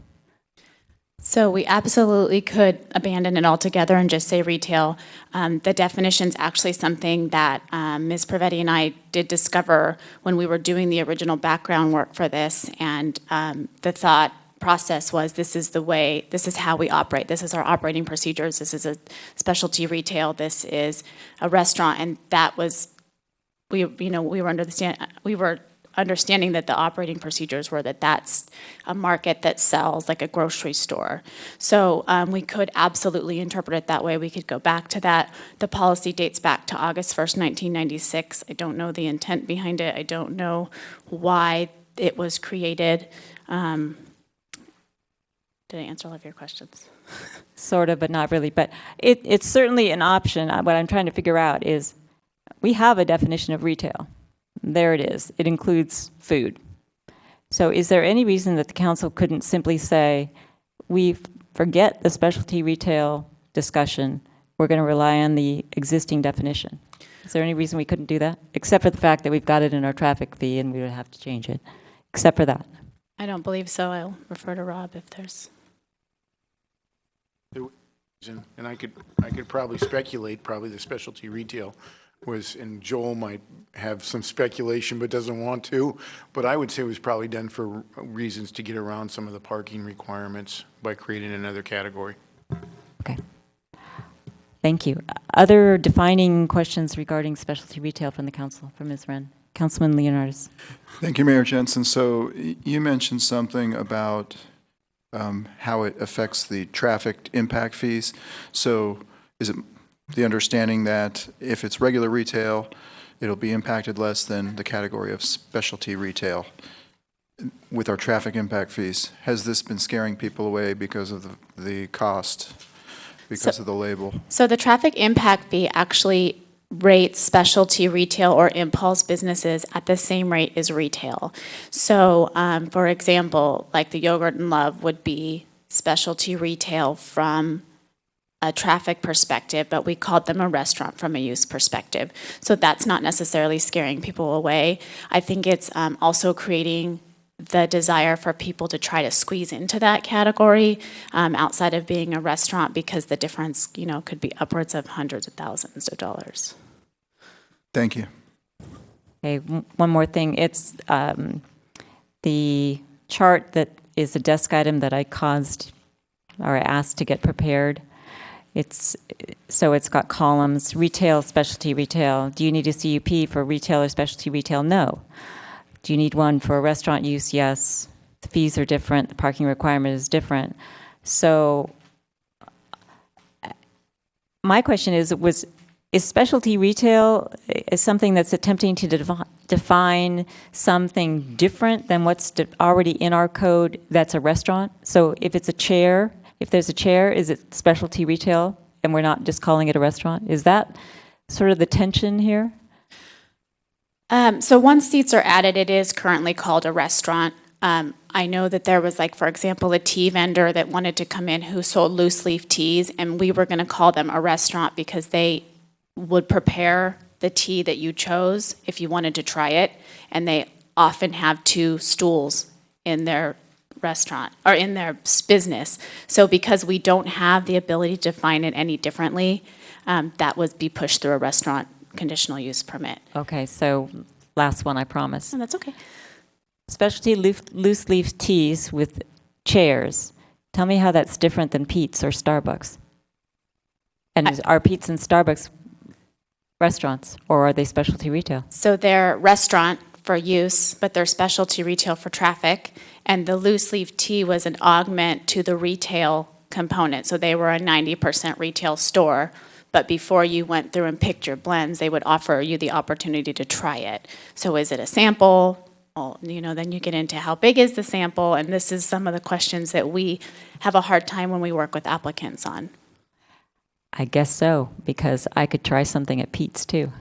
So we absolutely could abandon it altogether and just say retail. The definition's actually something that Ms. Pravetti and I did discover when we were doing the original background work for this, and the thought process was, this is the way, this is how we operate, this is our operating procedures, this is a specialty retail, this is a restaurant, and that was, we were understanding that the operating procedures were that that's a market that sells like a grocery store. So we could absolutely interpret it that way. We could go back to that. The policy dates back to August 1st, 1996. I don't know the intent behind it. I don't know why it was created. Did I answer all of your questions? Sort of, but not really. But it's certainly an option. What I'm trying to figure out is we have a definition of retail. There it is. It includes food. So is there any reason that the council couldn't simply say, we forget the specialty retail discussion, we're going to rely on the existing definition? Is there any reason we couldn't do that? Except for the fact that we've got it in our traffic fee and we would have to change it. Except for that. I don't believe so. I'll refer to Rob if there's. And I could probably speculate, probably the specialty retail was, and Joel might have some speculation but doesn't want to, but I would say it was probably done for reasons to get around some of the parking requirements by creating another category. Okay. Thank you. Other defining questions regarding specialty retail from the council, from Ms. Wren? Councilman Leonardis. Thank you, Mayor Jensen. So you mentioned something about how it affects the traffic impact fees. So is it the understanding that if it's regular retail, it'll be impacted less than the category of specialty retail with our traffic impact fees? Has this been scaring people away because of the cost, because of the label? So the traffic impact fee actually rates specialty retail or impulse businesses at the same rate as retail. So, for example, like the Yogurt and Love would be specialty retail from a traffic perspective, but we called them a restaurant from a use perspective. So that's not necessarily scaring people away. I think it's also creating the desire for people to try to squeeze into that category outside of being a restaurant, because the difference, could be upwards of hundreds of thousands of dollars. Thank you. Okay, one more thing. It's the chart that is a desk item that I caused or asked to get prepared. It's got columns: retail, specialty retail. Do you need a CUP for retail or specialty retail? No. Do you need one for restaurant use? Yes. The fees are different. The parking requirement is different. So my question is specialty retail is something that's attempting to define something different than what's already in our code that's a restaurant? So if it's a chair, if there's a chair, is it specialty retail and we're not just calling it a restaurant? Is that sort of the tension here? So once seats are added, it is currently called a restaurant. I know that there was, for example, a tea vendor that wanted to come in who sold loose leaf teas, and we were going to call them a restaurant because they would prepare the tea that you chose if you wanted to try it, and they often have 2 stools in their restaurant or in their business. So because we don't have the ability to define it any differently, that would be pushed through a restaurant conditional use permit. Okay, so last one, I promise. Oh, that's okay. Specialty loose leaf teas with chairs. Tell me how that's different than Pete's or Starbucks. And are Pete's and Starbucks restaurants, or are they specialty retail? So they're restaurant for use, but they're specialty retail for traffic. And the loose leaf tea was an augment to the retail component. So they were a 90% retail store. But before you went through and picked your blends, they would offer you the opportunity to try it. So is it a sample? Well, then you get into how big is the sample? And this is some of the questions that we have a hard time when we work with applicants on. I guess so, because I could try something at Pete's too.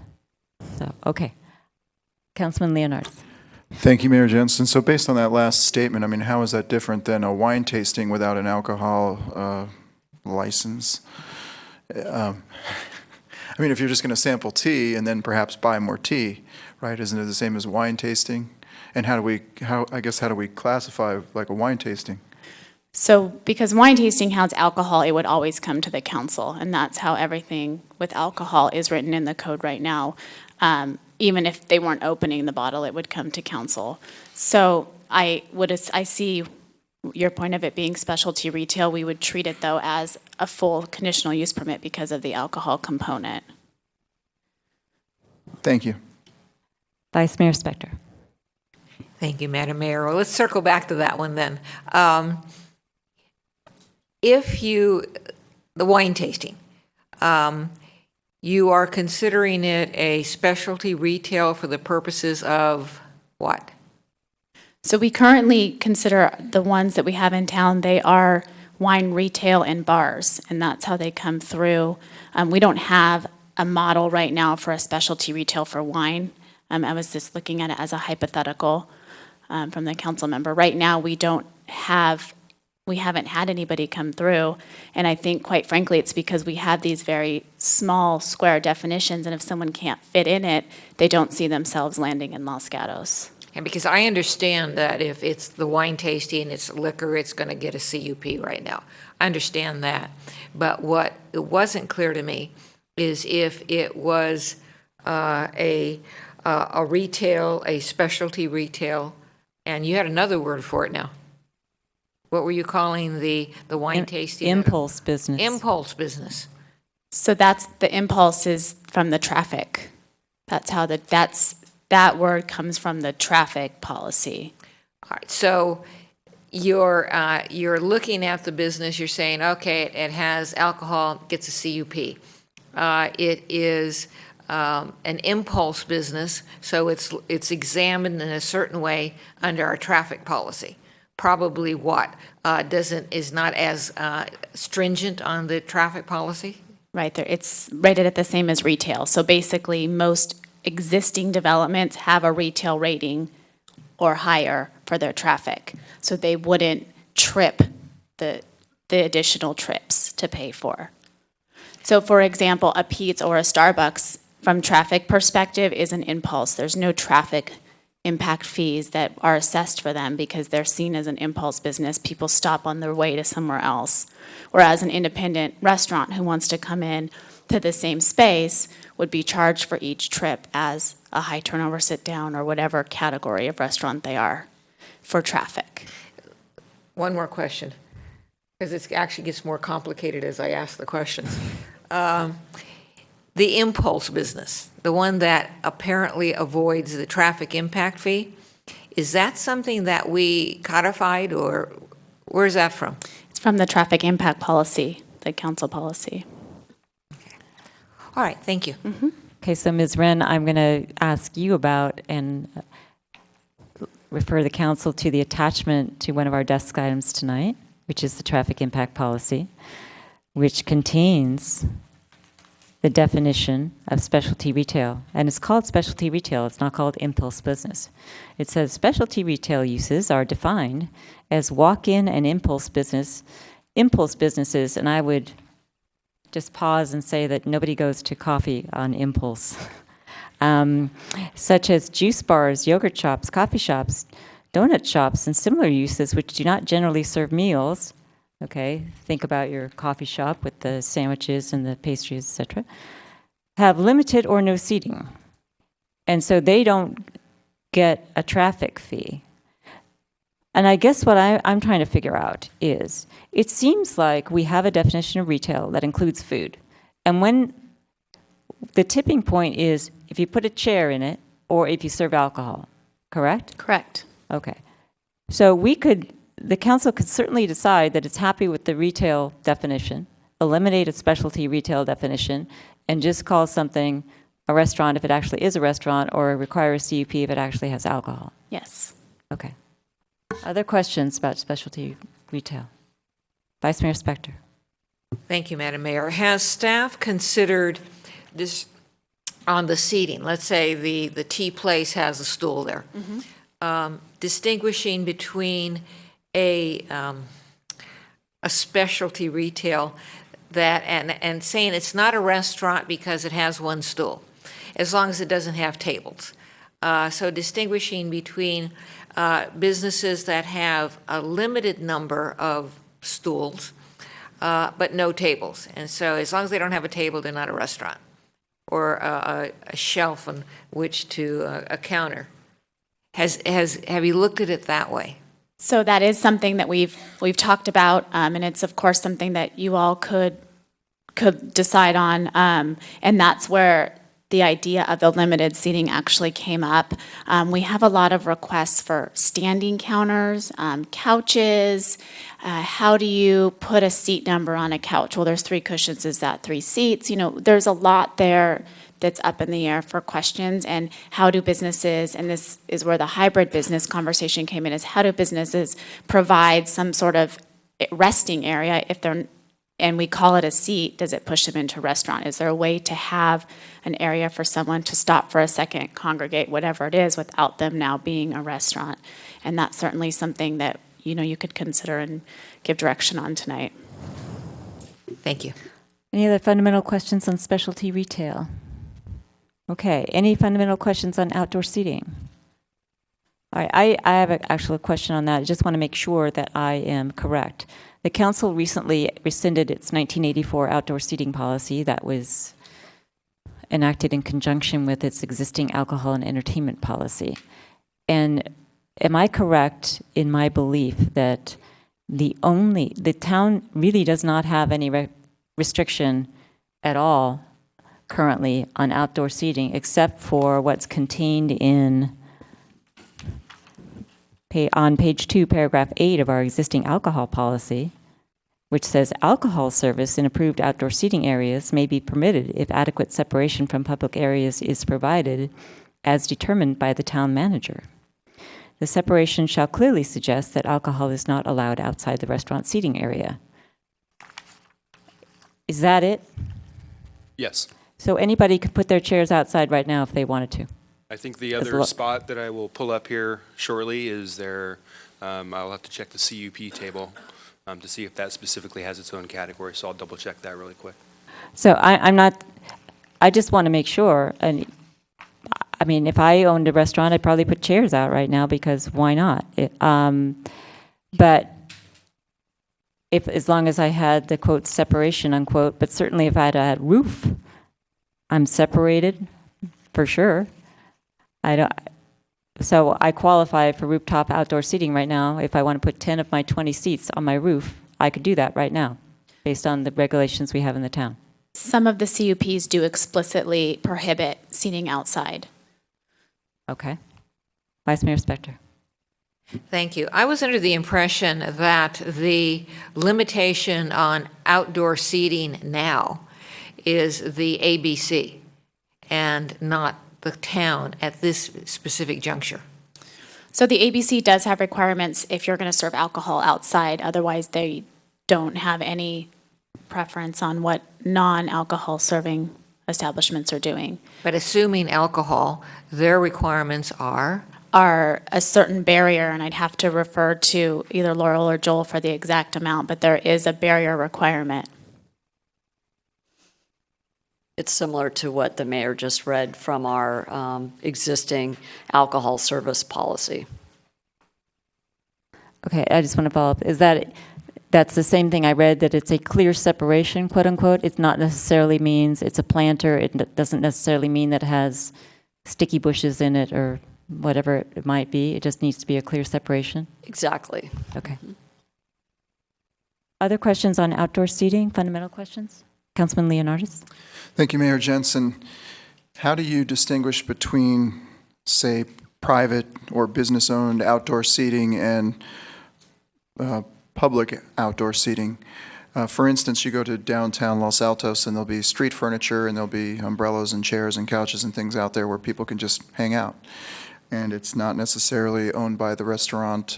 So, okay. Councilman Leonard. Thank you, Mayor Jensen. So based on that last statement, how is that different than a wine tasting without an alcohol license? If you're just going to sample tea and then perhaps buy more tea, right? Isn't it the same as wine tasting? And how do we classify like a wine tasting? So because wine tasting has alcohol, it would always come to the council, and that's how everything with alcohol is written in the code right now. Even if they weren't opening the bottle, it would come to council. So I see your point of it being specialty retail. We would treat it, though, as a full conditional use permit because of the alcohol component. Thank you. Vice Mayor Spector. Thank you, Madam Mayor. Well, let's circle back to that one then. The wine tasting, you are considering it a specialty retail for the purposes of what? So we currently consider the ones that we have in town, they are wine retail and bars, and that's how they come through. We don't have a model right now for a specialty retail for wine. I was just looking at it as a hypothetical from the council member. Right now, we haven't had anybody come through, and I think, quite frankly, it's because we have these very small square definitions, and if someone can't fit in it, they don't see themselves landing in Los Gatos. And because I understand that if it's the wine tasting, it's liquor, it's going to get a CUP right now. I understand that. But what it wasn't clear to me is if it was a retail, a specialty retail, and you had another word for it now. What were you calling the wine tasting? Impulse business. Impulse business. So that's the impulse is from the traffic. That's how that word comes from the traffic policy. All right, so you're looking at the business, you're saying, okay, it has alcohol, gets a CUP. It is an impulse business, so it's examined in a certain way under our traffic policy. Probably what? Is not as stringent on the traffic policy? Right there, it's rated at the same as retail. So basically, most existing developments have a retail rating or higher for their traffic. So they wouldn't trip the additional trips to pay for. So for example, a Pete's or a Starbucks, from traffic perspective, is an impulse. There's no traffic impact fees that are assessed for them because they're seen as an impulse business. People stop on their way to somewhere else. Whereas an independent restaurant who wants to come in to the same space would be charged for each trip as a high turnover sit down or whatever category of restaurant they are for traffic. One more question, because it actually gets more complicated as I ask the questions. The impulse business, the one that apparently avoids the traffic impact fee, is that something that we codified, or where's that from? It's from the traffic impact policy, the council policy. All right, thank you. Okay, so Ms. Wren, I'm going to ask you about and refer the council to the attachment to one of our desk items tonight, which is the traffic impact policy, which contains the definition of specialty retail. And it's called specialty retail. It's not called impulse business. It says specialty retail uses are defined as walk-in and impulse businesses, and I would just pause and say that nobody goes to coffee on impulse. Such as juice bars, yogurt shops, coffee shops, donut shops, and similar uses which do not generally serve meals. Okay, think about your coffee shop with the sandwiches and the pastries, etc. Have limited or no seating. And so they don't get a traffic fee. And I guess what I'm trying to figure out is, it seems like we have a definition of retail that includes food. And when the tipping point is if you put a chair in it or if you serve alcohol, correct? Correct. Okay. So the council could certainly decide that it's happy with the retail definition, eliminate a specialty retail definition, and just call something a restaurant if it actually is a restaurant, or require a CUP if it actually has alcohol. Yes. Okay. Other questions about specialty retail? Vice Mayor Spector. Thank you, Madam Mayor. Has staff considered this on the seating? Let's say the tea place has a stool there. Distinguishing between a specialty retail that and saying it's not a restaurant because it has one stool, as long as it doesn't have tables. So distinguishing between businesses that have a limited number of stools, but no tables. And so as long as they don't have a table, they're not a restaurant, or a shelf on which to a counter. Have you looked at it that way? So that is something that we've talked about, and it's of course something that you all could decide on, and that's where the idea of the limited seating actually came up. We have a lot of requests for standing counters, couches. How do you put a seat number on a couch? Well, there's 3 cushions. Is that 3 seats? You know, there's a lot there that's up in the air for questions. And how do businesses, and this is where the hybrid business conversation came in, is how do businesses provide some sort of resting area if they're, and we call it a seat, does it push them into a restaurant? Is there a way to have an area for someone to stop for a second, congregate, whatever it is, without them now being a restaurant? And that's certainly something that, you know, you could consider and give direction on tonight. Thank you. Any other fundamental questions on specialty retail? Okay, any fundamental questions on outdoor seating? All right, I have actually a question on that. I just want to make sure that I am correct. The council recently rescinded its 1984 outdoor seating policy that was enacted in conjunction with its existing alcohol and entertainment policy. And am I correct in my belief that the town really does not have any restriction at all currently on outdoor seating, except for what's contained in on page 2, paragraph 8 of our existing alcohol policy, which says alcohol service in approved outdoor seating areas may be permitted if adequate separation from public areas is provided as determined by the town manager. The separation shall clearly suggest that alcohol is not allowed outside the restaurant seating area. Is that it? Yes. So anybody could put their chairs outside right now if they wanted to. I think the other spot that I will pull up here shortly is there, I'll have to check the CUP table to see if that specifically has its own category, so I'll double check that really quick. So I just want to make sure, and I mean, if I owned a restaurant, I'd probably put chairs out right now because why not? But if, as long as I had the quote separation unquote, but certainly if I had a roof, I'm separated for sure. So I qualify for rooftop outdoor seating right now. If I want to put 10 of my 20 seats on my roof, I could do that right now based on the regulations we have in the town. Some of the CUPs do explicitly prohibit seating outside. Okay. Vice Mayor Spector. Thank you. I was under the impression that the limitation on outdoor seating now is the ABC and not the town at this specific juncture. So the ABC does have requirements if you're going to serve alcohol outside. Otherwise, they don't have any preference on what non-alcohol serving establishments are doing. But assuming alcohol, their requirements are a certain barrier, and I'd have to refer to either Laurel or Joel for the exact amount, but there is a barrier requirement. It's similar to what the mayor just read from our existing alcohol service policy. Okay, I just want to follow up. That's the same thing I read, that it's a clear separation, quote unquote. It not necessarily means it's a planter. It doesn't necessarily mean that it has sticky bushes in it or whatever it might be. It just needs to be a clear separation. Exactly. Okay. Other questions on outdoor seating, fundamental questions? Councilman Leonardis? Thank you, Mayor Jensen. How do you distinguish between, say, private or business-owned outdoor seating and public outdoor seating? For instance, you go to downtown Los Altos and there'll be street furniture and there'll be umbrellas and chairs and couches and things out there where people can just hang out. And it's not necessarily owned by the restaurant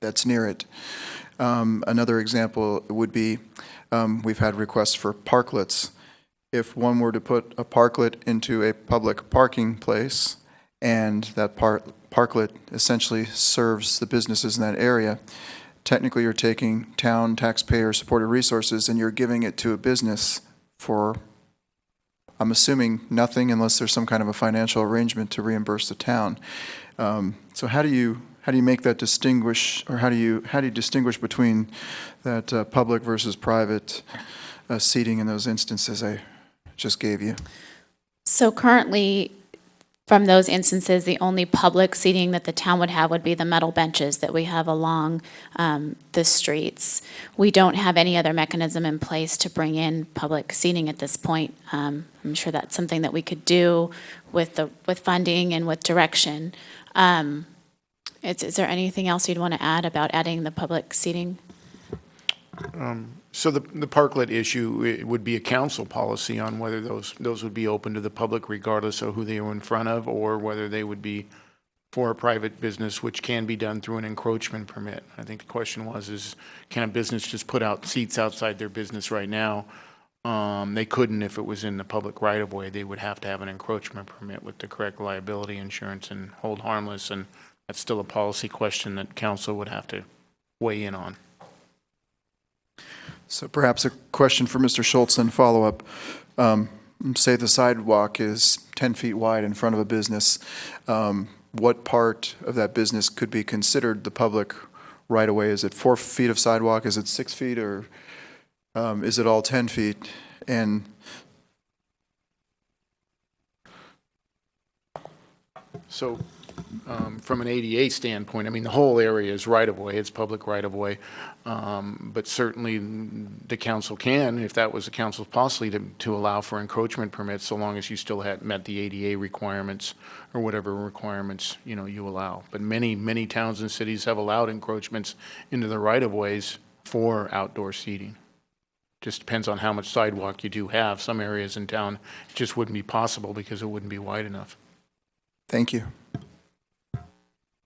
that's near it. Another example would be, we've had requests for parklets. If one were to put a parklet into a public parking place and that parklet essentially serves the businesses in that area, technically you're taking town taxpayer-supported resources and you're giving it to a business for, I'm assuming, nothing unless there's some kind of a financial arrangement to reimburse the town. So how do you make that distinguish, or how do you distinguish between that public versus private seating in those instances I just gave you? So currently, from those instances, the only public seating that the town would have would be the metal benches that we have along the streets. We don't have any other mechanism in place to bring in public seating at this point. I'm sure that's something that we could do with funding and with direction. Is there anything else you'd want to add about adding the public seating? So the parklet issue, it would be a council policy on whether those would be open to the public regardless of who they were in front of, or whether they would be for a private business, which can be done through an encroachment permit. I think the question is can a business just put out seats outside their business right now? They couldn't if it was in the public right-of-way. They would have to have an encroachment permit with the correct liability insurance and hold harmless, and that's still a policy question that council would have to weigh in on. So perhaps a question for Mr. Schultz and follow-up. Say the sidewalk is 10 feet wide in front of a business. What part of that business could be considered the public right-of-way? Is it 4 feet of sidewalk? Is it 6 feet? Or is it all 10 feet? And so from an ADA standpoint, I mean, the whole area is right-of-way, it's public right-of-way, but certainly the council can, if that was the council's policy, to allow for encroachment permits, so long as you still had met the ADA requirements or whatever requirements, you allow. But many towns and cities have allowed encroachments into the right-of-ways for outdoor seating. Just depends on how much sidewalk you do have. Some areas in town, it just wouldn't be possible because it wouldn't be wide enough. thank you.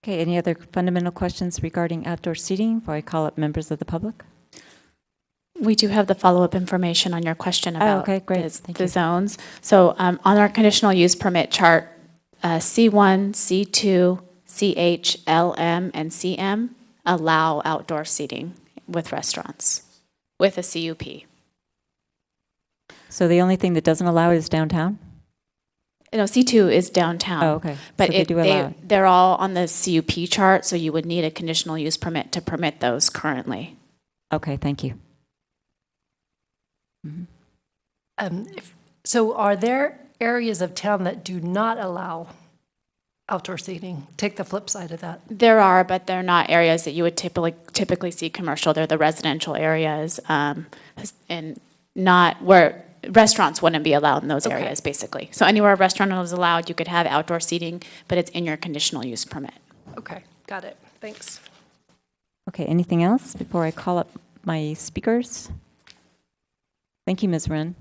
Okay, any other fundamental questions regarding outdoor seating before I call up members of the public? We do have the follow-up information on your question about okay, great. Thank the you. zones. So on our conditional use permit chart, C1, C2, CH, LM, and CM allow outdoor seating with restaurants, with a CUP. So the only thing that doesn't allow is downtown? No, C2 is downtown. Oh, okay. But So they do allow it. they're all on the CUP chart, so you would need a conditional use permit to permit those currently. Okay, thank you. So are there areas of town that do not allow outdoor seating? Take the flip side of that. There are, but they're not areas that you would typically see commercial. They're the residential areas, and not where restaurants wouldn't be allowed in those areas, basically. So anywhere a restaurant is allowed, you could have outdoor seating, but it's in your conditional use permit. Okay, got it. Thanks. Okay, anything else before I call up my speakers? Thank you, Ms. Wren.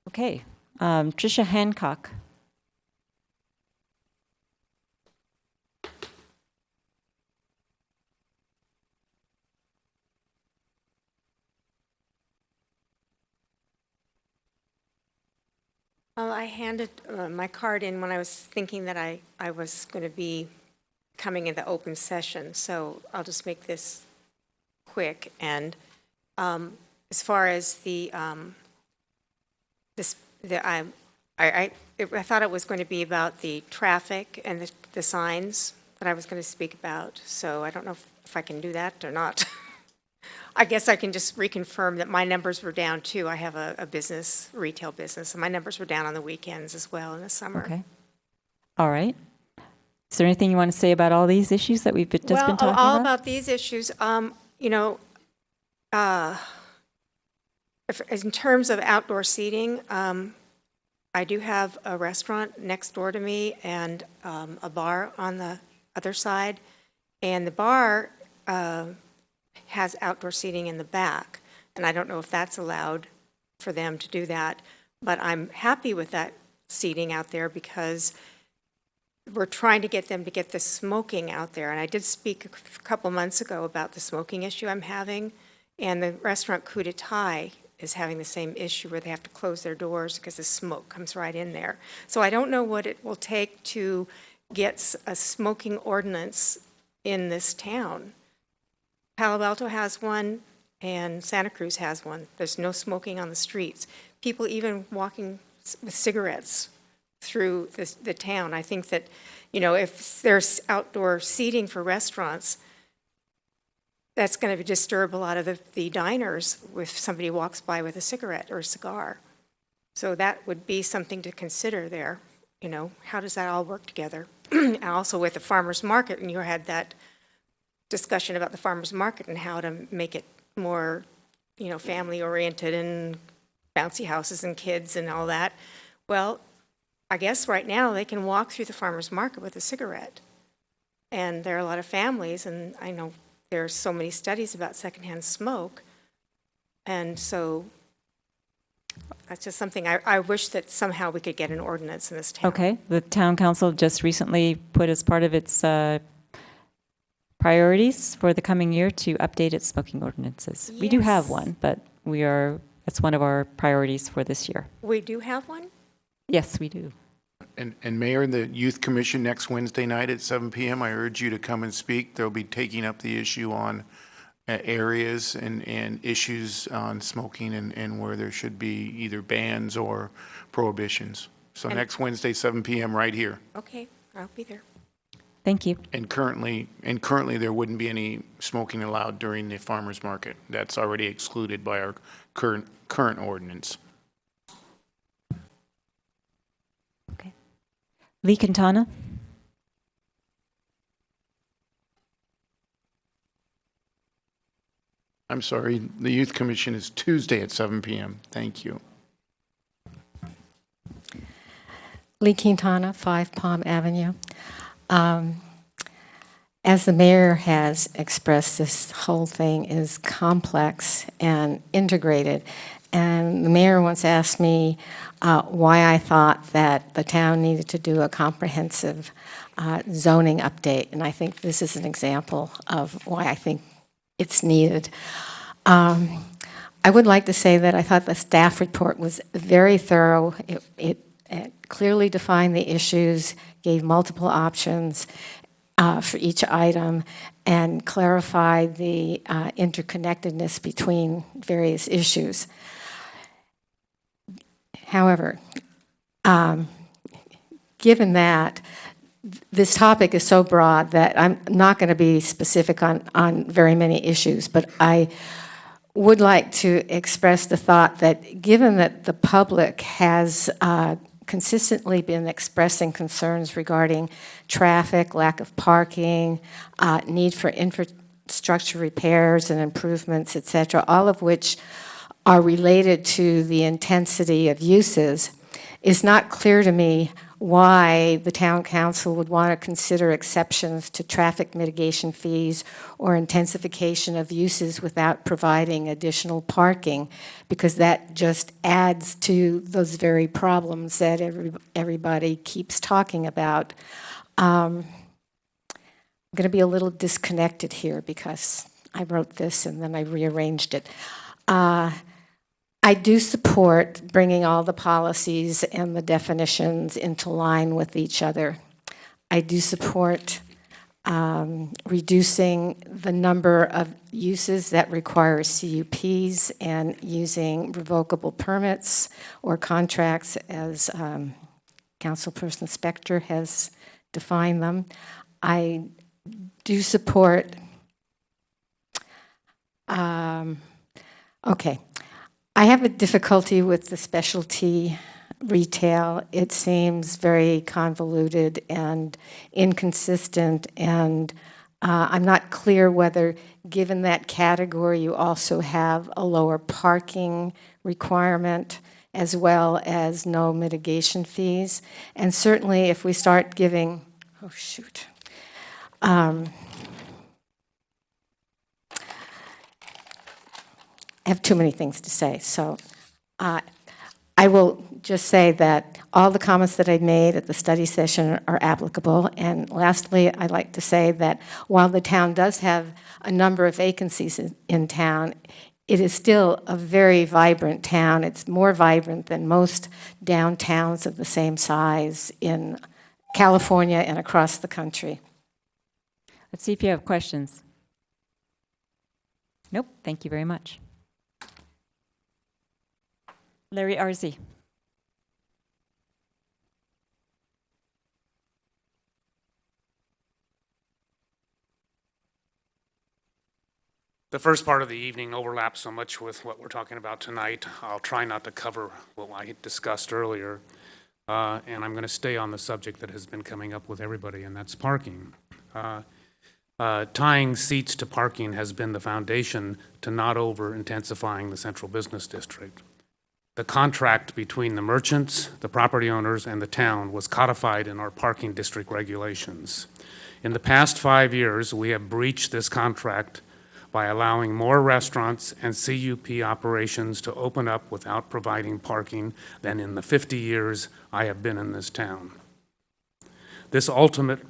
Okay, Tricia Hancock. Well, I handed my card in when I was thinking that I was going to be coming into open session, so I'll just make this quick. And as far as I thought it was going to be about the traffic and the signs that I was going to speak about, so I don't know if I can do that or not. I guess I can just reconfirm that my numbers were down too. I have a business, retail business, and my numbers were down on the weekends as well in the summer. Okay. All right. Is there anything you want to say about all these issues that we've just been talking about? All about these issues, in terms of outdoor seating, I do have a restaurant next door to me and a bar on the other side. And the bar has outdoor seating in the back. And I don't know if that's allowed for them to do that. But I'm happy with that seating out there because we're trying to get them to get the smoking out there. And I did speak a couple months ago about the smoking issue I'm having. And the restaurant Coup d'Etat is having the same issue where they have to close their doors because the smoke comes right in there. So I don't know what it will take to get a smoking ordinance in this town. Palo Alto has one and Santa Cruz has one. There's no smoking on the streets. People even walking with cigarettes through the town. I think that, if there's outdoor seating for restaurants, that's going to disturb a lot of the diners if somebody walks by with a cigarette or a cigar. So that would be something to consider there, how does that all work together? And also with the farmer's market, and you had that discussion about the farmer's market and how to make it more, family-oriented and bouncy houses and kids and all that. Well, I guess right now they can walk through the farmer's market with a cigarette. And there are a lot of families, and I know there are so many studies about secondhand smoke. And so that's just something I wish that somehow we could get an ordinance in this town. Okay, the town council just recently put as part of its priorities for the coming year to update its smoking ordinances. We do have one, but it's one of our priorities for this year. We do have one? Yes, we do. And Mayor, the Youth Commission next Wednesday night at 7 p.m., I urge you to come and speak. They'll be taking up the issue on areas and issues on smoking and where there should be either bans or prohibitions. So next Wednesday, 7 p.m. right here. Okay, I'll be there. Thank you. And currently there wouldn't be any smoking allowed during the farmer's market. That's already excluded by our current ordinance. Okay. Lee Quintana. I'm sorry, the Youth Commission is Tuesday at 7 p.m. Thank you. Lee Quintana, 5 Palm Avenue. As the mayor has expressed, this whole thing is complex and integrated. And the mayor once asked me why I thought that the town needed to do a comprehensive zoning update. And I think this is an example of why I think it's needed. I would like to say that I thought the staff report was very thorough. It clearly defined the issues, gave multiple options for each item, and clarified the interconnectedness between various issues. However, given that, this topic is so broad that I'm not going to be specific on very many issues, but I would like to express the thought that given that the public has consistently been expressing concerns regarding traffic, lack of parking, need for infrastructure repairs and improvements, et cetera, all of which are related to the intensity of uses, it's not clear to me why the town council would want to consider exceptions to traffic mitigation fees or intensification of uses without providing additional parking, because that just adds to those very problems that everybody keeps talking about. I'm going to be a little disconnected here because I wrote this and then I rearranged it. I do support bringing all the policies and the definitions into line with each other. I do support reducing the number of uses that require CUPs and using revocable permits or contracts as Councilperson Spector has defined them. I do support, okay. I have a difficulty with the specialty retail. It seems very convoluted and inconsistent, and I'm not clear whether, given that category, you also have a lower parking requirement as well as no mitigation fees. And certainly if we start giving, oh shoot. I have too many things to say, so I will just say that all the comments that I made at the study session are applicable. And lastly, I'd like to say that while the town does have a number of vacancies in town, it is still a very vibrant town. It's more vibrant than most downtowns of the same size in California and across the country. Let's see if you have questions. Nope, thank you very much. Larry Arzi. The first part of the evening overlaps so much with what we're talking about tonight. I'll try not to cover what I discussed earlier. and I'm going to stay on the subject that has been coming up with everybody, and that's parking. Tying seats to parking has been the foundation to not over-intensifying the central business district. The contract between the merchants, the property owners, and the town was codified in our parking district regulations. In the past 5 years, we have breached this contract by allowing more restaurants and CUP operations to open up without providing parking than in the 50 years I have been in this town. This ultimate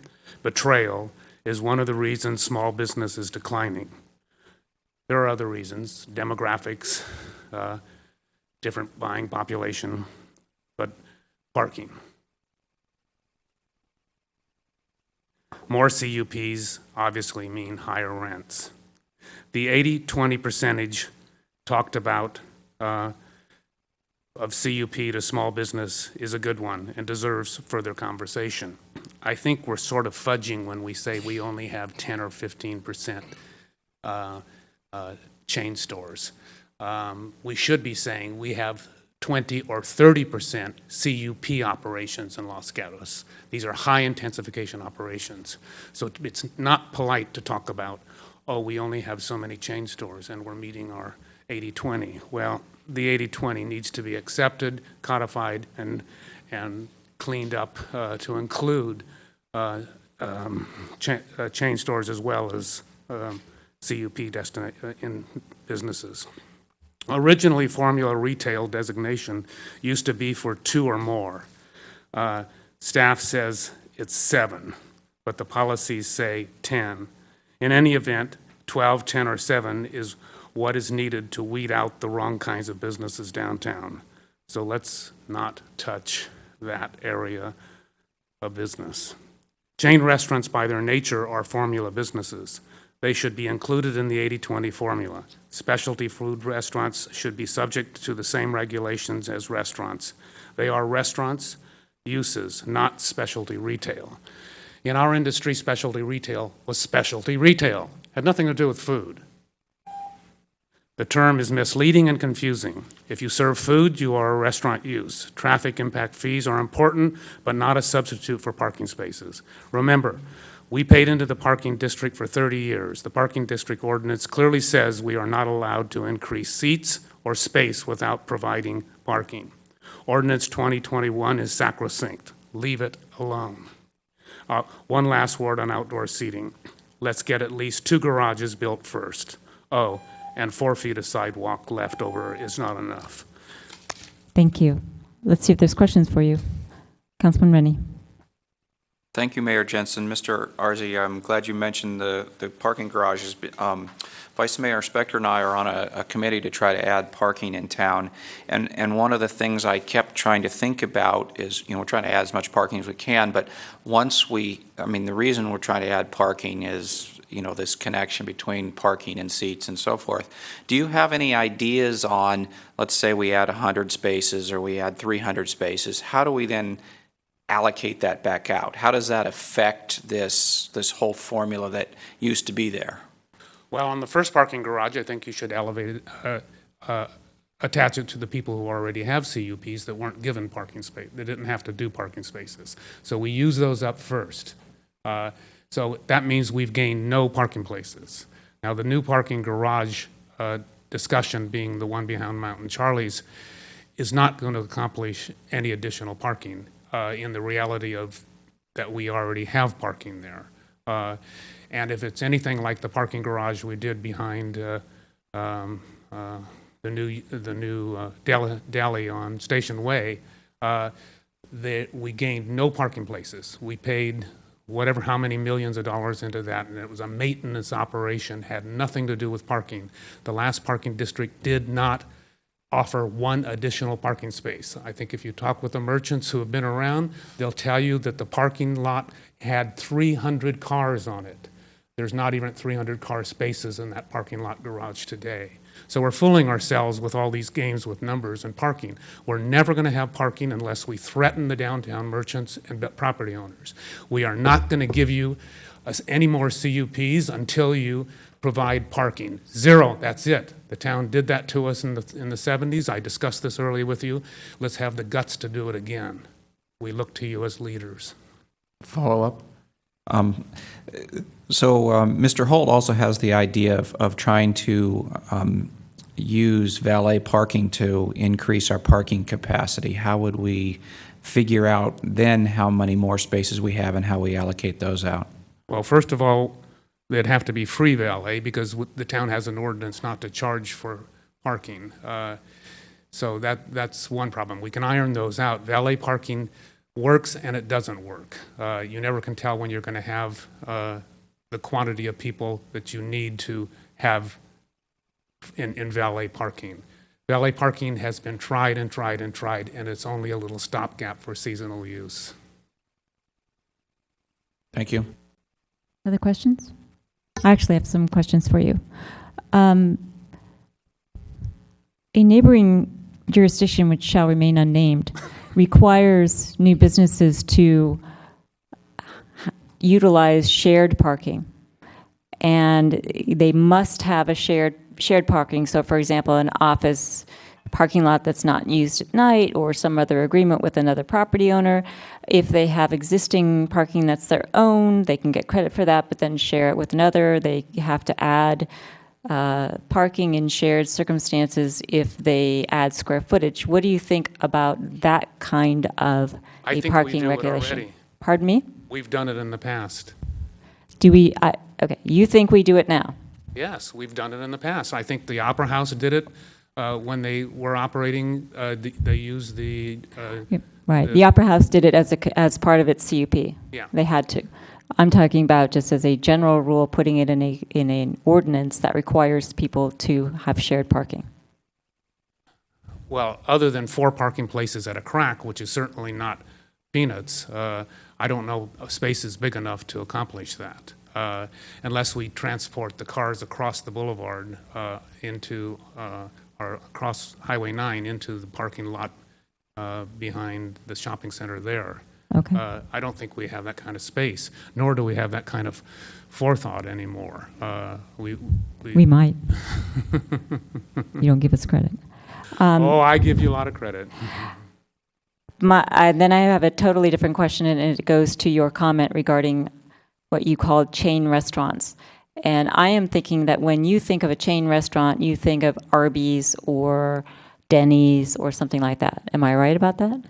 betrayal is one of the reasons small business is declining. There are other reasons, demographics, different buying population, but parking. More CUPs obviously mean higher rents. The 80-20 percentage talked about of CUP to small business is a good one and deserves further conversation. I think we're sort of fudging when we say we only have 10 or 15% chain stores. We should be saying we have 20 or 30% CUP operations in Los Gatos. These are high intensification operations. So it's not polite to talk about, oh, we only have so many chain stores and we're meeting our 80-20. Well, the 80-20 needs to be accepted, codified, and cleaned up to include chain stores as well as CUP in businesses. Originally, formula retail designation used to be for 2 or more. Staff says it's 7, but the policies say 10. In any event, 12, 10, or 7 is what is needed to weed out the wrong kinds of businesses downtown. So let's not touch that area of business. Chain restaurants, by their nature, are formula businesses. They should be included in the 80-20 formula. Specialty food restaurants should be subject to the same regulations as restaurants. They are restaurants, uses, not specialty retail. In our industry, specialty retail was specialty retail. Had nothing to do with food. The term is misleading and confusing. If you serve food, you are a restaurant use. Traffic impact fees are important, but not a substitute for parking spaces. Remember, we paid into the parking district for 30 years. The parking district ordinance clearly says we are not allowed to increase seats or space without providing parking. Ordinance 2021 is sacrosanct. Leave it alone. One last word on outdoor seating. Let's get at least 2 garages built first. Oh, and 4 feet of sidewalk left over is not enough. Thank you. Let's see if there's questions for you. Councilman Rennie. Thank you, Mayor Jensen. Mr. Arze, I'm glad you mentioned the parking garages. Vice Mayor Spector and I are on a committee to try to add parking in town. And one of the things I kept trying to think about is, we're trying to add as much parking as we can, but the reason we're trying to add parking is, this connection between parking and seats and so forth. Do you have any ideas on, let's say we add 100 spaces or we add 300 spaces, how do we then allocate that back out? How does that affect this whole formula that used to be there? Well, on the first parking garage, I think you should elevate it, attach it to the people who already have CUPs that weren't given parking space. They didn't have to do parking spaces. So we use those up first. So that means we've gained no parking places. Now, the new parking garage discussion, being the one behind Mountain Charlie's, is not going to accomplish any additional parking in the reality of that we already have parking there. And if it's anything like the parking garage we did behind the new deli on Station Way, we gained no parking places. We paid how many millions of dollars into that, and it was a maintenance operation, had nothing to do with parking. The last parking district did not offer 1 additional parking space. I think if you talk with the merchants who have been around, they'll tell you that the parking lot had 300 cars on it. There's not even 300 car spaces in that parking lot garage today. So we're fooling ourselves with all these games with numbers and parking. We're never going to have parking unless we threaten the downtown merchants and property owners. We are not going to give you any more CUPs until you provide parking. 0, that's it. The town did that to us in the 70s. I discussed this earlier with you. Let's have the guts to do it again. we look to you as leaders. Follow-up? Mr. Holt also has the idea of trying to use valet parking to increase our parking capacity. How would we figure out then how many more spaces we have and how we allocate those out? Well, first of all, they'd have to be free valet because the town has an ordinance not to charge for parking. So that's one problem. We can iron those out. Valet parking works and it doesn't work. You never can tell when you're going to have the quantity of people that you need to have in valet parking. Valet parking has been tried and tried and tried, and it's only a little stopgap for seasonal use. Thank you. Other questions? I actually have some questions for you. A neighboring jurisdiction, which shall remain unnamed, requires new businesses to utilize shared parking. And they must have a shared parking. So for example, an office parking lot that's not used at night or some other agreement with another property owner. If they have existing parking that's their own, they can get credit for that, but then share it with another. They have to add parking in shared circumstances if they add square footage. What do you think about that kind of I think parking we do regulation? it already. Pardon me? We've done it in the past. Do we, okay, you think we do it now? Yes, we've done it in the past. I think the Opera House did it when they were operating. They used the right. The Opera House did it as part of its CUP. Yeah. They had to. I'm talking about just as a general rule, putting it in an ordinance that requires people to have shared parking. Well, other than 4 parking places at a crack, which is certainly not peanuts, I don't know a space is big enough to accomplish that. Unless we transport the cars across the boulevard or across Highway 9 into the parking lot behind the shopping center there. Okay. I don't think we have that kind of space, nor do we have that kind of forethought anymore. We might. You don't give us credit. I give you a lot of credit. Then I have a totally different question, and it goes to your comment regarding what you called chain restaurants. And I am thinking that when you think of a chain restaurant, you think of Arby's or Denny's or something like that. Am I right about that?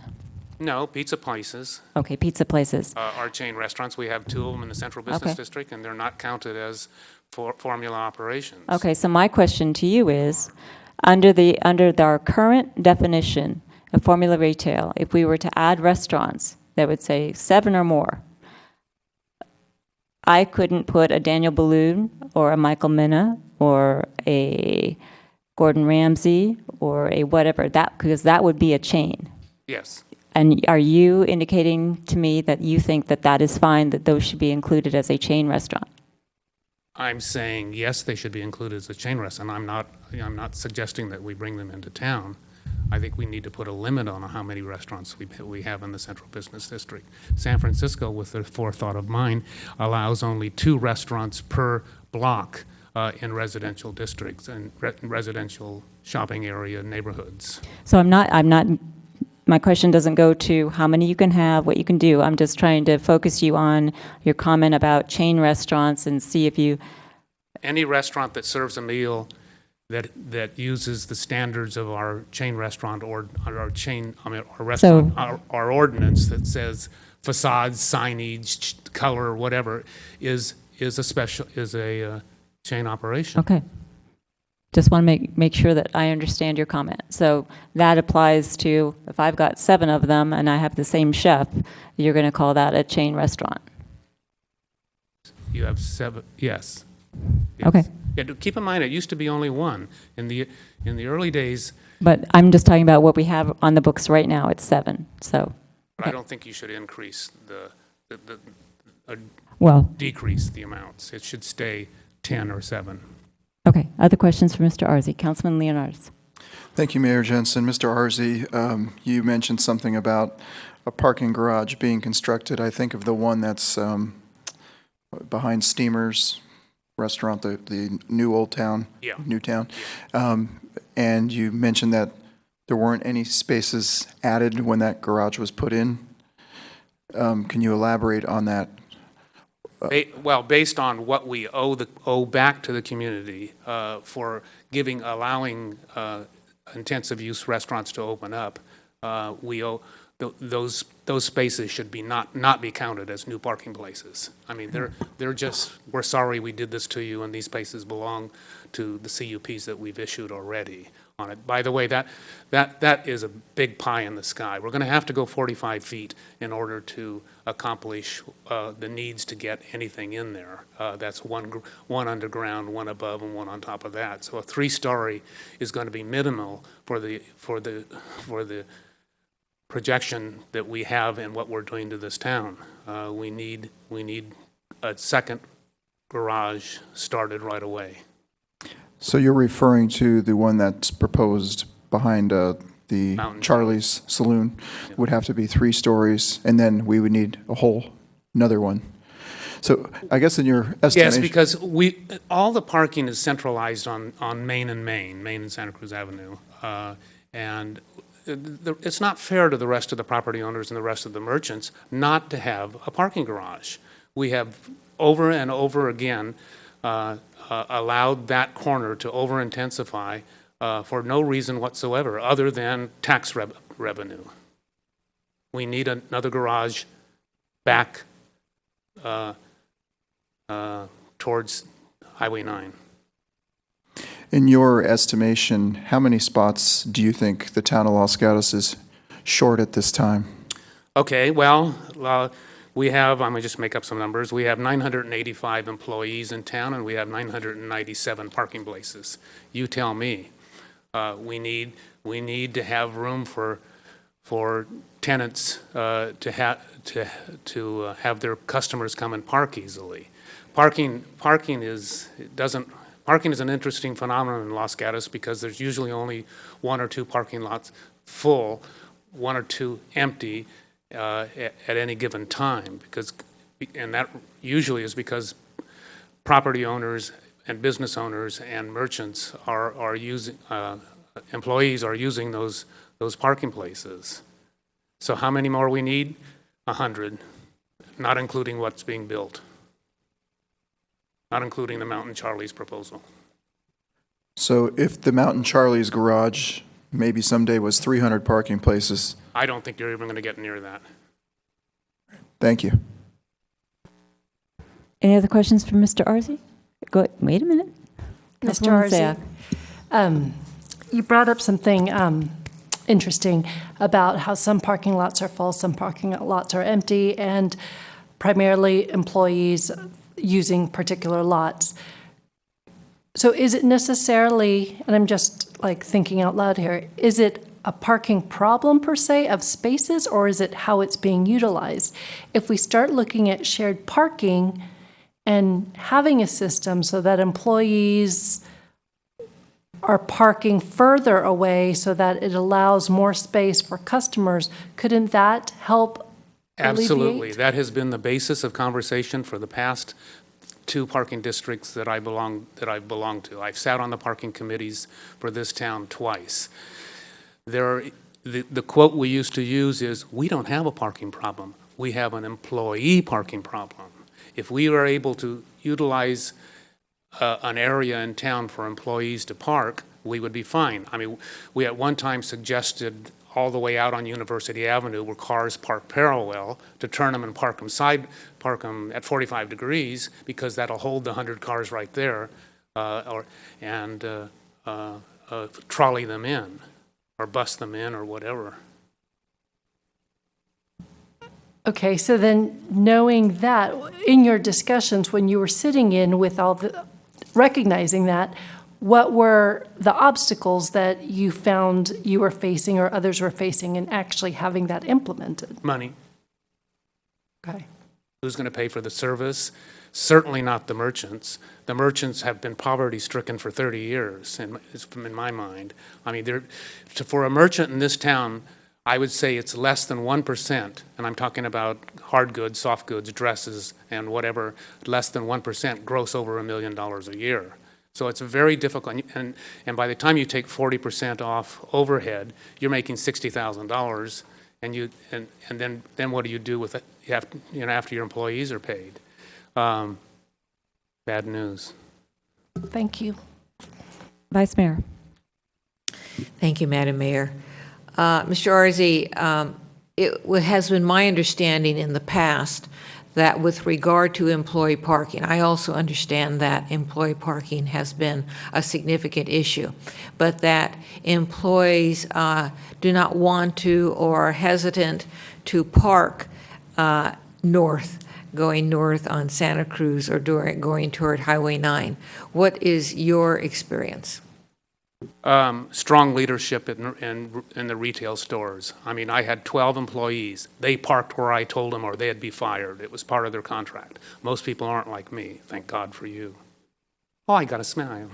No, pizza places. Okay, pizza places. Are chain restaurants. We have 2 of them in the Central Business District, and they're not counted as formula operations. Okay, so my question to you is, under our current definition of formula retail, if we were to add restaurants that would say 7 or more, I couldn't put a Daniel Balloon or a Michael Minna or a Gordon Ramsay or a whatever, because that would be a chain. Yes. And are you indicating to me that you think that that is fine, that those should be included as a chain restaurant? I'm saying, yes, they should be included as a chain restaurant. I'm not suggesting that we bring them into town. I think we need to put a limit on how many restaurants we have in the Central Business District. San Francisco, with the forethought of mine, allows only 2 restaurants per block in residential districts and residential shopping area neighborhoods. So I'm not, my question doesn't go to how many you can have, what you can do. I'm just trying to focus you on your comment about chain restaurants and see if you... Any restaurant that serves a meal that uses the standards of our chain restaurant or our chain, our restaurant, our ordinance that says facades, signage, color, whatever, is a chain operation. Okay. Just want to make sure that I understand your comment. So that applies to, if I've got 7 of them and I have the same chef, you're going to call that a chain restaurant? You have 7, yes. Okay. Yeah, keep in mind, it used to be only 1. In the early days... But I'm just talking about what we have on the books right now. It's 7, so... But I don't think you should increase decrease the amounts. It should stay 10 or 7. Okay. Other questions for Mr. Arze? Councilman Leonardis. Thank you, Mayor Jensen. Mr. Arze, you mentioned something about a parking garage being constructed. I think of the one that's behind Steamer's restaurant, the new Old Town, New Town. And you mentioned that there weren't any spaces added when that garage was put in. Can you elaborate on that? Well, based on what we owe back to the community for allowing intensive use restaurants to open up, we owe those spaces should be not be counted as new parking places. I mean, they're just, we're sorry we did this to you, and these spaces belong to the CUPs that we've issued already on it. By the way, that is a big pie in the sky. We're going to have to go 45 feet in order to accomplish the needs to get anything in there. That's one underground, one above, and one on top of that. So a 3-story is going to be minimal for the projection that we have in what we're doing to this town. We need a second garage started right away. So you're referring to the one that's proposed behind the Charlie's Saloon? Yep. Would have to be 3 stories, and then we would need another one. So I guess in your estimation... Yes, because all the parking is centralized on Main and Santa Cruz Avenue. And it's not fair to the rest of the property owners and the rest of the merchants not to have a parking garage. We have over and over again allowed that corner to over-intensify for no reason whatsoever other than tax revenue. We need another garage back towards Highway 9. In your estimation, how many spots do you think the town of Los Gatos is short at this time? Okay, well, we have, I'm going to just make up some numbers, we have 985 employees in town, and we have 997 parking places. You tell me. We need to have room for tenants to have their customers come and park easily. Parking is an interesting phenomenon in Los Gatos because there's usually only 1 or 2 parking lots full, 1 or 2 empty at any given time, and that usually is because property owners and business owners and merchants are using, employees are using those parking places. So how many more we need? 100, not including what's being built, not including the Mountain Charlie's proposal. So if the Mountain Charlie's garage maybe someday was 300 parking places... I don't think you're even going to get near that. Thank you. Any other questions for Mr. Arze? Wait a minute. Mr. Councilwoman Arze, you brought up something interesting about how some parking lots are full, some parking lots are empty, and primarily employees using particular lots. So is it necessarily, and I'm just like thinking out loud here, is it a parking problem per se of spaces, or is it how it's being utilized? If we start looking at shared parking and having a system so that employees are parking further away so that it allows more space for customers, couldn't that help Absolutely. alleviate? That has been the basis of conversation for the past 2 parking districts that I've belonged to. I've sat on the parking committees for this town twice. The quote we used to use is, we don't have a parking problem. We have an employee parking problem. If we were able to utilize an area in town for employees to park, we would be fine. I mean, we at one time suggested all the way out on University Avenue where cars park parallel to turn them and park them at 45 degrees because that'll hold the 100 cars right there, and trolley them in or bus them in or whatever. Okay, so then knowing that, in your discussions when you were sitting in with recognizing that, what were the obstacles that you found you were facing or others were facing in actually having that implemented? Money. Okay. Who's going to pay for the service? Certainly not the merchants. The merchants have been poverty-stricken for 30 years, in my mind. I mean, for a merchant in this town, I would say it's less than 1%, and I'm talking about hard goods, soft goods, dresses, and whatever, less than 1% gross over $1 million a year. So it's very difficult, and by the time you take 40% off overhead, you're making $60,000, and then what do you do with it? You have, after your employees are paid? Bad news. Thank you. Vice Mayor. Thank you, Madam Mayor. Mr. Arzi, it has been my understanding in the past that with regard to employee parking, I also understand that employee parking has been a significant issue, but that employees do not want to or are hesitant to park going north on Santa Cruz or going toward Highway 9. What is your experience? Strong leadership in the retail stores. I mean, I had 12 employees. They parked where I told them or they'd be fired. It was part of their contract. Most people aren't like me. Thank God for you. Oh, I got a smile.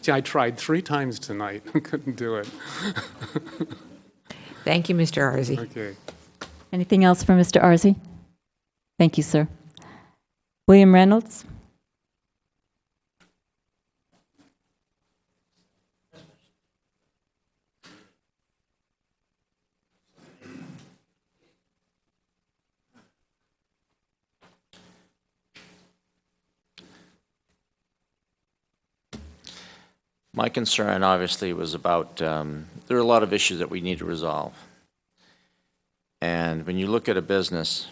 Gee, I tried 3 times tonight. Couldn't do it. Thank you, Mr. Arzi. Okay. Anything else for Mr. Arzi? Thank you, sir. William Reynolds? My concern, obviously, was about, there are a lot of issues that we need to resolve. And when you look at a business,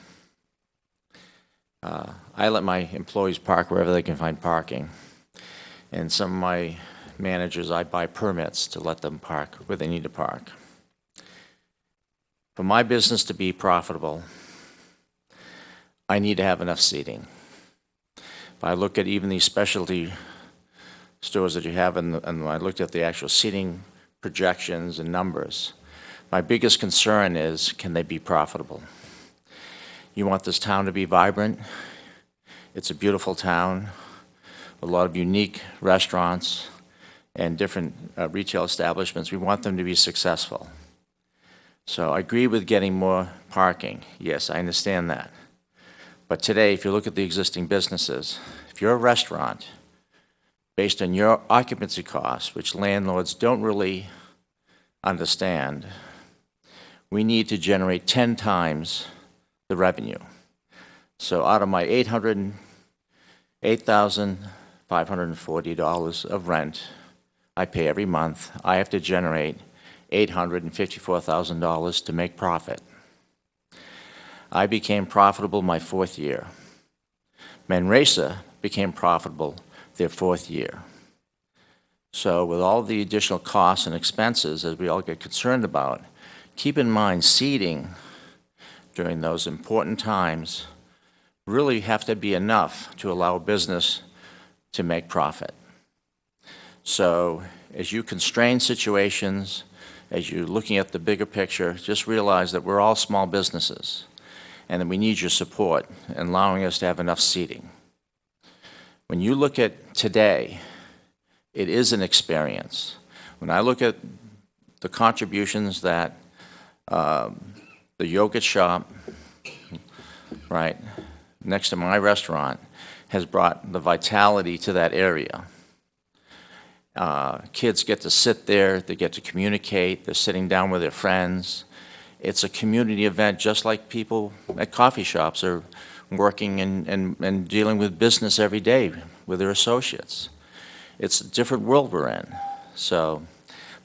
I let my employees park wherever they can find parking. And some of my managers, I buy permits to let them park where they need to park. For my business to be profitable, I need to have enough seating. If I look at even these specialty stores that you have, and I looked at the actual seating projections and numbers, my biggest concern is, can they be profitable? You want this town to be vibrant. It's a beautiful town, a lot of unique restaurants and different retail establishments. We want them to be successful. So I agree with getting more parking. Yes, I understand that. But today, if you look at the existing businesses, if you're a restaurant, based on your occupancy costs, which landlords don't really understand, we need to generate 10 times the revenue. So out of my $8,540 of rent I pay every month, I have to generate $854,000 to make profit. I became profitable my 4th year. Manresa became profitable their 4th year. So with all the additional costs and expenses, as we all get concerned about, keep in mind seating during those important times really have to be enough to allow a business to make profit. So as you constrain situations, as you're looking at the bigger picture, just realize that we're all small businesses and that we need your support in allowing us to have enough seating. When you look at today, it is an experience. When I look at the contributions that the yogurt shop, right, next to my restaurant, has brought the vitality to that area. Kids get to sit there, they get to communicate, they're sitting down with their friends. It's a community event just like people at coffee shops are working and dealing with business every day with their associates. It's a different world we're in. So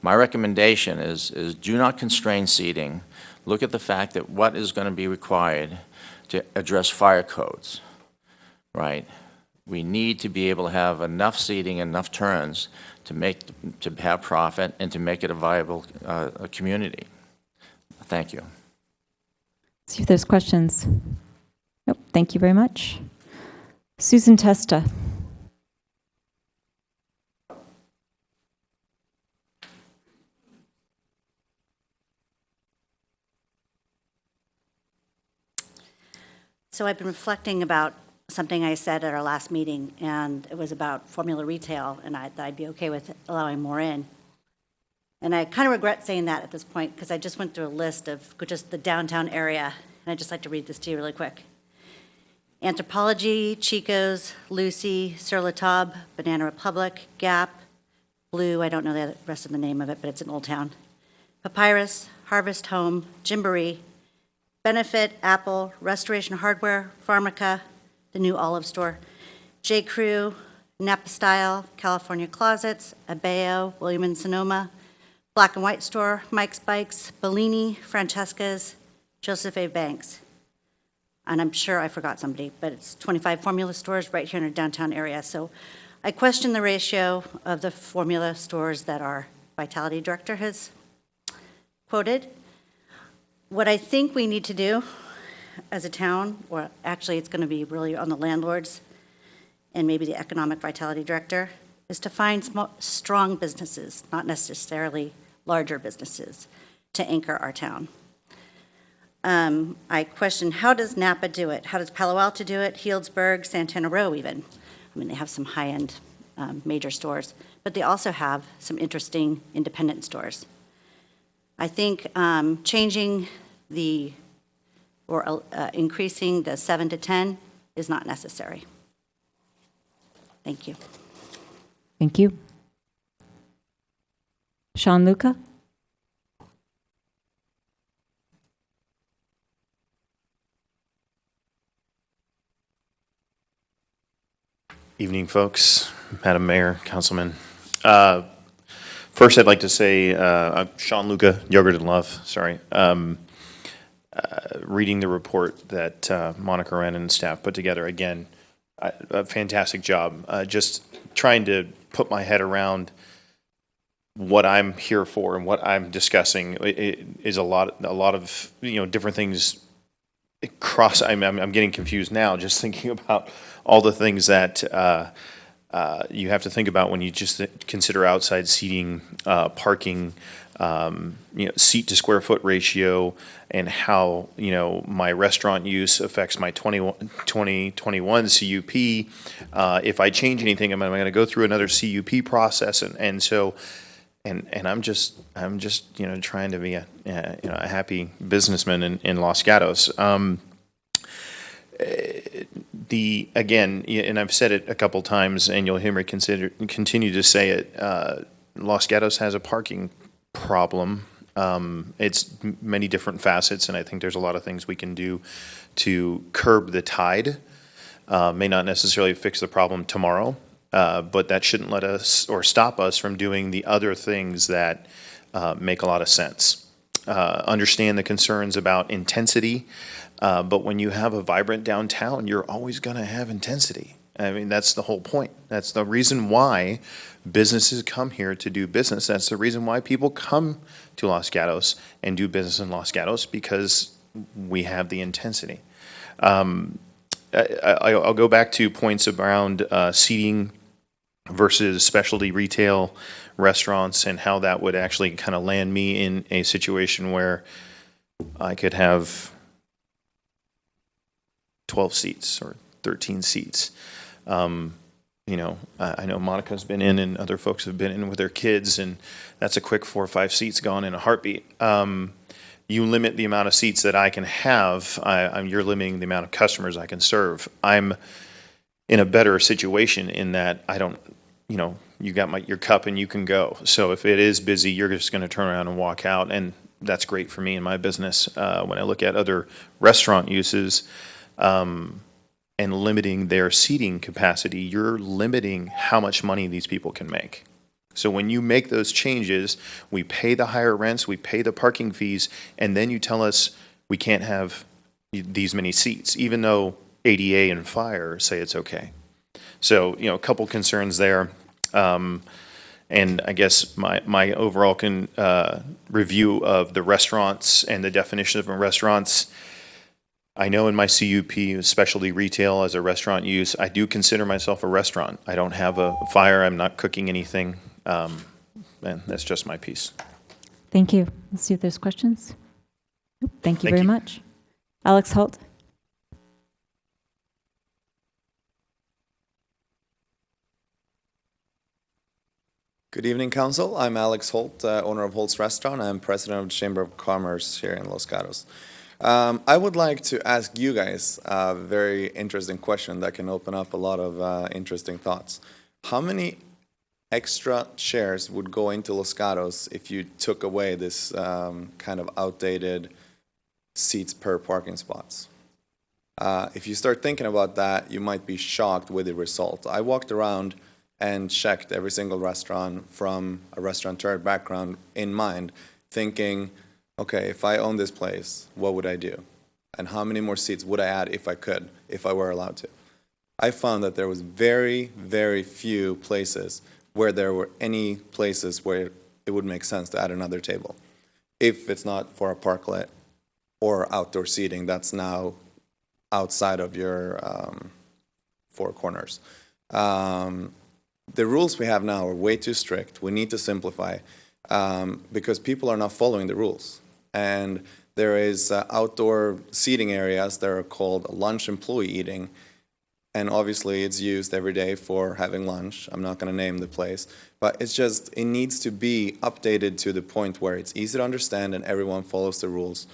my recommendation is do not constrain seating. Look at the fact that what is going to be required to address fire codes, right? We need to be able to have enough seating, enough turns to have profit and to make it a viable community. Thank you. See if there's questions. Nope, thank you very much. Susan Testa. So I've been reflecting about something I said at our last meeting, and it was about formula retail, and that I'd be okay with allowing more in. And I kind of regret saying that at this point, because I just went through a list of just the downtown area, and I'd just like to read this to you really quick. Anthropologie, Chico's, Lucy, Sur La Table, Banana Republic, Gap, Blue, I don't know the rest of the name of it, but it's in Old Town, Papyrus, Harvest Home, Gymboree, Benefit, Apple, Restoration Hardware, Pharmaca, the new Olive Store, J. Crew, Napa Style, California Closets, Abeo, William & Sonoma, Black and White Store, Mike's Bikes, Bellini, Francesca's, Joseph A. Banks. And I'm sure I forgot somebody, but it's 25 formula stores right here in our downtown area. So I question the ratio of the formula stores that our Vitality Director has quoted. What I think we need to do as a town, or actually it's going to be really on the landlords and maybe the Economic Vitality Director, is to find strong businesses, not necessarily larger businesses, to anchor our town. I question, how does Napa do it? How does Palo Alto do it? Healdsburg, Santana Row even. I mean, they have some high-end major stores, but they also have some interesting independent stores. I think changing or increasing the 7 to 10 is not necessary. Thank you. Thank you. Sean Luca? Evening, folks, Madam Mayor, Councilman. First, I'd like to say, I'm Sean Luca, Yogurt and Love, sorry. Reading the report that Monica Wren and staff put together, again, a fantastic job. Just trying to put my head around what I'm here for and what I'm discussing. It is a lot of different things cross. I'm getting confused now just thinking about all the things that you have to think about when you just consider outside seating, parking, seat to square foot ratio, and how my restaurant use affects my 2021 CUP. If I change anything, I'm going to go through another CUP process, and so. And I'm just trying to be a happy businessman in Los Gatos. Again, and I've said it a couple times, and you'll hear me continue to say it. Los Gatos has a parking problem. It's many different facets, and I think there's a lot of things we can do to curb the tide. May not necessarily fix the problem tomorrow. But that shouldn't let us or stop us from doing the other things that make a lot of sense. Understand the concerns about intensity, but when you have a vibrant downtown, you're always going to have intensity. I mean, that's the whole point. That's the reason why businesses come here to do business. That's the reason why people come to Los Gatos and do business in Los Gatos, because we have the intensity. I'll go back to points around seating versus specialty retail restaurants, and how that would actually kind of land me in a situation where I could have 12 seats or 13 seats. I know Monica's been in and other folks have been in with their kids, and that's a quick 4 or 5 seats gone in a heartbeat. You limit the amount of seats that I can have, you're limiting the amount of customers I can serve. I'm in a better situation in that I don't, you got your cup and you can go. So if it is busy, you're just going to turn around and walk out, and that's great for me in my business. When I look at other restaurant uses and limiting their seating capacity, you're limiting how much money these people can make. So when you make those changes, we pay the higher rents, we pay the parking fees, and then you tell us we can't have these many seats, even though ADA and fire say it's okay. So, a couple concerns there. And I guess my overall review of the restaurants and the definition of restaurants, I know in my CUP, specialty retail as a restaurant use, I do consider myself a restaurant. I don't have a fire, I'm not cooking anything. And that's just my piece. Thank you. Let's see if there's questions. Thank you very much. Alex Holt. Good evening, Council. I'm Alex Holt, owner of Holt's Restaurant. I'm president of the Chamber of Commerce here in Los Gatos. I would like to ask you guys a very interesting question that can open up a lot of interesting thoughts. How many extra shares would go into Los Gatos if you took away this kind of outdated seats per parking spots. If you start thinking about that, you might be shocked with the result. I walked around and checked every single restaurant from a restaurateur background in mind, thinking, okay, if I own this place, what would I do? And how many more seats would I add if I could, if I were allowed to? I found that there was very, very few places where there were any places where it would make sense to add another table. If it's not for a parklet or outdoor seating, that's now outside of your four corners. The rules we have now are way too strict. We need to simplify because people are not following the rules. And there is outdoor seating areas that are called lunch employee eating. And obviously it's used every day for having lunch. I'm not going to name the place. But it's just, it needs to be updated to the point where it's easy to understand and everyone follows the rules.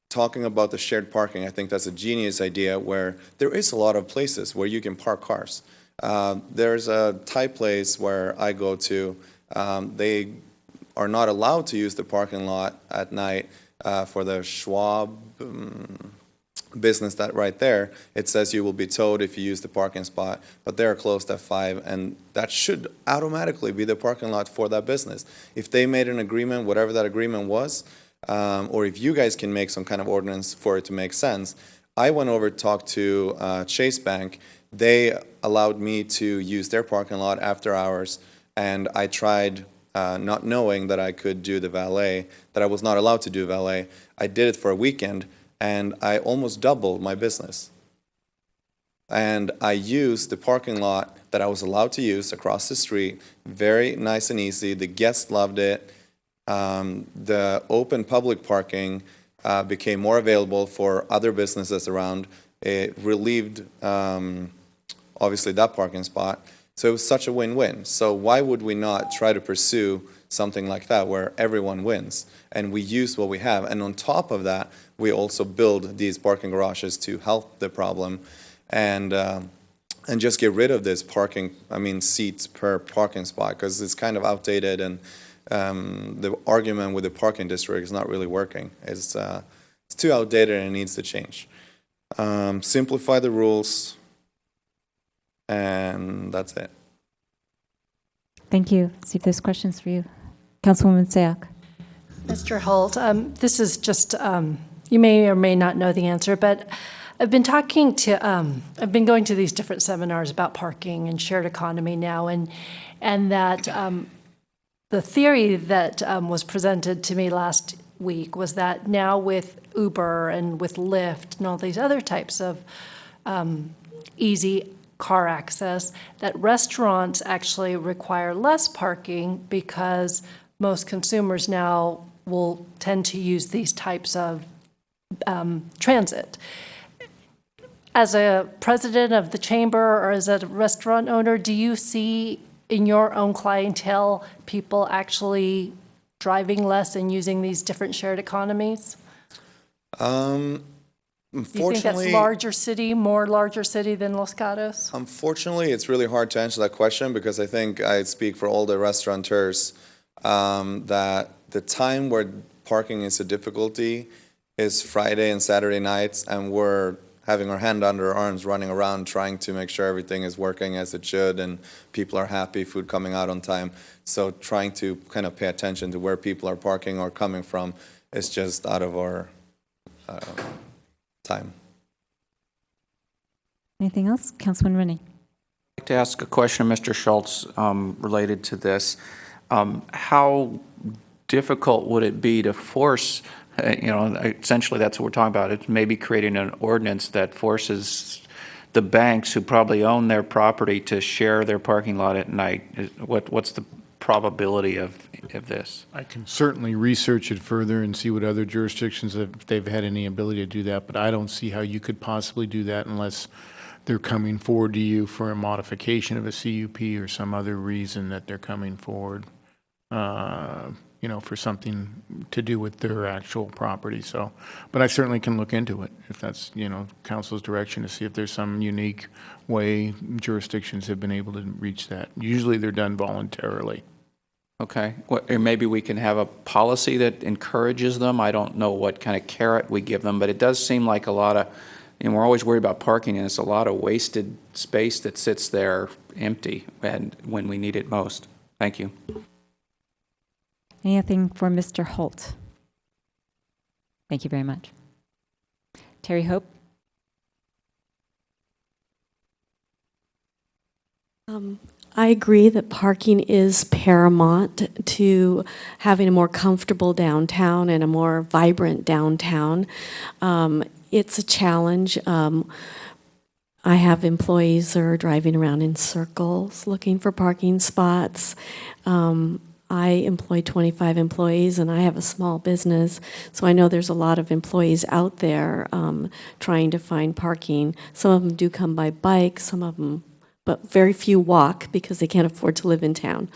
Talking about the shared parking, I think that's a genius idea where there is a lot of places where you can park cars. There's a Thai place where I go to. They are not allowed to use the parking lot at night for the Schwab business that right there. It says you will be towed if you use the parking spot, but they're closed at 5, and that should automatically be the parking lot for that business. If they made an agreement, whatever that agreement was, or if you guys can make some kind of ordinance for it to make sense. I went over to talk to Chase Bank. They allowed me to use their parking lot after hours, and I tried not knowing that I could do the valet, that I was not allowed to do valet. I did it for a weekend, and I almost doubled my business. And I used the parking lot that I was allowed to use across the street, very nice and easy. The guests loved it. The open public parking became more available for other businesses around. It relieved, obviously, that parking spot. So it was such a win-win. So why would we not try to pursue something like that where everyone wins? And we use what we have. And on top of that, we also build these parking garages to help the problem and just get rid of this seats per parking spot, because it's kind of outdated, and the argument with the parking district is not really working. It's too outdated and it needs to change. Simplify the rules, and that's it. Thank you. Let's see if there's questions for you. Councilwoman Sayak. Mr. Holt, this is just, you may or may not know the answer, but I've been talking to, I've been going to these different seminars about parking and shared economy now, and that the theory that was presented to me last week was that now with Uber and with Lyft and all these other types of easy car access, that restaurants actually require less parking because most consumers now will tend to use these types of transit. As a president of the chamber or as a restaurant owner, do you see in your own clientele people actually driving less and using these different shared economies? Do you think that's more larger city than Los Gatos? Unfortunately, it's really hard to answer that question because I think I speak for all the restaurateurs that the time where parking is a difficulty is Friday and Saturday nights, and we're having our hand under our arms running around trying to make sure everything is working as it should and people are happy, food coming out on time. So trying to kind of pay attention to where people are parking or coming from is just out of our time. Anything else? Councilman Rennie. I'd like to ask a question of Mr. Schultz related to this. How difficult would it be to force, essentially that's what we're talking about, it's maybe creating an ordinance that forces the banks who probably own their property to share their parking lot at night? What's the probability of this? I can certainly research it further and see what other jurisdictions, if they've had any ability to do that, but I don't see how you could possibly do that unless they're coming forward to you for a modification of a CUP or some other reason that they're coming forward. for something to do with their actual property. So, but I certainly can look into it if that's, council's direction, to see if there's some unique way jurisdictions have been able to reach that. Usually they're done voluntarily. Okay, or maybe we can have a policy that encourages them. I don't know what kind of carrot we give them, but it does seem like a lot of, we're always worried about parking, and it's a lot of wasted space that sits there empty when we need it most. Thank you. Anything for Mr. Holt? Thank you very much. Terry Hope? I agree that parking is paramount to having a more comfortable downtown and a more vibrant downtown. It's a challenge. I have employees that are driving around in circles looking for parking spots. I employ 25 employees, and I have a small business, so I know there's a lot of employees out there trying to find parking. Some of them do come by bike, some of them, but very few walk because they can't afford to live in town.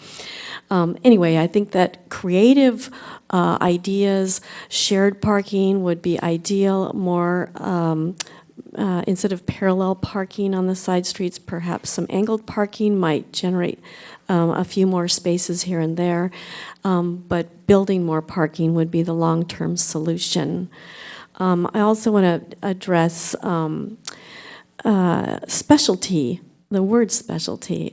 Anyway, I think that creative ideas, shared parking would be ideal, more instead of parallel parking on the side streets, perhaps some angled parking might generate a few more spaces here and there, but building more parking would be the long-term solution. I also want to address specialty, the word specialty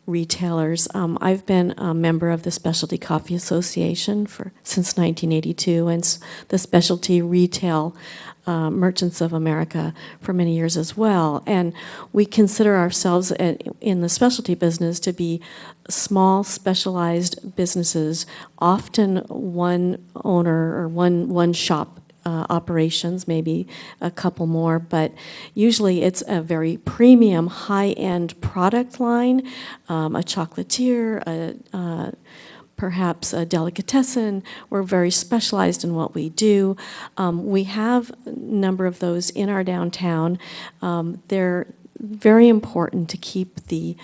retailers. I've been a member of the Specialty Coffee Association since 1982, and the Specialty Retail Merchants of America for many years as well. And we consider ourselves in the specialty business to be small, specialized businesses, often one owner or one shop operations, maybe a couple more, but usually it's a very premium, high-end product line, a chocolatier, perhaps a delicatessen. We're very specialized in what we do. We have a number of those in our downtown. They're very important to keep the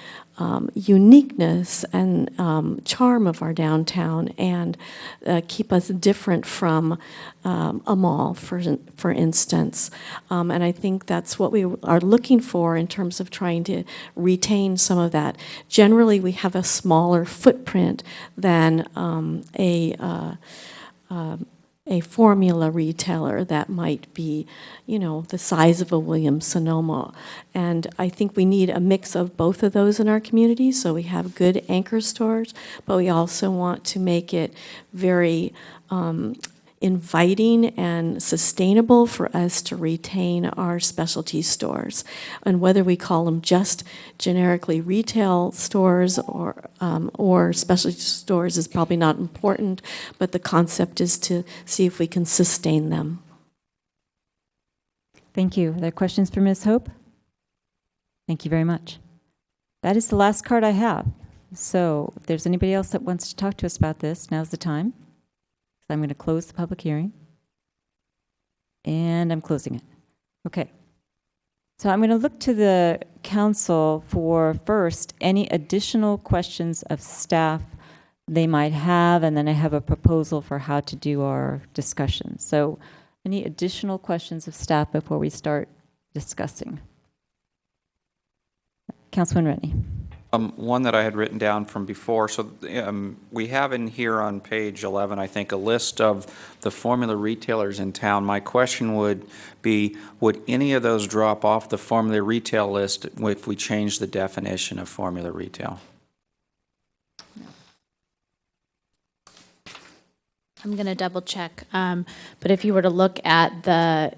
uniqueness and charm of our downtown and keep us different from a mall, for instance. And I think that's what we are looking for in terms of trying to retain some of that. Generally, we have a smaller footprint than a formula retailer that might be, the size of a Williams-Sonoma. And I think we need a mix of both of those in our community, so we have good anchor stores, but we also want to make it very inviting and sustainable for us to retain our specialty stores. And whether we call them just generically retail stores or specialty stores is probably not important, but the concept is to see if we can sustain them. Thank you. Are there questions for Ms. Hope? Thank you very much. That is the last card I have. So if there's anybody else that wants to talk to us about this, now's the time. I'm going to close the public hearing. And I'm closing it. Okay. So I'm going to look to the council for first any additional questions of staff they might have, and then I have a proposal for how to do our discussion. So any additional questions of staff before we start discussing? Councilman Rennie. One that I had written down from before. So we have in here on page 11, I think, a list of the formula retailers in town. My question would be, would any of those drop off the formula retail list if we change the definition of formula retail? I'm going to double check. But if you were to look at the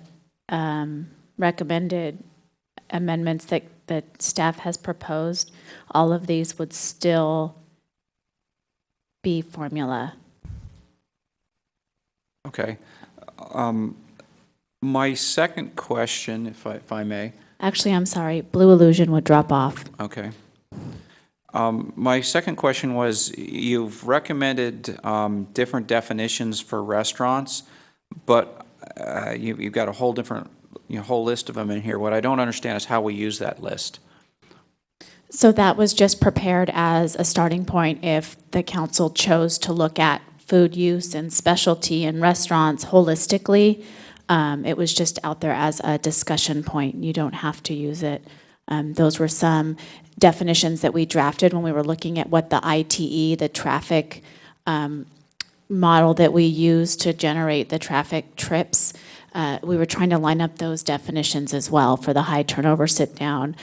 recommended amendments that staff has proposed, all of these would still be formula. Okay. My second question, if I may. Actually, I'm sorry, Blue Illusion would drop off. Okay. My second question was, you've recommended different definitions for restaurants, but you've got a whole different, whole list of them in here. What I don't understand is how we use that list. So that was just prepared as a starting point if the council chose to look at food use and specialty and restaurants holistically. It was just out there as a discussion point. You don't have to use it. Those were some definitions that we drafted when we were looking at what the ITE, the traffic model that we use to generate the traffic trips. We were trying to line up those definitions as well for the high turnover sit down.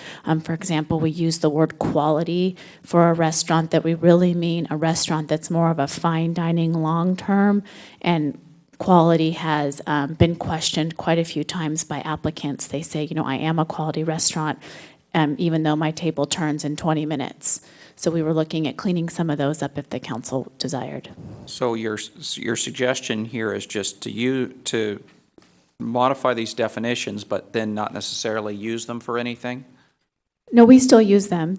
For example, we use the word quality for a restaurant that we really mean a restaurant that's more of a fine dining long term, and quality has been questioned quite a few times by applicants. They say, you know, I am a quality restaurant, even though my table turns in 20 minutes. So we were looking at cleaning some of those up if the council desired. So your suggestion here is just to modify these definitions, but then not necessarily use them for anything? No, we still use them.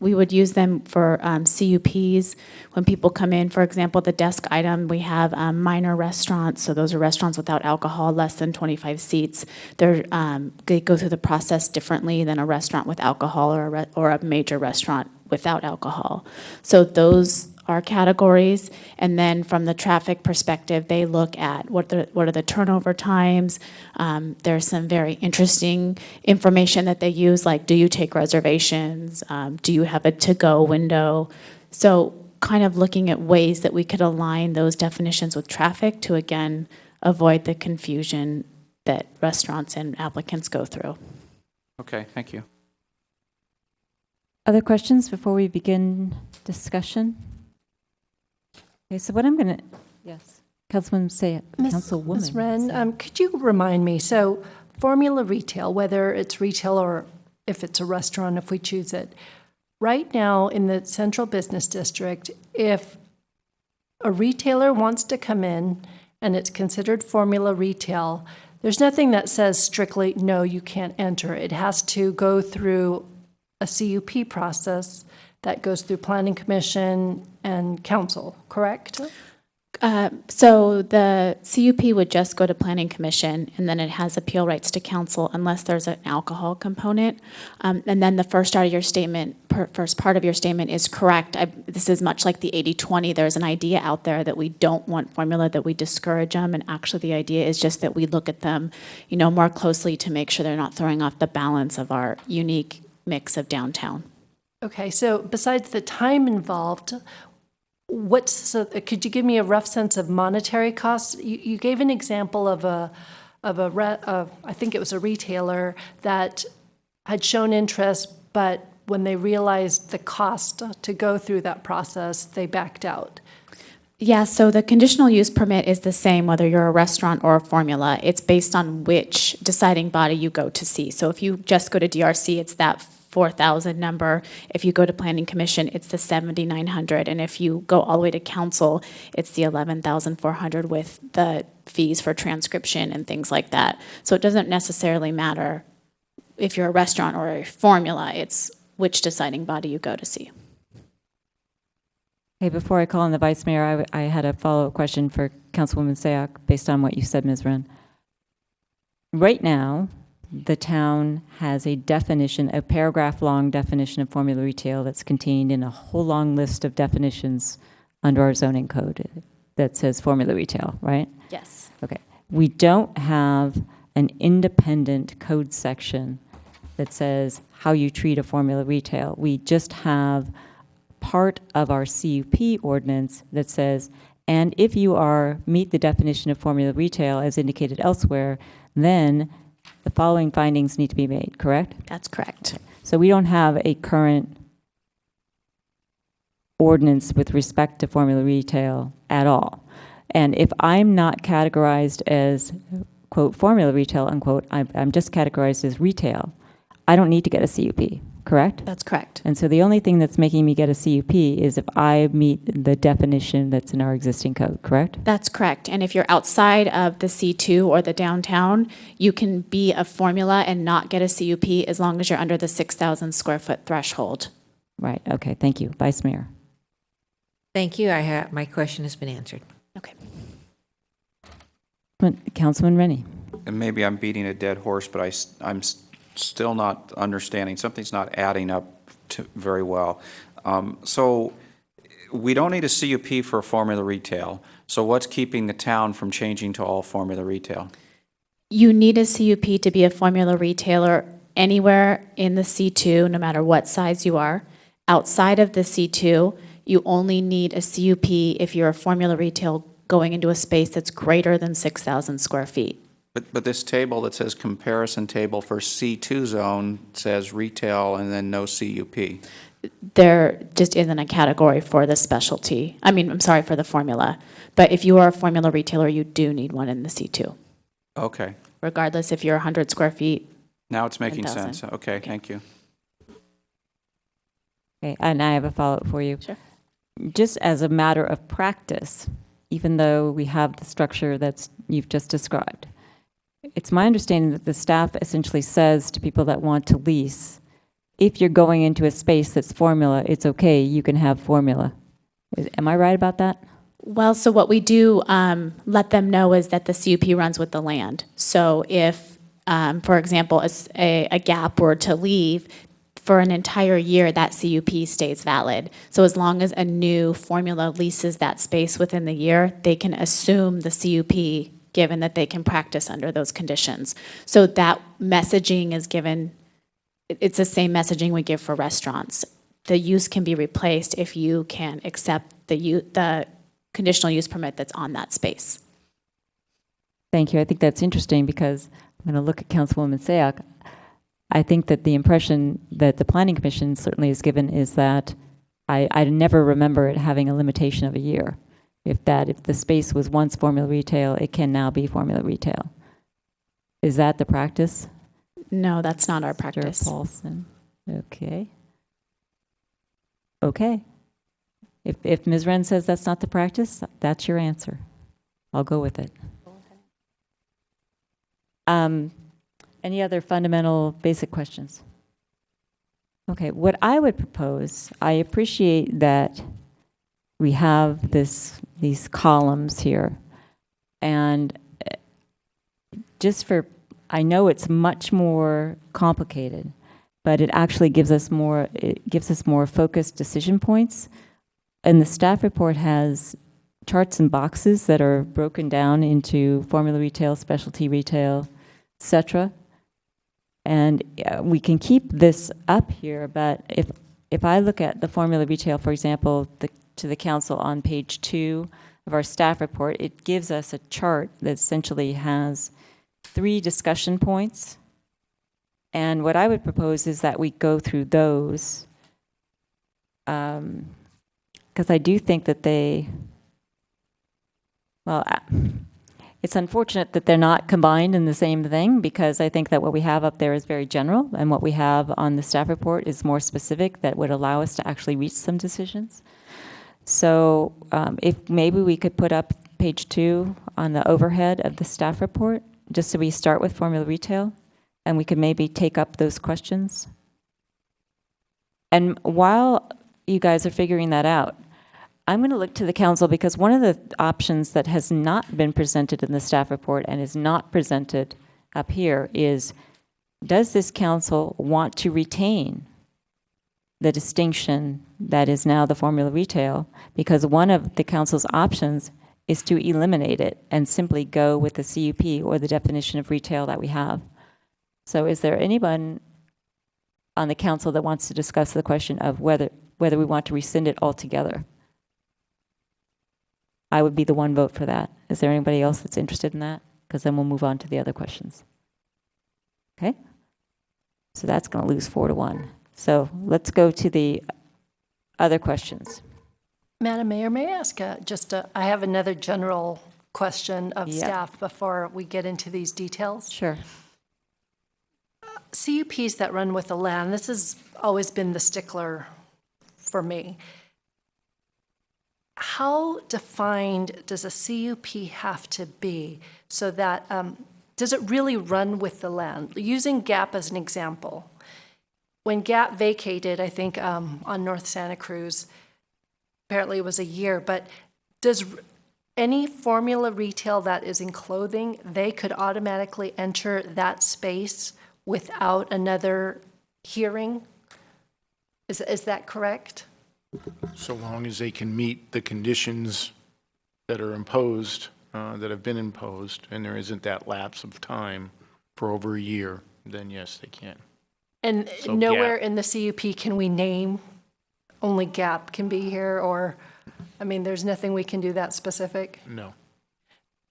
We would use them for CUPs. When people come in, for example, the desk item, we have minor restaurants. So those are restaurants without alcohol, less than 25 seats. They go through the process differently than a restaurant with alcohol or a major restaurant without alcohol. So those are categories. And then from the traffic perspective, they look at what are the turnover times. There's some very interesting information that they use, like do you take reservations? Do you have a to-go window? So kind of looking at ways that we could align those definitions with traffic to, again, avoid the confusion that restaurants and applicants go through. Okay, thank you. Other questions before we begin discussion? Okay, so what I'm going to, yes, Councilwoman say it. Councilwoman. Ms. Wren, could you remind me, so formula retail, whether it's retail or if it's a restaurant, if we choose it, right now in the central business district, if a retailer wants to come in and it's considered formula retail, there's nothing that says strictly, no, you can't enter. It has to go through a CUP process that goes through Planning Commission and Council, correct? So the CUP would just go to Planning Commission, and then it has appeal rights to Council unless there's an alcohol component. And then the first part of your statement is correct. This is much like the 80-20. There's an idea out there that we don't want formula, that we discourage them, and actually the idea is just that we look at them, you know, more closely to make sure they're not throwing off the balance of our unique mix of downtown. Okay, so besides the time involved, could you give me a rough sense of monetary costs? You gave an example of I think it was a retailer that had shown interest, but when they realized the cost to go through that process, they backed out. Yeah, so the conditional use permit is the same whether you're a restaurant or a formula. It's based on which deciding body you go to see. So if you just go to DRC, it's that 4,000 number. If you go to Planning Commission, it's the 7,900. And if you go all the way to Council, it's the 11,400 with the fees for transcription and things like that. So it doesn't necessarily matter if you're a restaurant or a formula, it's which deciding body you go to see. Okay, before I call on the Vice Mayor, I had a follow-up question for Councilwoman Sayoc based on what you said, Ms. Wren. Right now, the town has a definition, a paragraph-long definition of formula retail that's contained in a whole long list of definitions under our zoning code that says formula retail, right? Yes. Okay. We don't have an independent code section that says how you treat a formula retail. We just have part of our CUP ordinance that says, and if you meet the definition of formula retail as indicated elsewhere, then the following findings need to be made, correct? That's correct. Okay. So we don't have a current ordinance with respect to formula retail at all. And if I'm not categorized as, quote, formula retail, unquote, I'm just categorized as retail, I don't need to get a CUP, correct? That's correct. And so the only thing that's making me get a CUP is if I meet the definition that's in our existing code, correct? That's correct. And if you're outside of the C2 or the downtown, you can be a formula and not get a CUP as long as you're under the 6,000 square foot threshold. Right. Okay. Thank you. Vice Mayor. Thank you. My question has been answered. Okay. Councilman Rennie. And maybe I'm beating a dead horse, but I'm still not understanding. Something's not adding up very well. So we don't need a CUP for formula retail, so what's keeping the town from changing to all formula retail? You need a CUP to be a formula retailer anywhere in the C2, no matter what size you are. Outside of the C2, you only need a CUP if you're a formula retail going into a space that's greater than 6,000 square feet. But this table that says comparison table for C2 zone says retail and then no CUP. There just isn't a category for the specialty. I mean, I'm sorry, for the formula. But if you are a formula retailer, you do need one in the C2. Okay. Regardless if you're 100 square feet. Now it's making 10,000. sense. Okay, thank you. Okay, and I have a follow-up for you. Sure. Just as a matter of practice, even though we have the structure that you've just described, it's my understanding that the staff essentially says to people that want to lease, if you're going into a space that's formula, it's okay, you can have formula. Am I right about that? Well, so what we do let them know is that the CUP runs with the land. So if, for example, a Gap were to leave, for an entire year, that CUP stays valid. So as long as a new formula leases that space within the year, they can assume the CUP, given that they can practice under those conditions. So that messaging is given, it's the same messaging we give for restaurants. The use can be replaced if you can accept the conditional use permit that's on that space. Thank you. I think that's interesting because I'm going to look at Councilwoman Sayak. I think that the impression that the Planning Commission certainly is given is that I never remember it having a limitation of a year. If the space was once formula retail, it can now be formula retail. Is that the practice? No, that's not our practice. Mr. Paulson. Okay. Okay. If Ms. Wren says that's not the practice, that's your answer. I'll go with it. Any other fundamental basic questions? Okay, what I would propose, I appreciate that we have these columns here, and I know it's much more complicated, but it actually gives us more focused decision points. And the staff report has charts and boxes that are broken down into formula retail, specialty retail, etc. And we can keep this up here, but if I look at the formula retail, for example, to the council on page 2 of our staff report, it gives us a chart that essentially has 3 discussion points. And what I would propose is that we go through those, because I do think that it's unfortunate that they're not combined in the same thing, because I think that what we have up there is very general, and what we have on the staff report is more specific that would allow us to actually reach some decisions. So if maybe we could put up page 2 on the overhead of the staff report, just so we start with formula retail, and we could maybe take up those questions. And while you guys are figuring that out, I'm going to look to the council, because one of the options that has not been presented in the staff report and is not presented up here is, does this council want to retain the distinction that is now the formula retail? Because one of the council's options is to eliminate it and simply go with the CUP, or the definition of retail that we have. So is there anyone on the council that wants to discuss the question of whether we want to rescind it altogether? I would be the one vote for that. Is there anybody else that's interested in that? Because then we'll move on to the other questions. Okay? So that's going to lose 4-1. So let's go to the other questions. Madam Mayor, may I ask I have another general question of staff before we get into these details? Sure. CUPs that run with the land, this has always been the stickler for me. How defined does a CUP have to be so that, does it really run with the land? Using Gap as an example, when Gap vacated, I think on North Santa Cruz, apparently it was a year, but does any formula retail that is in clothing, they could automatically enter that space without another hearing? Is that correct? So long as they can meet the conditions that are imposed, that have been imposed, and there isn't that lapse of time for over a year, then yes, they can. And So nowhere Gap. in the CUP can we name only Gap can be here, or, I mean, there's nothing we can do that specific? No.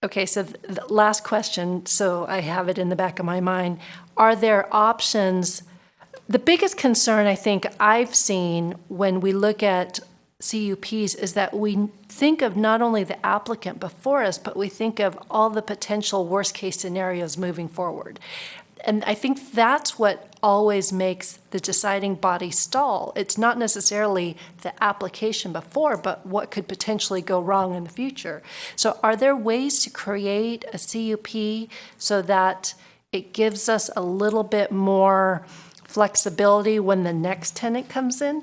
Okay, so the last question, so I have it in the back of my mind. Are there options? The biggest concern I think I've seen when we look at CUPs is that we think of not only the applicant before us, but we think of all the potential worst-case scenarios moving forward. And I think that's what always makes the deciding body stall. It's not necessarily the application before, but what could potentially go wrong in the future. So are there ways to create a CUP so that it gives us a little bit more flexibility when the next tenant comes in?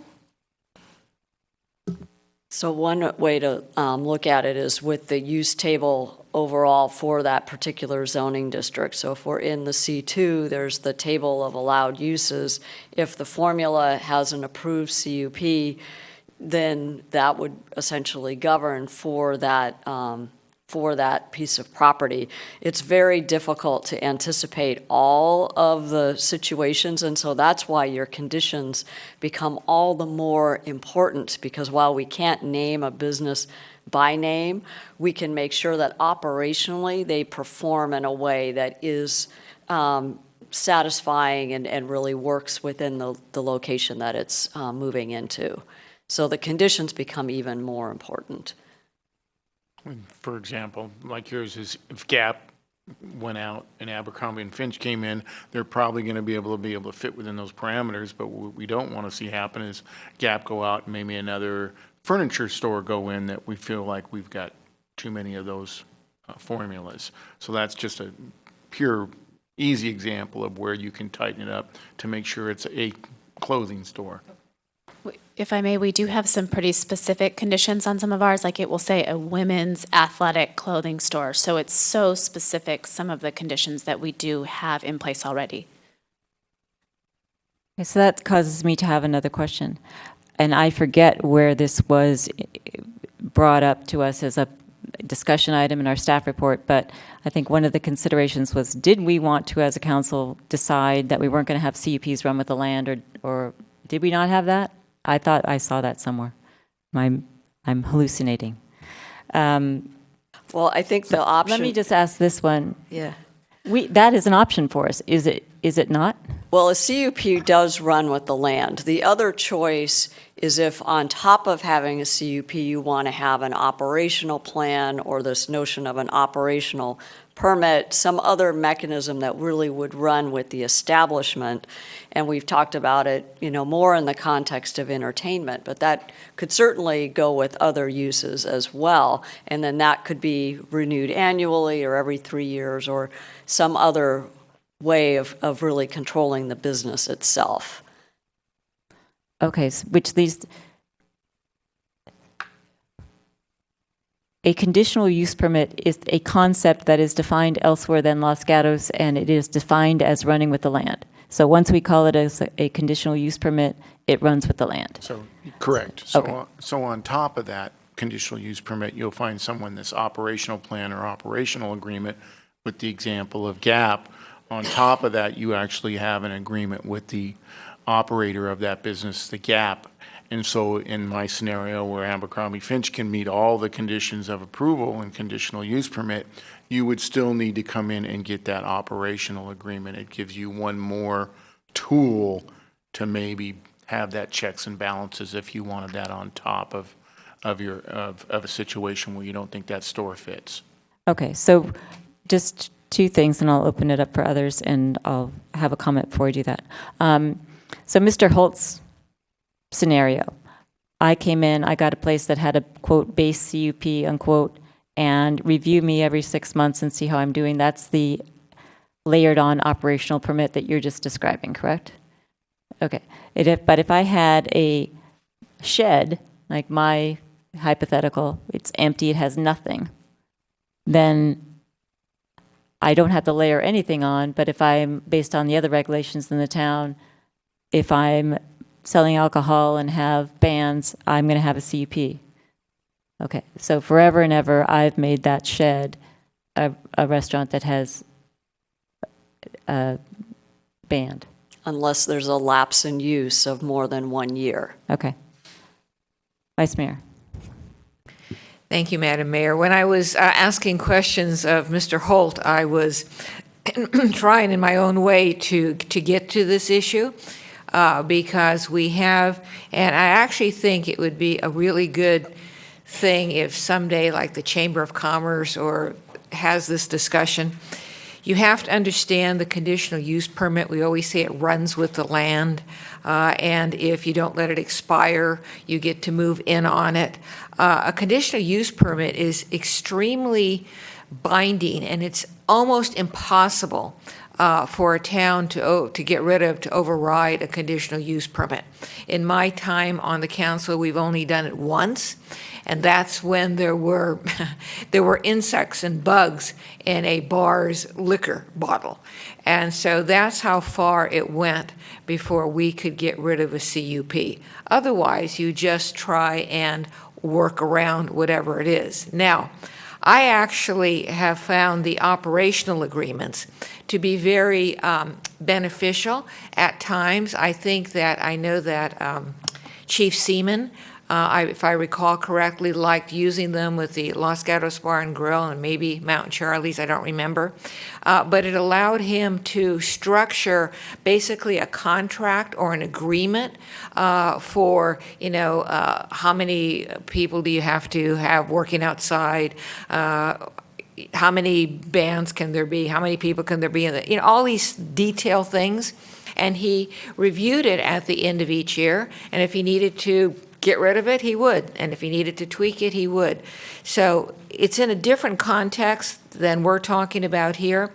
So one way to look at it is with the use table overall for that particular zoning district. So if we're in the C2, there's the table of allowed uses. If the formula has an approved CUP, then that would essentially govern for that piece of property. It's very difficult to anticipate all of the situations, and so that's why your conditions become all the more important, because while we can't name a business by name, we can make sure that operationally they perform in a way that is satisfying and really works within the location that it's moving into. So the conditions become even more important. For example, like yours is, if Gap went out and Abercrombie and Finch came in, they're probably going to be able to fit within those parameters. But what we don't want to see happen is Gap go out and maybe another furniture store go in that we feel like we've got too many of those formulas. So that's just a pure, easy example of where you can tighten it up to make sure it's a clothing store. If I may, we do have some pretty specific conditions on some of ours, like it will say a women's athletic clothing store. So it's so specific, some of the conditions that we do have in place already. Okay, so that causes me to have another question. And I forget where this was brought up to us as a discussion item in our staff report, but I think one of the considerations was, did we want to, as a council, decide that we weren't going to have CUPs run with the land, or did we not have that? I thought I saw that somewhere. I'm hallucinating. Well, I think the option. Let me just ask this one. Yeah. That is an option for us. Is it not? Well, a CUP does run with the land. The other choice is if on top of having a CUP, you want to have an operational plan or this notion of an operational permit, some other mechanism that really would run with the establishment. And we've talked about it, more in the context of entertainment, but that could certainly go with other uses as well. And then that could be renewed annually or every 3 years or some other way of really controlling the business itself. Okay, which leads, a conditional use permit is a concept that is defined elsewhere than Los Gatos, and it is defined as running with the land. So once we call it as a conditional use permit, it runs with the land. So, correct. So, Okay. So on top of that conditional use permit, you'll find someone this operational plan or operational agreement with the example of Gap. On top of that, you actually have an agreement with the operator of that business, the Gap. And so in my scenario where Abercrombie Finch can meet all the conditions of approval and conditional use permit, you would still need to come in and get that operational agreement. It gives you one more tool to maybe have that checks and balances if you wanted that on top of a situation where you don't think that store fits. Okay, so just two things, and I'll open it up for others, and I'll have a comment before I do that. So Mr. Holt's scenario, I came in, I got a place that had a, quote, base CUP, unquote, and review me every 6 months and see how I'm doing. That's the layered on operational permit that you're just describing, correct? Okay, but if I had a shed, like my hypothetical, it's empty, it has nothing, then I don't have to layer anything on, but if I'm, based on the other regulations in the town, if I'm selling alcohol and have bands, I'm going to have a CUP. Okay, so forever and ever, I've made that shed a restaurant that has a band. Unless there's a lapse in use of more than 1 year. Okay. Vice Mayor. Thank you, Madam Mayor. When I was asking questions of Mr. Holt, I was trying in my own way to get to this issue because we have, and I actually think it would be a really good thing if someday, like the Chamber of Commerce or has this discussion. You have to understand the conditional use permit. We always say it runs with the land, and if you don't let it expire, you get to move in on it. A conditional use permit is extremely binding, and it's almost impossible for a town to get rid of, to override a conditional use permit. In my time on the council, we've only done it once, and that's when there were insects and bugs in a bar's liquor bottle. And so that's how far it went before we could get rid of a CUP. Otherwise, you just try and work around whatever it is. Now, I actually have found the operational agreements to be very beneficial at times. I think that I know that Chief Seaman, if I recall correctly, liked using them with the Los Gatos Bar and Grill and maybe Mountain Charlie's, I don't remember. But it allowed him to structure basically a contract or an agreement for, how many people do you have to have working outside, how many bands can there be, how many people can there be, in all these detailed things. And he reviewed it at the end of each year, and if he needed to get rid of it, he would. And if he needed to tweak it, he would. So it's in a different context than we're talking about here,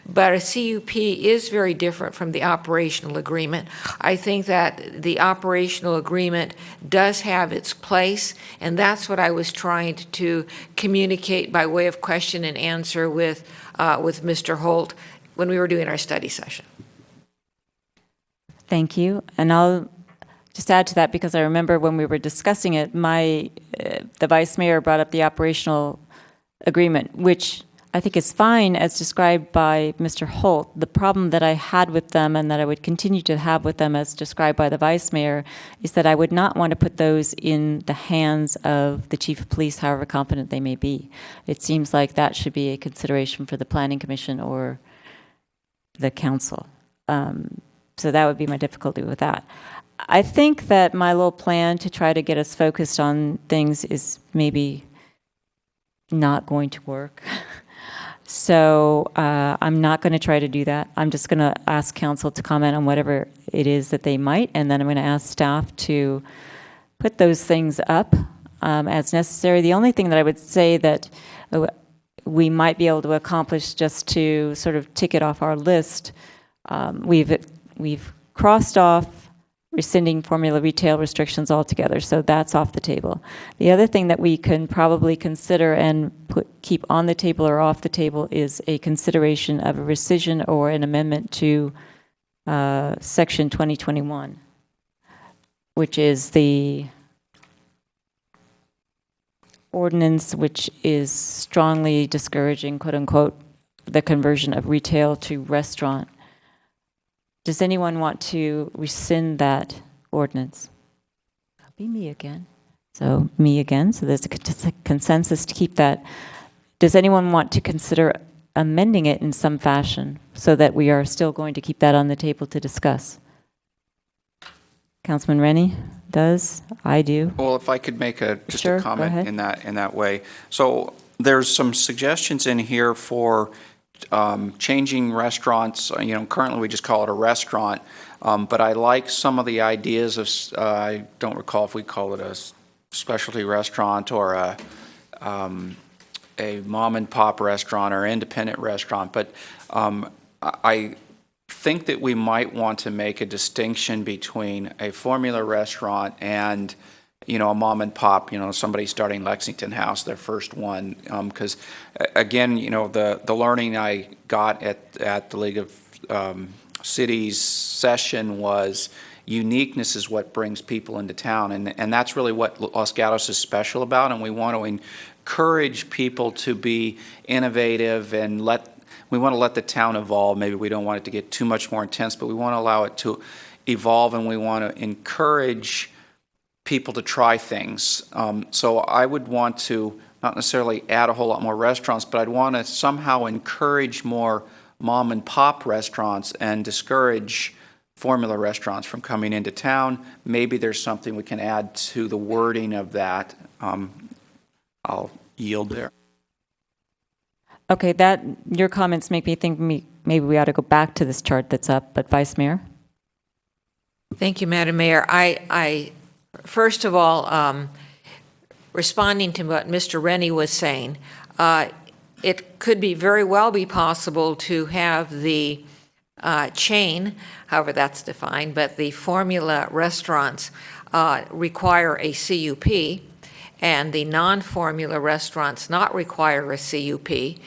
but a CUP is very different from the operational agreement. I think that the operational agreement does have its place, and that's what I was trying to communicate by way of question and answer with Mr. Holt when we were doing our study session. Thank you. And I'll just add to that, because I remember when we were discussing it, the Vice Mayor brought up the operational agreement, which I think is fine as described by Mr. Holt. The problem that I had with them and that I would continue to have with them as described by the Vice Mayor is that I would not want to put those in the hands of the Chief of Police, however competent they may be. It seems like that should be a consideration for the Planning Commission or the Council. So that would be my difficulty with that. I think that my little plan to try to get us focused on things is maybe not going to work. So I'm not going to try to do that. I'm just going to ask council to comment on whatever it is that they might, and then I'm going to ask staff to put those things up as necessary. The only thing that I would say that we might be able to accomplish, just to sort of tick it off our list, we've crossed off rescinding formula retail restrictions altogether, so that's off the table. The other thing that we can probably consider and keep on the table or off the table is a consideration of a rescission or an amendment to Section 2021, which is the ordinance which is strongly discouraging, quote unquote, the conversion of retail to restaurant. Does anyone want to rescind that ordinance? That'll be me again. So me again. So there's a consensus to keep that. Does anyone want to consider amending it in some fashion so that we are still going to keep that on the table to discuss? Councilman Rennie does. I do. Well, if I could make just Sure, a comment go ahead. in that way. So there's some suggestions in here for changing restaurants. Currently we just call it a restaurant, but I like some of the ideas of, I don't recall if we call it a specialty restaurant or a mom and pop restaurant or independent restaurant, but I think that we might want to make a distinction between a formula restaurant and a mom and pop, somebody starting Lexington House, their first one. Because again, the learning I got at the League of Cities session was uniqueness is what brings people into town, and that's really what Los Gatos is special about, and we want to encourage people to be innovative and we want to let the town evolve. Maybe we don't want it to get too much more intense, but we want to allow it to evolve, and we want to encourage people to try things. So I would want to not necessarily add a whole lot more restaurants, but I'd want to somehow encourage more mom and pop restaurants and discourage formula restaurants from coming into town. Maybe there's something we can add to the wording of that. I'll yield there. Okay, your comments make me think maybe we ought to go back to this chart that's up, but Vice Mayor? Thank you, Madam Mayor. I first of all, responding to what Mr. Rennie was saying, it could very well be possible to have the chain, however that's defined, but the formula restaurants require a CUP, and the non-formula restaurants not require a CUP,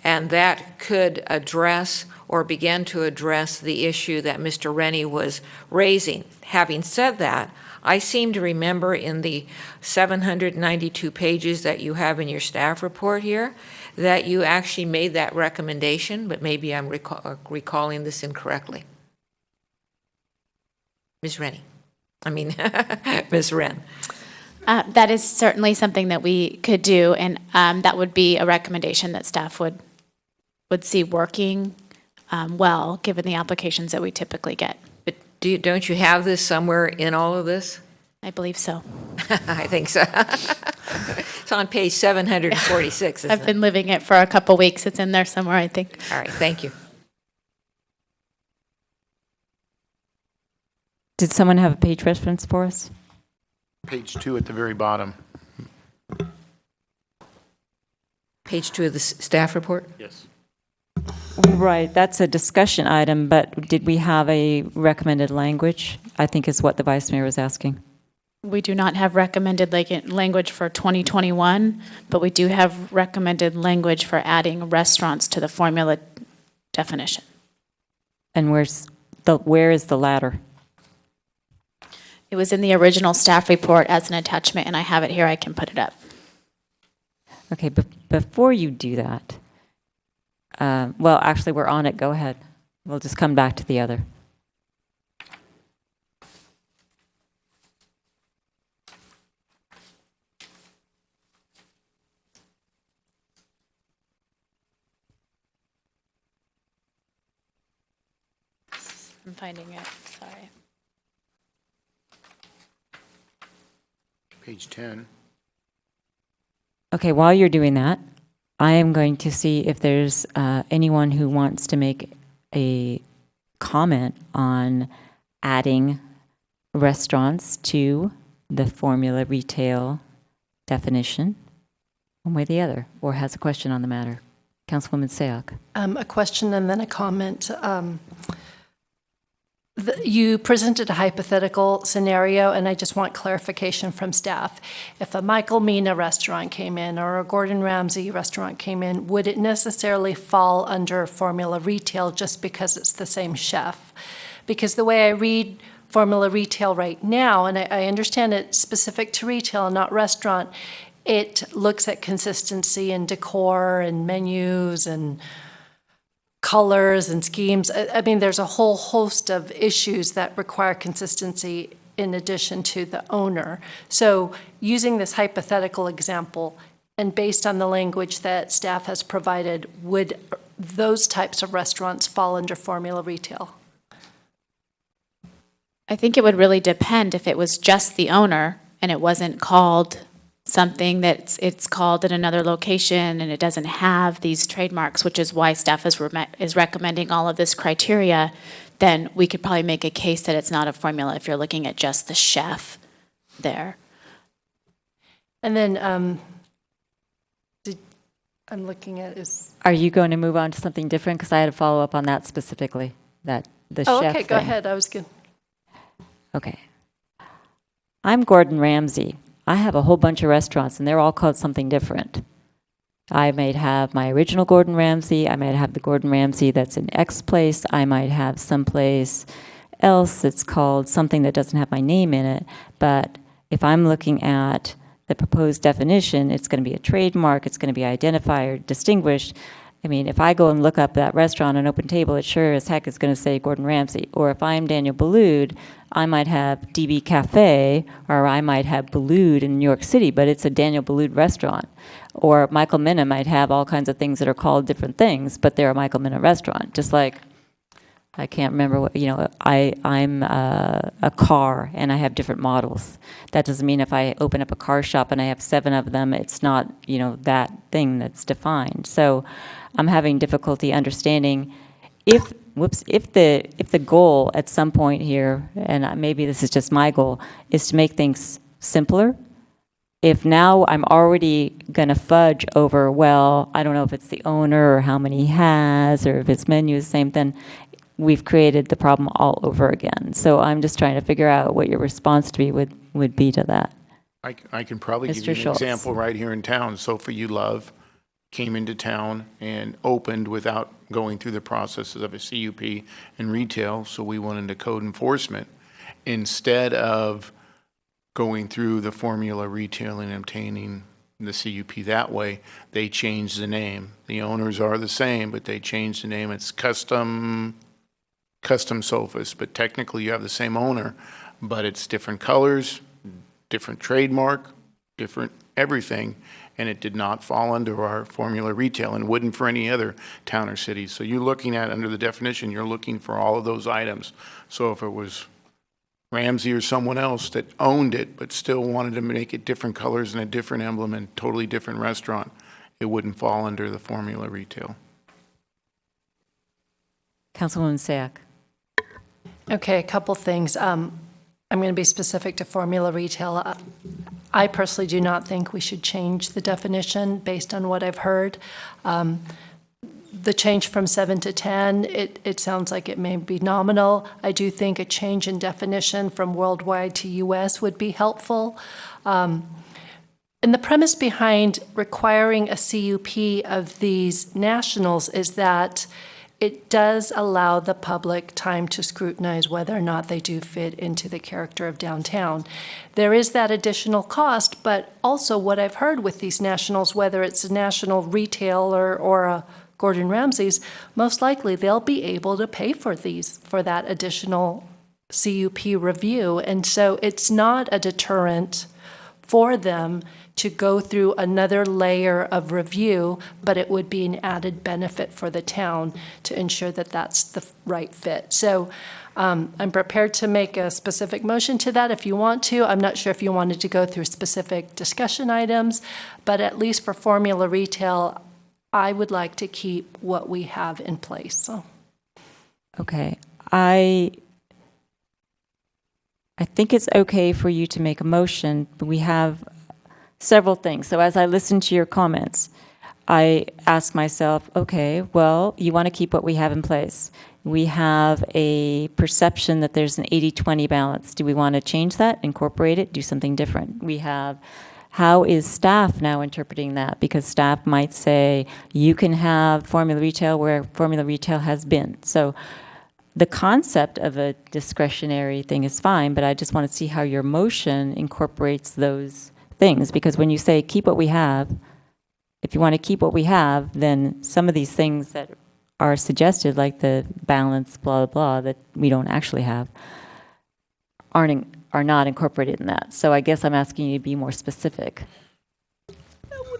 and that could address or begin to address the issue that Mr. Rennie was raising. Having said that, I seem to remember in the 792 pages that you have in your staff report here that you actually made that recommendation, but maybe I'm recalling this incorrectly. Ms. Rennie. Ms. Wren. That is certainly something that we could do, and that would be a recommendation that staff would see working well, given the applications that we typically get. But don't you have this somewhere in all of this? I believe so. I think so. It's on page 746. I've been living it for a couple weeks. It's in there somewhere, I think. All right, thank you. Did someone have a page reference for us? Page 2 at the very bottom. Page 2 of the staff report? Yes. Right, that's a discussion item, but did we have a recommended language? I think is what the Vice Mayor was asking. We do not have recommended language for 2021, but we do have recommended language for adding restaurants to the formula definition. And where is the latter? It was in the original staff report as an attachment, and I have it here. I can put it up. Okay, but before you do that, well, actually, we're on it. Go ahead. We'll just come back to the other. I'm finding it. Sorry. Page 10. Okay, while you're doing that, I am going to see if there's anyone who wants to make a comment on adding restaurants to the formula retail definition, one way or the other, or has a question on the matter. Councilwoman Sayoc. A question and then a comment. You presented a hypothetical scenario, and I just want clarification from staff. If a Michael Mina restaurant came in or a Gordon Ramsay restaurant came in, would it necessarily fall under formula retail just because it's the same chef? Because the way I read formula retail right now, and I understand it's specific to retail, not restaurant, it looks at consistency and decor and menus and colors and schemes. I mean, there's a whole host of issues that require consistency in addition to the owner. So using this hypothetical example, and based on the language that staff has provided, would those types of restaurants fall under formula retail? I think it would really depend if it was just the owner and it wasn't called something that it's called at another location and it doesn't have these trademarks, which is why staff is recommending all of this criteria, then we could probably make a case that it's not a formula if you're looking at just the chef there. And then I'm looking at is... Are you going to move on to something different? Because I had a follow-up on that specifically, that the chef okay, go thing. ahead. I was good. Okay. I'm Gordon Ramsay. I have a whole bunch of restaurants, and they're all called something different. I might have my original Gordon Ramsay. I might have the Gordon Ramsay that's in X place. I might have some place else that's called something that doesn't have my name in it. But if I'm looking at the proposed definition, it's going to be a trademark, it's going to be identifier, distinguished. I mean, if I go and look up that restaurant on Open Table, it sure as heck is going to say Gordon Ramsay. Or if I'm Daniel Boulud, I might have DB Cafe, or I might have Boulud in New York City, but it's a Daniel Boulud restaurant. Or Michael Minna might have all kinds of things that are called different things, but they're a Michael Minna restaurant. Just like, I can't remember what, I'm a car and I have different models. That doesn't mean if I open up a car shop and I have 7 of them, it's not, that thing that's defined. So I'm having difficulty understanding if the goal at some point here, and maybe this is just my goal, is to make things simpler. If now I'm already going to fudge over, well, I don't know if it's the owner or how many he has or if his menu is the same, then we've created the problem all over again. So I'm just trying to figure out what your response to me would be to that. I can probably give Mr. you an Schultz. example right here in town. Sofa You Love came into town and opened without going through the processes of a CUP and retail, so we went into code enforcement. Instead of going through the formula retail and obtaining the CUP that way, they changed the name. The owners are the same, but they changed the name. It's custom sofas, but technically you have the same owner, but it's different colors, different trademark, different everything, and it did not fall under our formula retail and wouldn't for any other town or city. So you're looking at, under the definition, you're looking for all of those items. So if it was Ramsey or someone else that owned it but still wanted to make it different colors and a different emblem and totally different restaurant, it wouldn't fall under the formula retail. Councilwoman Sack. Okay, a couple things. I'm going to be specific to formula retail. I personally do not think we should change the definition based on what I've heard. The change from 7 to 10, it sounds like it may be nominal. I do think a change in definition from worldwide to U.S. would be helpful. And the premise behind requiring a CUP of these nationals is that it does allow the public time to scrutinize whether or not they do fit into the character of downtown. There is that additional cost, but also what I've heard with these nationals, whether it's a national retailer or a Gordon Ramsay's, most likely they'll be able to pay for that additional CUP review. And so it's not a deterrent for them to go through another layer of review, but it would be an added benefit for the town to ensure that that's the right fit. So I'm prepared to make a specific motion to that if you want to. I'm not sure if you wanted to go through specific discussion items, but at least for formula retail, I would like to keep what we have in place. So. Okay. I think it's okay for you to make a motion, but we have several things. So as I listen to your comments, I ask myself, okay, well, you want to keep what we have in place. We have a perception that there's an 80-20 balance. Do we want to change that, incorporate it, do something different? We have, how is staff now interpreting that? Because staff might say, you can have formula retail where formula retail has been. So the concept of a discretionary thing is fine, but I just want to see how your motion incorporates those things. Because when you say keep what we have, if you want to keep what we have, then some of these things that are suggested, like the balance, blah, blah, blah, that we don't actually have, are not incorporated in that. So I guess I'm asking you to be more specific.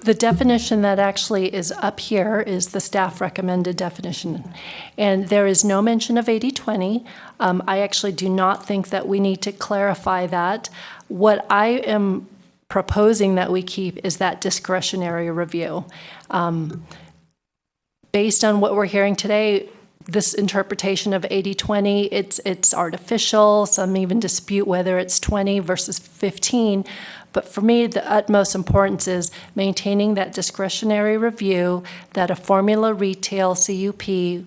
The definition that actually is up here is the staff recommended definition. And there is no mention of 80-20. I actually do not think that we need to clarify that. What I am proposing that we keep is that discretionary review. Based on what we're hearing today, this interpretation of 80-20, it's artificial. Some even dispute whether it's 20 versus 15. But for me, the utmost importance is maintaining that discretionary review that a formula retail CUP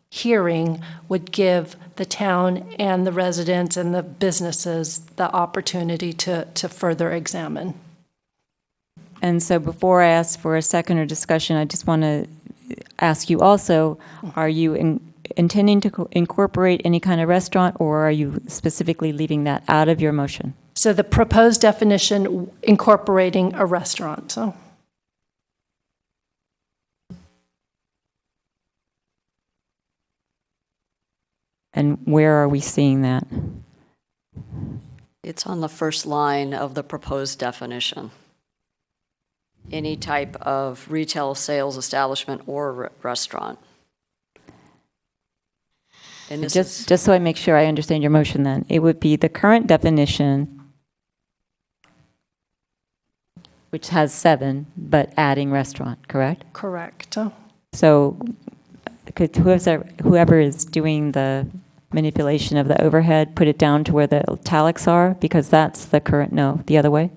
hearing would give the town and the residents and the businesses the opportunity to further examine. And so before I ask for a second or discussion, I just want to ask you also, are you intending to incorporate any kind of restaurant, or are you specifically leaving that out of your motion? So the proposed definition incorporating a restaurant, so. And where are we seeing that? It's on the first line of the proposed definition. Any type of retail sales establishment or restaurant. And this is, Just so I make sure I understand your motion then, it would be the current definition, which has 7, but adding restaurant, correct? Correct. So could whoever is doing the manipulation of the overhead, put it down to where the italics are, because that's the current, no, the other way?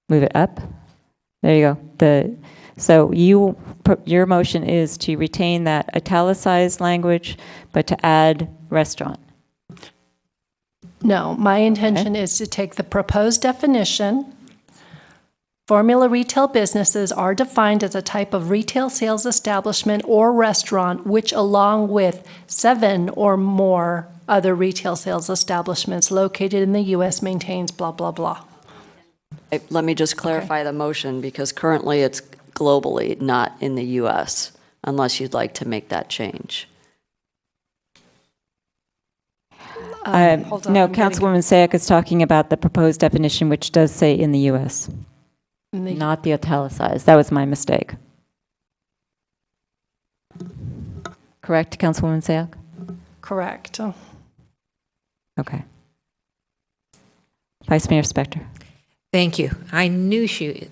Move it up? There you go. So your motion is to retain that italicized language, but to add restaurant. No, my intention is to take the proposed definition. Formula retail businesses are defined as a type of retail sales establishment or restaurant which, along with 7 or more other retail sales establishments located in the U.S., maintains blah, blah, blah. let me just clarify the motion, because currently it's globally, not in the U.S., unless you'd like to make that change. No, Councilwoman Sayak is talking about the proposed definition, which does say in the U.S., not the italicized. That was my mistake. Correct, Councilwoman Sayak? Correct. Okay. Vice Mayor Spector. Thank you. I knew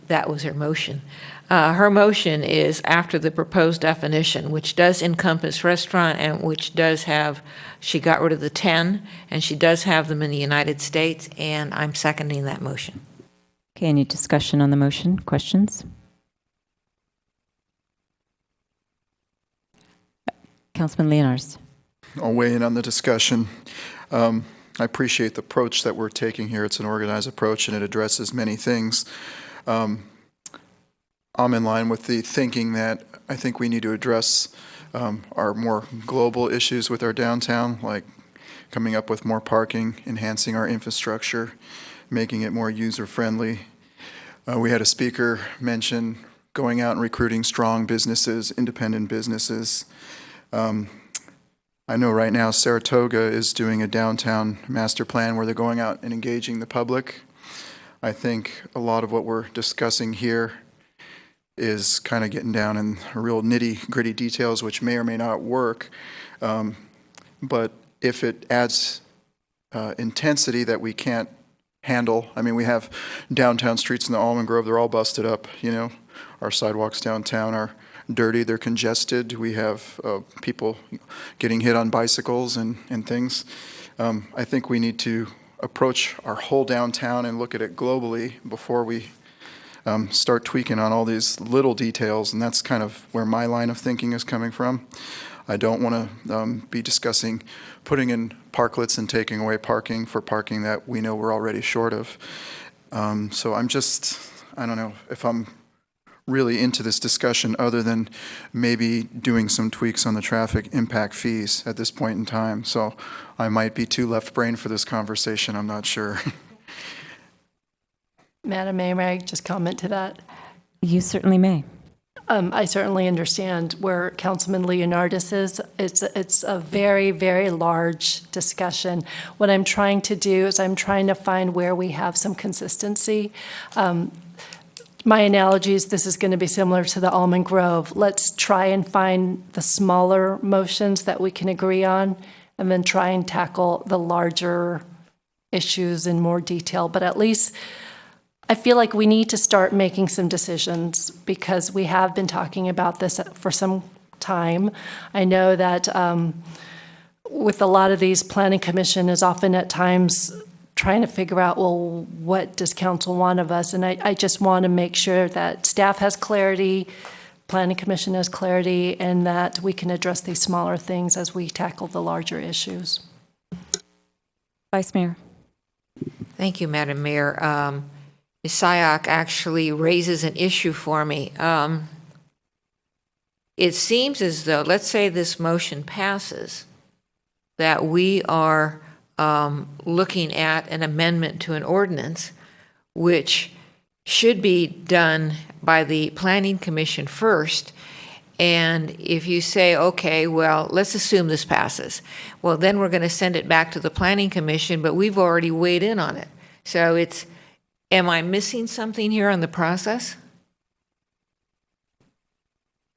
that was her motion. Her motion is after the proposed definition, which does encompass restaurant and which does have, she got rid of the 10, and she does have them in the United States, and I'm seconding that motion. Okay, any discussion on the motion? Questions? Councilman Leonards. I'll weigh in on the discussion. I appreciate the approach that we're taking here. It's an organized approach, and it addresses many things. I'm in line with the thinking that I think we need to address our more global issues with our downtown, like coming up with more parking, enhancing our infrastructure, making it more user-friendly. We had a speaker mention going out and recruiting strong businesses, independent businesses. I know right now Saratoga is doing a downtown master plan where they're going out and engaging the public. I think a lot of what we're discussing here is kind of getting down in real nitty-gritty details, which may or may not work. But if it adds intensity that we can't handle, I mean, we have downtown streets in the Almond Grove, they're all busted up, you know. Our sidewalks downtown are dirty, they're congested. We have people getting hit on bicycles and things. I think we need to approach our whole downtown and look at it globally before we start tweaking on all these little details, and that's kind of where my line of thinking is coming from. I don't want to be discussing putting in parklets and taking away parking for parking that we know we're already short of. So I'm just, I don't know if I'm really into this discussion other than maybe doing some tweaks on the traffic impact fees at this point in time. So I might be too left-brained for this conversation, I'm not sure. Madam Mayor, may I just comment to that? You certainly may. I certainly understand where Councilman Leonardis is. It's a very, very large discussion. What I'm trying to do is I'm trying to find where we have some consistency. My analogy is this is going to be similar to the Almond Grove. Let's try and find the smaller motions that we can agree on, and then try and tackle the larger issues in more detail. But at least I feel like we need to start making some decisions, because we have been talking about this for some time. I know that with a lot of these, Planning Commission is often at times trying to figure out, well, what does council want of us? And I just want to make sure that staff has clarity, Planning Commission has clarity, and that we can address these smaller things as we tackle the larger issues. Vice Mayor. Thank you, Madam Mayor. Ms. Sayak actually raises an issue for me. it seems as though, let's say this motion passes, that we are looking at an amendment to an ordinance, which should be done by the Planning Commission first. And if you say, okay, well, let's assume this passes, well, then we're going to send it back to the Planning Commission, but we've already weighed in on it. So it's, am I missing something here on the process?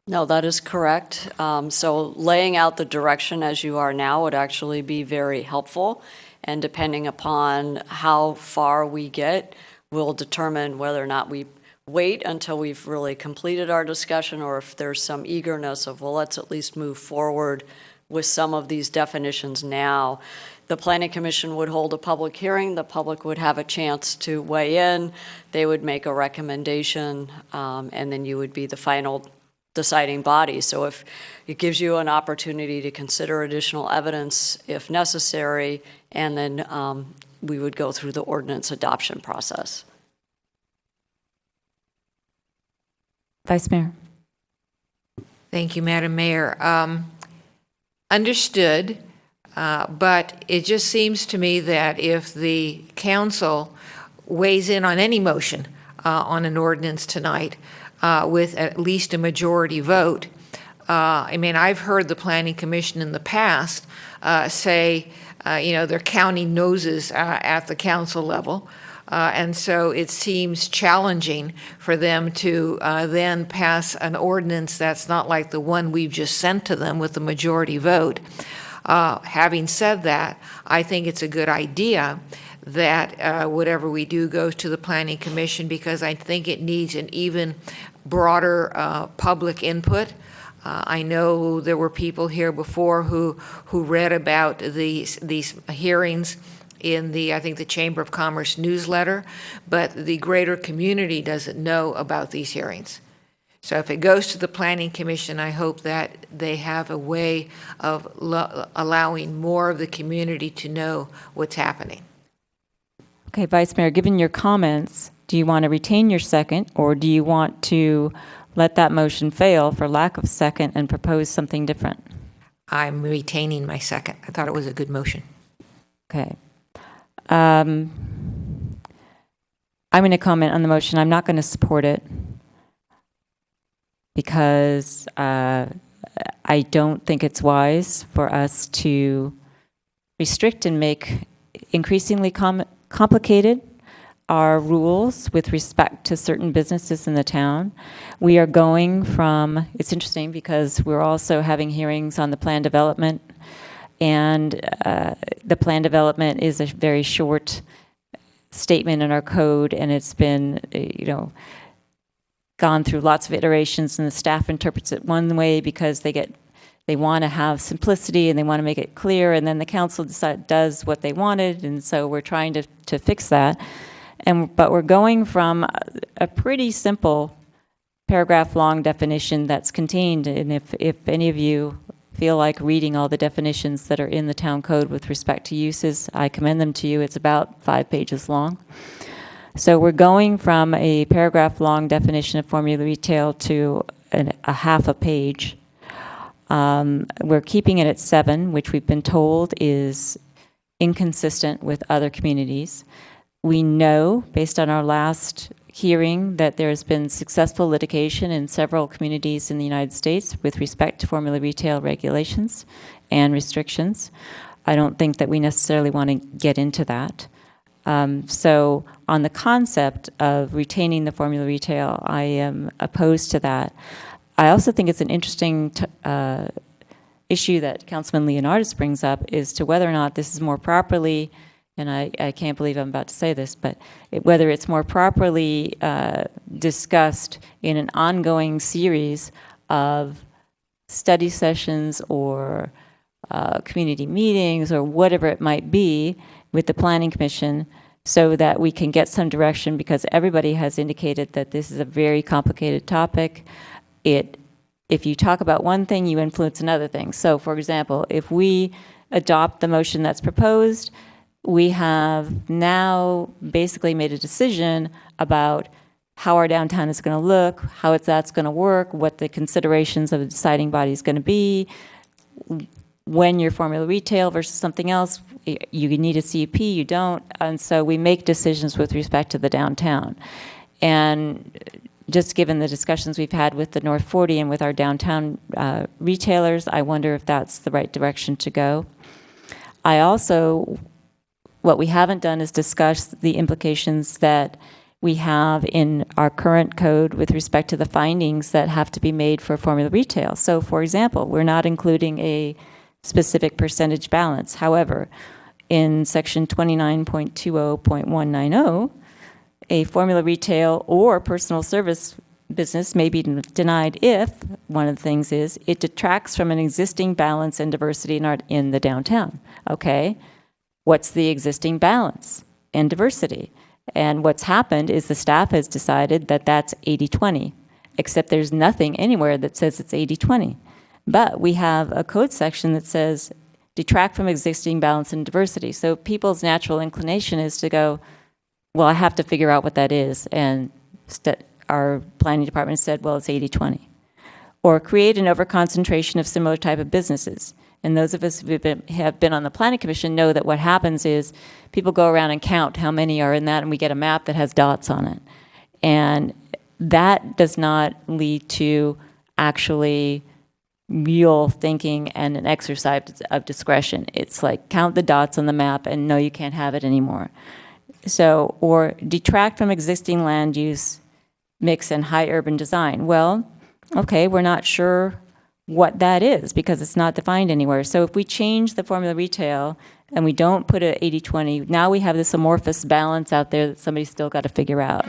No, that is correct. So laying out the direction as you are now would actually be very helpful. And depending upon how far we get, we'll determine whether or not we wait until we've really completed our discussion, or if there's some eagerness of, well, let's at least move forward with some of these definitions now. The Planning Commission would hold a public hearing. The public would have a chance to weigh in. They would make a recommendation, and then you would be the final deciding body. So if it gives you an opportunity to consider additional evidence if necessary, and then we would go through the ordinance adoption process. Vice Mayor. Thank you, Madam Mayor. Understood, but it just seems to me that if the council weighs in on any motion on an ordinance tonight with at least a majority vote, I mean, I've heard the Planning Commission in the past say, they're counting noses at the council level. And so it seems challenging for them to then pass an ordinance that's not like the one we've just sent to them with the majority vote. Having said that, I think it's a good idea that whatever we do goes to the Planning Commission, because I think it needs an even broader public input. I know there were people here before who read about these hearings in I think the Chamber of Commerce newsletter, but the greater community doesn't know about these hearings. So if it goes to the Planning Commission, I hope that they have a way of allowing more of the community to know what's happening. Okay, Vice Mayor, given your comments, do you want to retain your second, or do you want to let that motion fail for lack of second and propose something different? I'm retaining my second. I thought it was a good motion. Okay. I'm going to comment on the motion. I'm not going to support it because I don't think it's wise for us to restrict and make increasingly complicated our rules with respect to certain businesses in the town. We are going from, it's interesting because we're also having hearings on the plan development, and the plan development is a very short statement in our code, and it's been, gone through lots of iterations, and the staff interprets it one way because they want to have simplicity and they want to make it clear, and then the council does what they wanted, and so we're trying to fix that. But we're going from a pretty simple paragraph-long definition that's contained, and if any of you feel like reading all the definitions that are in the town code with respect to uses, I commend them to you. It's about 5 pages long. So we're going from a paragraph-long definition of formula retail to a half a page. We're keeping it at 7, which we've been told is inconsistent with other communities. We know, based on our last hearing, that there's been successful litigation in several communities in the United States with respect to formula retail regulations and restrictions. I don't think that we necessarily want to get into that. So on the concept of retaining the formula retail, I am opposed to that. I also think it's an interesting issue that Councilman Leonardis brings up, is to whether or not this is more properly, and I can't believe I'm about to say this, but whether it's more properly discussed in an ongoing series of study sessions or community meetings or whatever it might be with the Planning Commission, so that we can get some direction, because everybody has indicated that this is a very complicated topic. If you talk about one thing, you influence another thing. So, for example, if we adopt the motion that's proposed, we have now basically made a decision about how our downtown is going to look, how that's going to work, what the considerations of the deciding body is going to be, when you're formula retail versus something else, you need a CUP, you don't. And so we make decisions with respect to the downtown. And just given the discussions we've had with the North 40 and with our downtown retailers, I wonder if that's the right direction to go. I also, what we haven't done is discuss the implications that we have in our current code with respect to the findings that have to be made for formula retail. So for example, we're not including a specific percentage balance. However, in section 29.20.190, a formula retail or personal service business may be denied if, one of the things is, it detracts from an existing balance and diversity in the downtown. Okay, what's the existing balance and diversity? And what's happened is the staff has decided that that's 80-20, except there's nothing anywhere that says it's 80-20. But we have a code section that says detract from existing balance and diversity. So people's natural inclination is to go, well, I have to figure out what that is. And our planning department said, well, it's 80-20. Or create an overconcentration of similar type of businesses. And those of us who have been on the planning commission know that what happens is people go around and count how many are in that, and we get a map that has dots on it. And that does not lead to actually real thinking and an exercise of discretion. It's like count the dots on the map and no, you can't have it anymore. So, or detract from existing land use mix and high urban design. Well, okay, we're not sure what that is because it's not defined anywhere. So if we change the formula retail and we don't put a 80-20, now we have this amorphous balance out there that somebody's still got to figure out.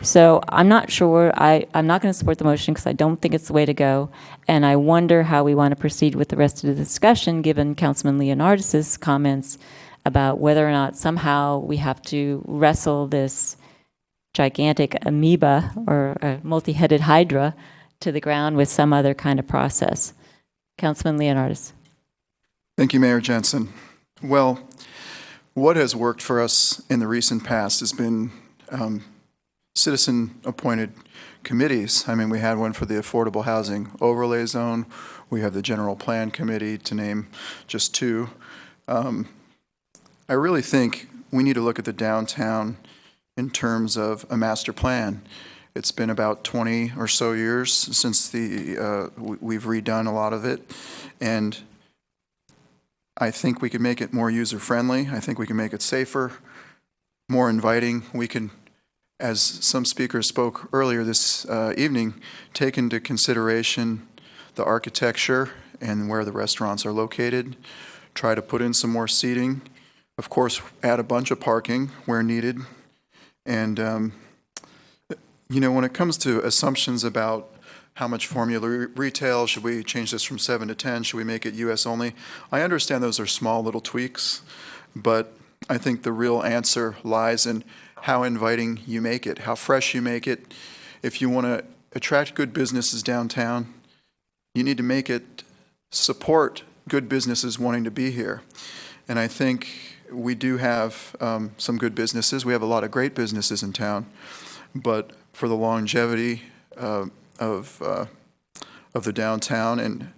So I'm not sure. I'm not going to support the motion because I don't think it's the way to go. And I wonder how we want to proceed with the rest of the discussion given Councilman Leonardis' comments about whether or not somehow we have to wrestle this gigantic amoeba or a multi-headed hydra to the ground with some other kind of process. Councilman Leonardis. Thank you, Mayor Jensen. Well, what has worked for us in the recent past has been citizen-appointed committees. I mean, we had one for the Affordable Housing Overlay Zone. We have the General Plan Committee, to name just two. I really think we need to look at the downtown in terms of a master plan. It's been about 20 or so years since we've redone a lot of it, and I think we can make it more user-friendly. I think we can make it safer, more inviting. We can, as some speakers spoke earlier this evening, take into consideration the architecture and where the restaurants are located, try to put in some more seating, of course, add a bunch of parking where needed, and you know, when it comes to assumptions about how much formula retail, should we change this from 7 to 10, should we make it US only? I understand those are small little tweaks, but I think the real answer lies in how inviting you make it, how fresh you make it. If you want to attract good businesses downtown, you need to make it support good businesses wanting to be here. And I think we do have some good businesses. We have a lot of great businesses in town, but for the longevity of the downtown, and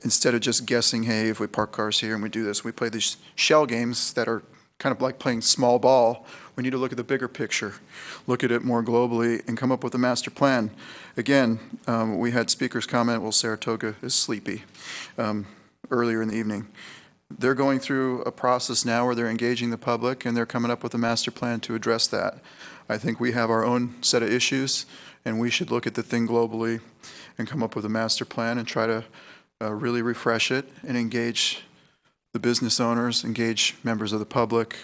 instead of just guessing, hey, if we park cars here and we do this, we play these shell games that are kind of like playing small ball. We need to look at the bigger picture, look at it more globally, and come up with a master plan. Again, we had speakers comment, well, Saratoga is sleepy earlier in the evening. They're going through a process now where they're engaging the public and they're coming up with a master plan to address that. I think we have our own set of issues, and we should look at the thing globally and come up with a master plan and try to really refresh it and engage the business owners, engage members of the public,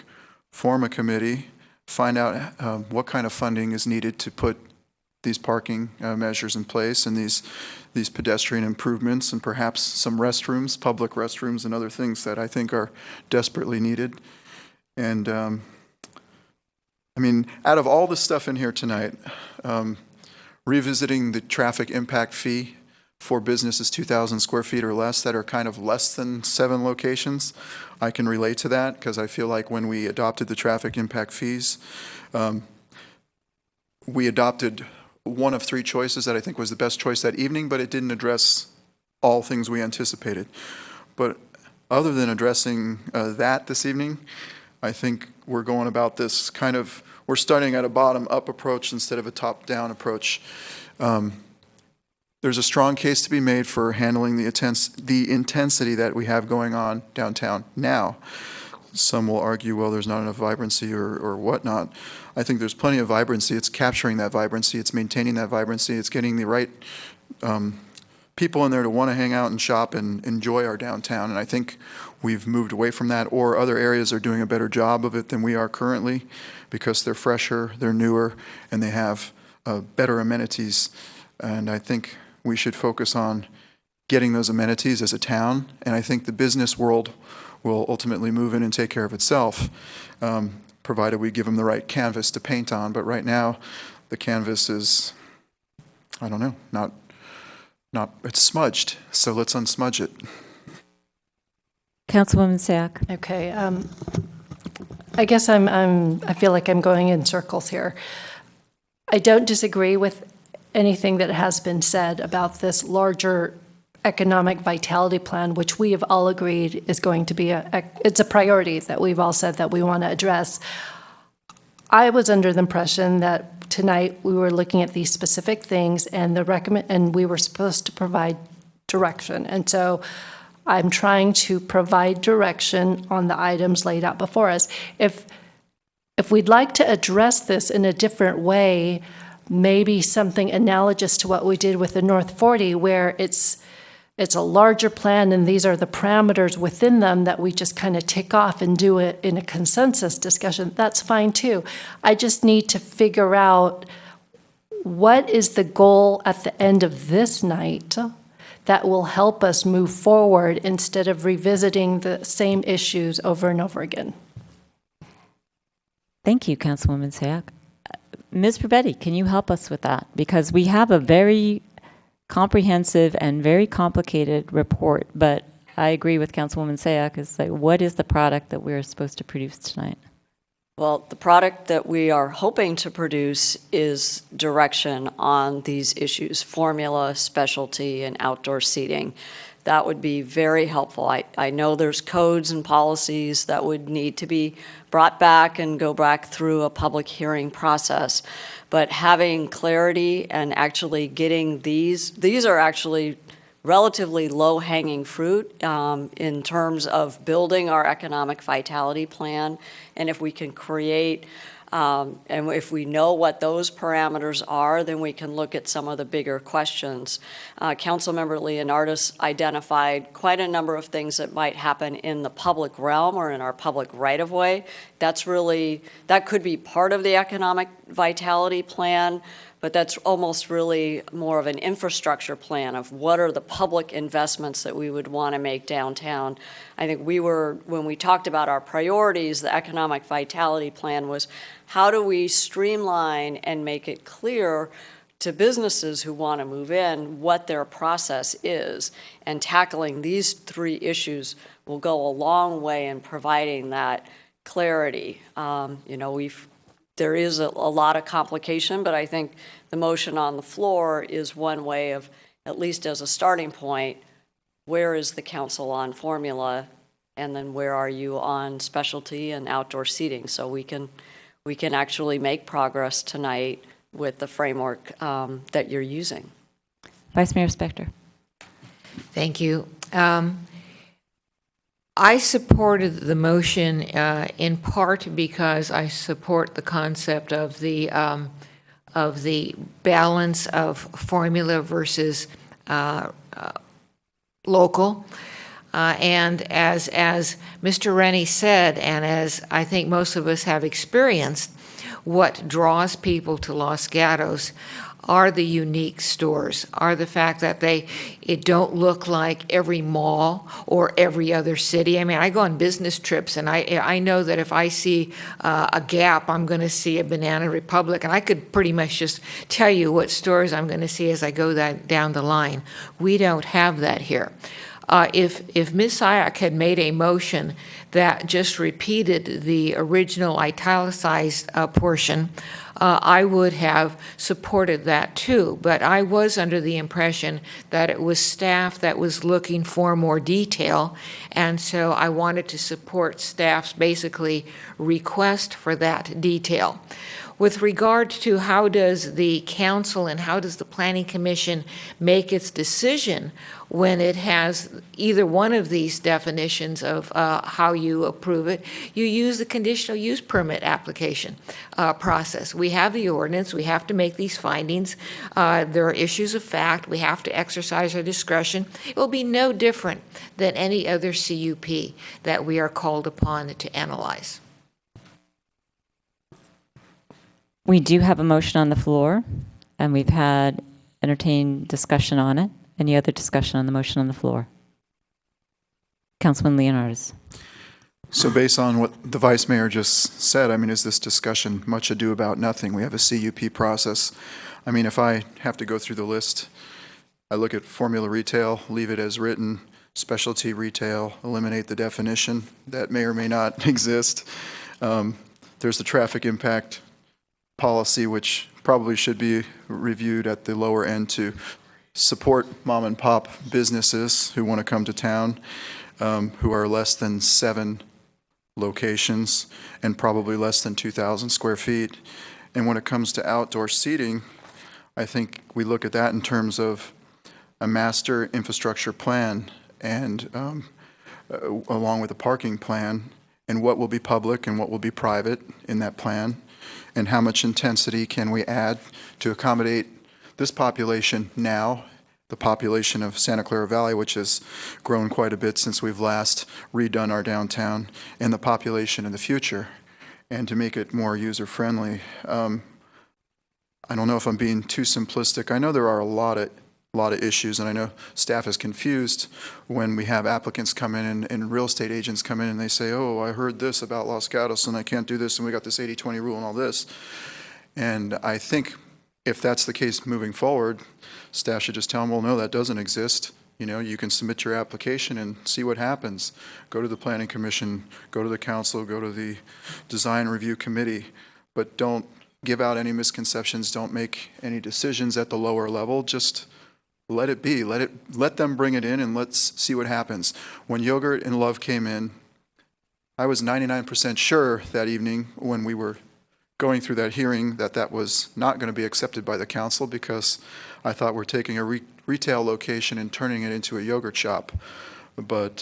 form a committee, find out what kind of funding is needed to put these parking measures in place and these pedestrian improvements and perhaps some restrooms, public restrooms and other things that I think are desperately needed. And I mean, out of all the stuff in here tonight, revisiting the traffic impact fee for businesses 2,000 square feet or less that are kind of less than 7 locations, I can relate to that because I feel like when we adopted the traffic impact fees, we adopted one of three choices that I think was the best choice that evening, but it didn't address all things we anticipated. But other than addressing that this evening, I think we're going about this we're starting at a bottom-up approach instead of a top-down approach. There's a strong case to be made for handling the intensity that we have going on downtown now. Some will argue, well, there's not enough vibrancy or whatnot. I think there's plenty of vibrancy. It's capturing that vibrancy. It's maintaining that vibrancy. It's getting the right people in there to want to hang out and shop and enjoy our downtown. And I think we've moved away from that, or other areas are doing a better job of it than we are currently because they're fresher, they're newer, and they have better amenities. And I think we should focus on getting those amenities as a town. And I think the business world will ultimately move in and take care of itself, provided we give them the right canvas to paint on. But right now, the canvas is, I don't know, not it's smudged. So let's unsmudge it. Councilwoman Sack. Okay. I guess I feel like I'm going in circles here. I don't disagree with anything that has been said about this larger economic vitality plan, which we have all agreed is going to be it's a priority that we've all said that we want to address. I was under the impression that tonight we were looking at these specific things and and we were supposed to provide direction. And so I'm trying to provide direction on the items laid out before us. If we'd like to address this in a different way, maybe something analogous to what we did with the North 40, where it's a larger plan and these are the parameters within them that we just kind of tick off and do it in a consensus discussion, that's fine too. I just need to figure out what is the goal at the end of this night that will help us move forward instead of revisiting the same issues over and over again. Thank you, Councilwoman Sack. Ms. Probetti, can you help us with that? Because we have a very comprehensive and very complicated report, but I agree with Councilwoman Sayak, is like, what is the product that we're supposed to produce tonight? Well, the product that we are hoping to produce is direction on these issues, formula, specialty, and outdoor seating. That would be very helpful. I know there's codes and policies that would need to be brought back and go back through a public hearing process. But having clarity and actually getting these are actually relatively low-hanging fruit in terms of building our economic vitality plan. And if we can create, and if we know what those parameters are, then we can look at some of the bigger questions. Councilmember Leonardis identified quite a number of things that might happen in the public realm or in our public right-of-way. That could be part of the economic vitality plan, but that's almost really more of an infrastructure plan of what are the public investments that we would want to make downtown. I think when we talked about our priorities, the economic vitality plan was how do we streamline and make it clear to businesses who want to move in what their process is, and tackling these three issues will go a long way in providing that clarity. There is a lot of complication, but I think the motion on the floor is one way of, at least as a starting point, where is the council on formula, and then where are you on specialty and outdoor seating, so we can actually make progress tonight with the framework that you're using. Vice Mayor Spector. Thank you. I supported the motion in part because I support the concept of the balance of formula versus local. And as Mr. Rennie said, and as I think most of us have experienced, what draws people to Los Gatos are the unique stores, are the fact that it don't look like every mall or every other city. I mean, I go on business trips, and I know that if I see a Gap, I'm going to see a Banana Republic, and I could pretty much just tell you what stores I'm going to see as I go down the line. We don't have that here. If Ms. Sayak had made a motion that just repeated the original italicized portion, I would have supported that too. But I was under the impression that it was staff that was looking for more detail, and so I wanted to support staff's basically request for that detail. With regard to how does the council and how does the planning commission make its decision when it has either one of these definitions of how you approve it, you use the conditional use permit application process. We have the ordinance, we have to make these findings. There are issues of fact, we have to exercise our discretion. It will be no different than any other CUP that we are called upon to analyze. We do have a motion on the floor, and we've had entertained discussion on it. Any other discussion on the motion on the floor? Councilman Leonardis. So based on what the Vice Mayor just said, I mean, is this discussion much ado about nothing? We have a CUP process. I mean, if I have to go through the list, I look at formula retail, leave it as written, specialty retail, eliminate the definition that may or may not exist. There's the traffic impact policy, which probably should be reviewed at the lower end to support mom and pop businesses who want to come to town, who are less than 7 locations and probably less than 2,000 square feet. And when it comes to outdoor seating, I think we look at that in terms of a master infrastructure plan and along with a parking plan, and what will be public and what will be private in that plan, and how much intensity can we add to accommodate this population now, the population of Santa Clara Valley, which has grown quite a bit since we've last redone our downtown, and the population in the future, and to make it more user-friendly. I don't know if I'm being too simplistic. I know there are a lot of issues, and I know staff is confused when we have applicants come in and real estate agents come in and they say, oh, I heard this about Los Gatos and I can't do this, and we got this 80-20 rule and all this. And I think if that's the case moving forward, staff should just tell them, well, no, that doesn't exist. You know, you can submit your application and see what happens. Go to the Planning Commission, go to the council, go to the Design Review Committee, but don't give out any misconceptions, don't make any decisions at the lower level, just let it be. Let them bring it in and let's see what happens. When Yogurt and Love came in, I was 99% sure that evening when we were going through that hearing that was not going to be accepted by the council, because I thought we're taking a retail location and turning it into a yogurt shop. But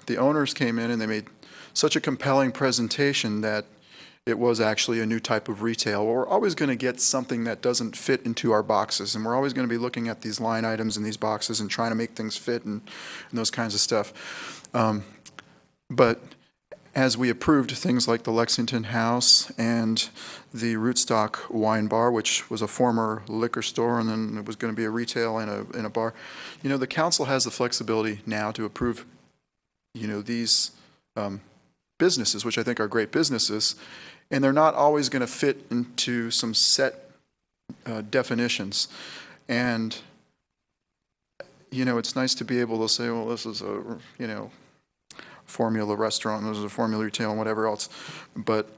the owners came in and they made such a compelling presentation that it was actually a new type of retail. We're always going to get something that doesn't fit into our boxes, and we're always going to be looking at these line items in these boxes and trying to make things fit and those kinds of stuff. But as we approved things like the Lexington House and the Rootstock Wine Bar, which was a former liquor store, and then it was going to be a retail and a bar, you know, the council has the flexibility now to approve, you know, these businesses, which I think are great businesses, and they're not always going to fit into some set definitions. And, you know, it's nice to be able to say, well, this is a, you know, formula restaurant, this is a formula retail, and whatever else. But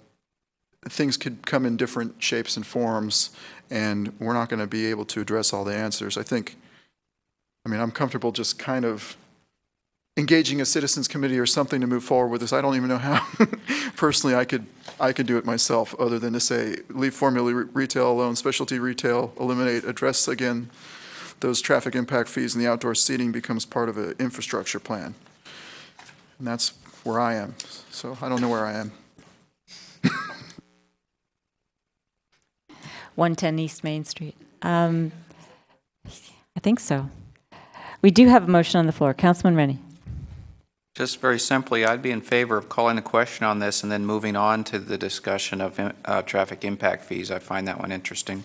things could come in different shapes and forms, and we're not going to be able to address all the answers. I mean, I'm comfortable just kind of engaging a citizens committee or something to move forward with this. I don't even know how. Personally, I could do it myself, other than to say, leave formula retail alone, specialty retail, eliminate, address again those traffic impact fees, and the outdoor seating becomes part of an infrastructure plan. And that's where I am. So I don't know where I am. 110 East Main Street. I think so. We do have a motion on the floor. Councilman Rennie. Just very simply, I'd be in favor of calling a question on this and then moving on to the discussion of traffic impact fees. I find that one interesting.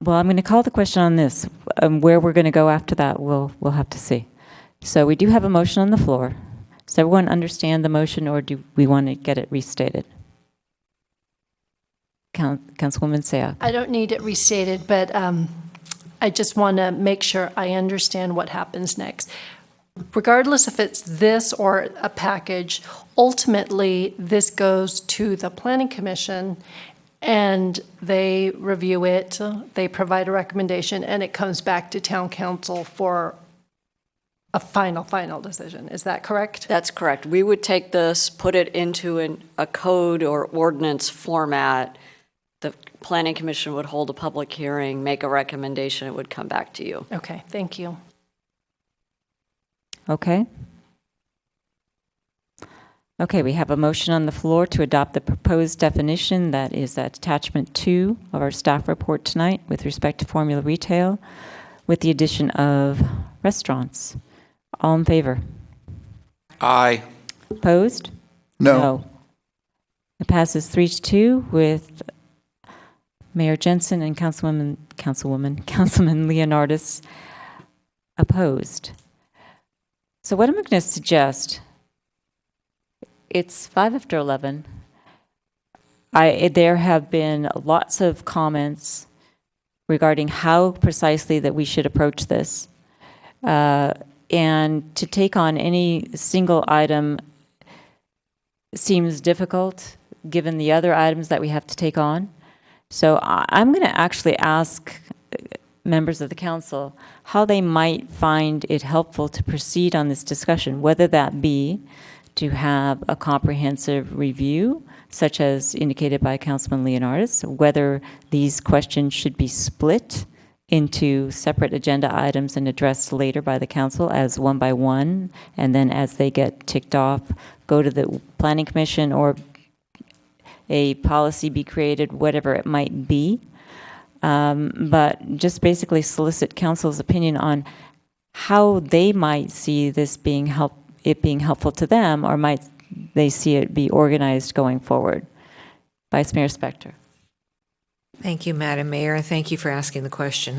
Well, I'm going to call the question on this. Where we're going to go after that, we'll have to see. So we do have a motion on the floor. Does everyone understand the motion, or do we want to get it restated? Councilwoman Seah. I don't need it restated, but I just want to make sure I understand what happens next. Regardless if it's this or a package, ultimately this goes to the Planning Commission, and they review it, they provide a recommendation, and it comes back to town council for a final decision. Is that correct? That's correct. We would take this, put it into a code or ordinance format. The planning commission would hold a public hearing, make a recommendation, it would come back to you. Okay, thank you. Okay. Okay, we have a motion on the floor to adopt the proposed definition that is attachment 2 of our staff report tonight with respect to formula retail, with the addition of restaurants. All in favor? Aye. Opposed? No. It passes 3-2 with Mayor Jensen and Councilman Leonardis opposed. So what I'm going to suggest, it's 5 after 11. There have been lots of comments regarding how precisely that we should approach this. And to take on any single item seems difficult given the other items that we have to take on. So I'm going to actually ask members of the council how they might find it helpful to proceed on this discussion, whether that be to have a comprehensive review, such as indicated by Councilman Leonardis, whether these questions should be split into separate agenda items and addressed later by the council as one by one, and then as they get ticked off, go to the planning commission or a policy be created, whatever it might be. But just basically solicit council's opinion on how they might see this being helpful to them, or might they see it be organized going forward. Vice Mayor Spector. Thank you, Madam Mayor, and thank you for asking the question.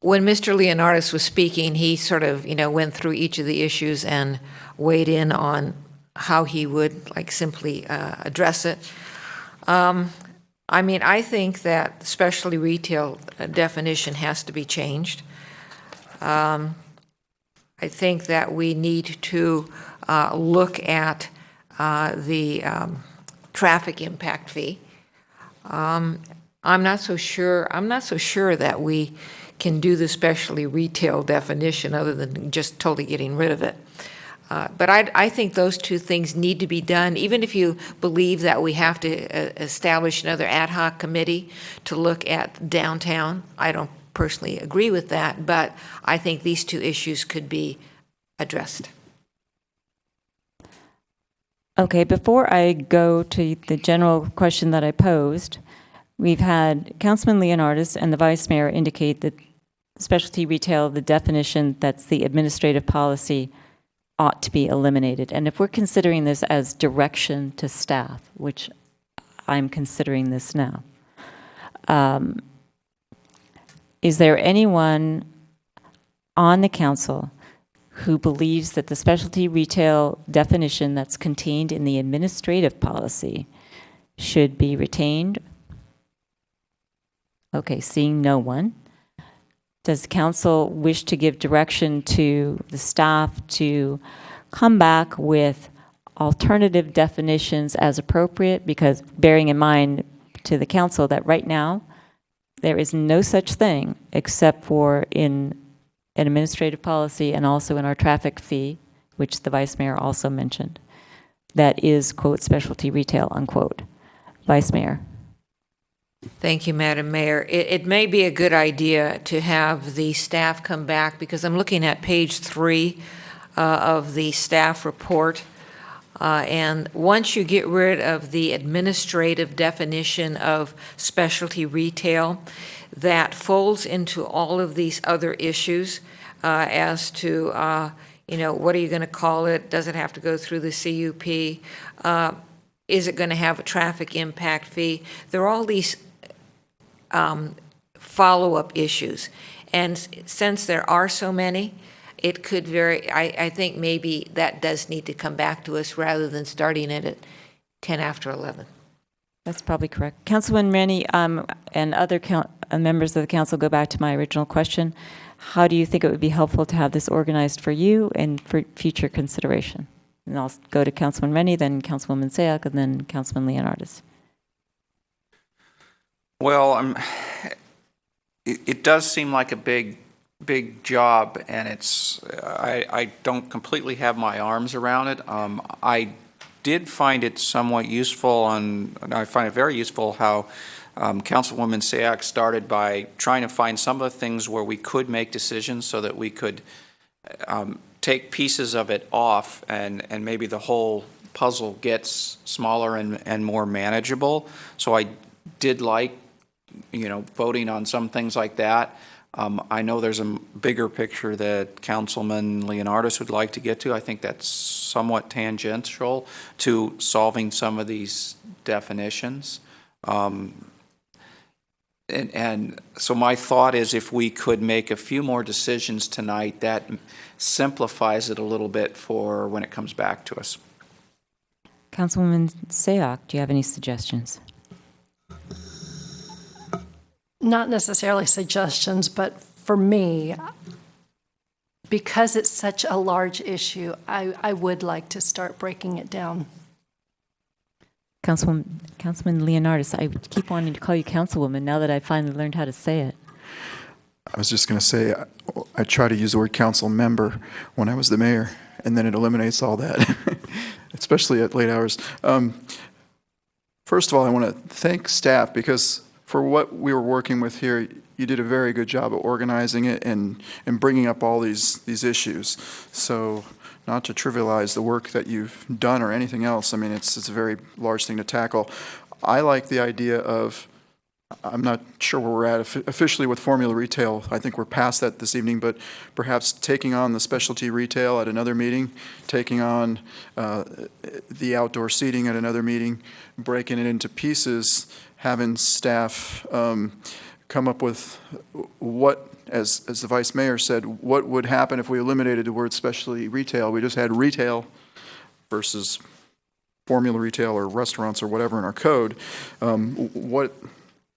When Mr. Leonardis was speaking, he sort of, went through each of the issues and weighed in on how he would simply address it. I think that the specialty retail definition has to be changed. I think that we need to look at the traffic impact fee. I'm not so sure that we can do the specialty retail definition other than just totally getting rid of it. But I think those two things need to be done, even if you believe that we have to establish another ad hoc committee to look at downtown. I don't personally agree with that, but I think these two issues could be addressed. Okay, before I go to the general question that I posed, we've had Councilman Leonardis and the Vice Mayor indicate that specialty retail, the definition that's the administrative policy, ought to be eliminated. And if we're considering this as direction to staff, which I'm considering this now, is there anyone on the council who believes that the specialty retail definition that's contained in the administrative policy should be retained? Okay, seeing no one. Does the council wish to give direction to the staff to come back with alternative definitions as appropriate? Because bearing in mind to the council that right now there is no such thing except for in an administrative policy and also in our traffic fee, which the Vice Mayor also mentioned, that is, quote, specialty retail, unquote. Vice Mayor. Thank you, Madam Mayor. It may be a good idea to have the staff come back, because I'm looking at page 3 of the staff report. And once you get rid of the administrative definition of specialty retail, that folds into all of these other issues as to, what are you going to call it? Does it have to go through the CUP? Is it going to have a traffic impact fee? There are all these follow-up issues. And since there are so many, it could I think maybe that does need to come back to us rather than starting it at 10 after 11. That's probably correct. Councilman Rennie and other members of the council, go back to my original question. How do you think it would be helpful to have this organized for you and for future consideration? And I'll go to Councilman Rennie, then Councilwoman Sayak, and then Councilman Leonardis. Well, it does seem like a big job, and I don't completely have my arms around it. I did find it somewhat useful, and I find it very useful how Councilwoman Sayak started by trying to find some of the things where we could make decisions so that we could take pieces of it off, and maybe the whole puzzle gets smaller and more manageable. So I did like, voting on some things like that. I know there's a bigger picture that Councilman Leonardis would like to get to. I think that's somewhat tangential to solving some of these definitions. And so my thought is if we could make a few more decisions tonight, that simplifies it a little bit for when it comes back to us. Councilwoman Sayak, do you have any suggestions? Not necessarily suggestions, but for me, because it's such a large issue, I would like to start breaking it down. Councilman Leonardis, I keep wanting to call you Councilwoman now that I finally learned how to say it. I was just going to say, I try to use the word council member when I was the mayor, and then it eliminates all that, especially at late hours. First of all, I want to thank staff, because for what we were working with here, you did a very good job of organizing it and bringing up all these issues. So not to trivialize the work that you've done or anything else, I mean, it's a very large thing to tackle. I like the idea of, I'm not sure where we're at officially with formula retail. I think we're past that this evening, but perhaps taking on the specialty retail at another meeting, taking on the outdoor seating at another meeting, breaking it into pieces, having staff come up with what, as the vice mayor said, what would happen if we eliminated the word specialty retail. We just had retail versus formula retail or restaurants or whatever in our code.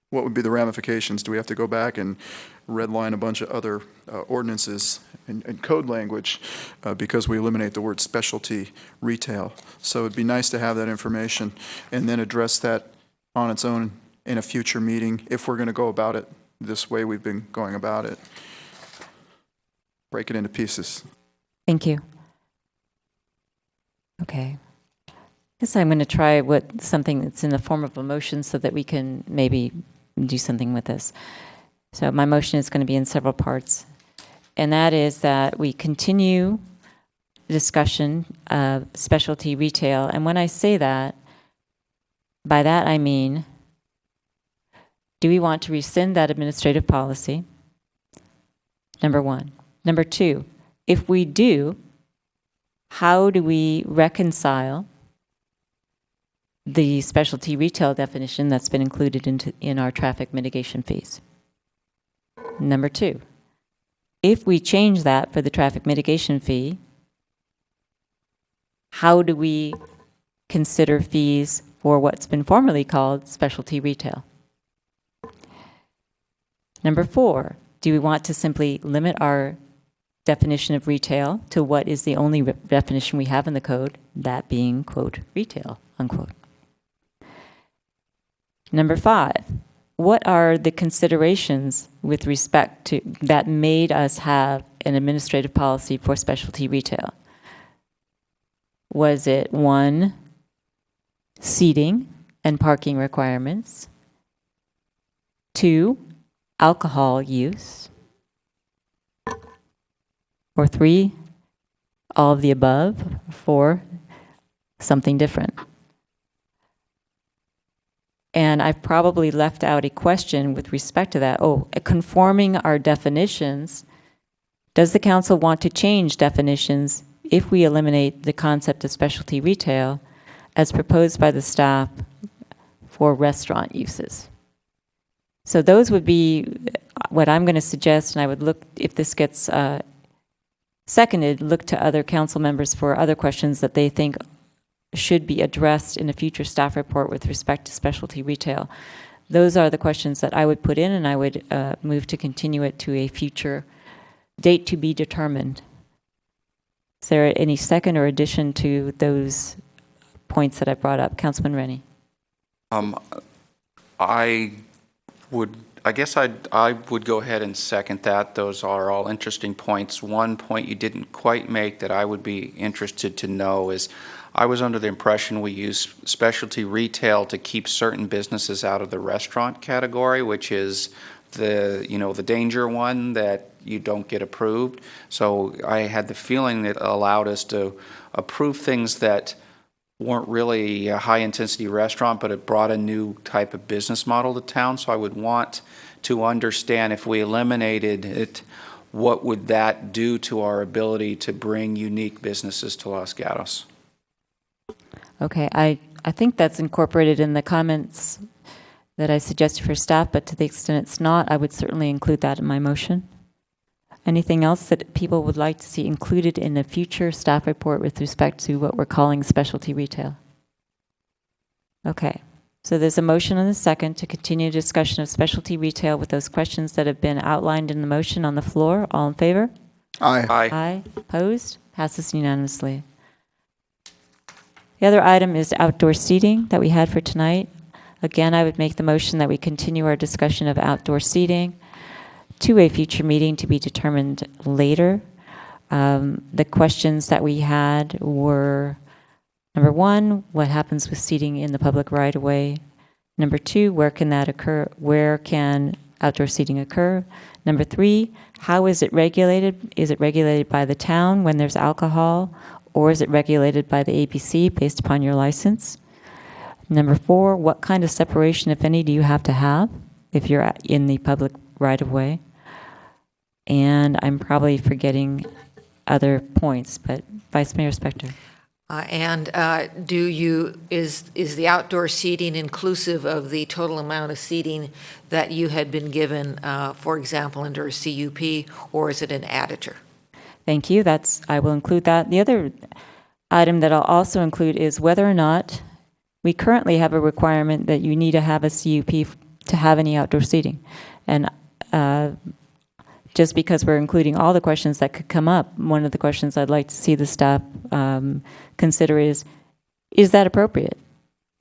What would be the ramifications? Do we have to go back and redline a bunch of other ordinances and code language because we eliminate the word specialty retail? So it'd be nice to have that information and then address that on its own in a future meeting if we're going to go about it this way we've been going about it. Break it into pieces. Thank you. Okay. I guess I'm going to try something that's in the form of a motion so that we can maybe do something with this. So my motion is going to be in several parts. And that is that we continue discussion of specialty retail. And when I say that, by that I mean, do we want to rescind that administrative policy? Number one. Number two, if we do, how do we reconcile the specialty retail definition that's been included in our traffic mitigation fees? Number two, if we change that for the traffic mitigation fee, how do we consider fees for what's been formerly called specialty retail? Number four, do we want to simply limit our definition of retail to what is the only definition we have in the code, that being, quote, retail, unquote? Number five, what are the considerations with respect to that made us have an administrative policy for specialty retail? Was it one, seating and parking requirements? Two, alcohol use? Or three, all of the above? Four, something different? And I've probably left out a question with respect to that. Conforming our definitions, does the council want to change definitions if we eliminate the concept of specialty retail as proposed by the staff for restaurant uses? So those would be what I'm going to suggest, and I would look, if this gets seconded, look to other council members for other questions that they think should be addressed in a future staff report with respect to specialty retail. Those are the questions that I would put in, and I would move to continue it to a future date to be determined. Is there any second or addition to those points that I brought up? Councilman Rennie. I guess I would go ahead and second that. Those are all interesting points. One point you didn't quite make that I would be interested to know is I was under the impression we use specialty retail to keep certain businesses out of the restaurant category, which is the danger one that you don't get approved. So I had the feeling that allowed us to approve things that weren't really a high-intensity restaurant, but it brought a new type of business model to town. So I would want to understand if we eliminated it, what would that do to our ability to bring unique businesses to Los Gatos? Okay, I think that's incorporated in the comments that I suggested for staff, but to the extent it's not, I would certainly include that in my motion. Anything else that people would like to see included in a future staff report with respect to what we're calling specialty retail? Okay, so there's a motion and a second to continue discussion of specialty retail with those questions that have been outlined in the motion on the floor. All in favor? Aye. Aye. Aye. Opposed? Passes unanimously. The other item is outdoor seating that we had for tonight. Again, I would make the motion that we continue our discussion of outdoor seating to a future meeting to be determined later. The questions that we had were, number one, what happens with seating in the public right-of-way? Number two, where can that occur? Where can outdoor seating occur? Number three, how is it regulated? Is it regulated by the town when there's alcohol, or is it regulated by the ABC based upon your license? Number four, what kind of separation, if any, do you have to have if you're in the public right-of-way? And I'm probably forgetting other points, but Vice Mayor Spector. Is the outdoor seating inclusive of the total amount of seating that you had been given, for example, under a CUP, or is it an additive? Thank you. I will include that. The other item that I'll also include is whether or not we currently have a requirement that you need to have a CUP to have any outdoor seating. And just because we're including all the questions that could come up, one of the questions I'd like to see the staff consider is that appropriate?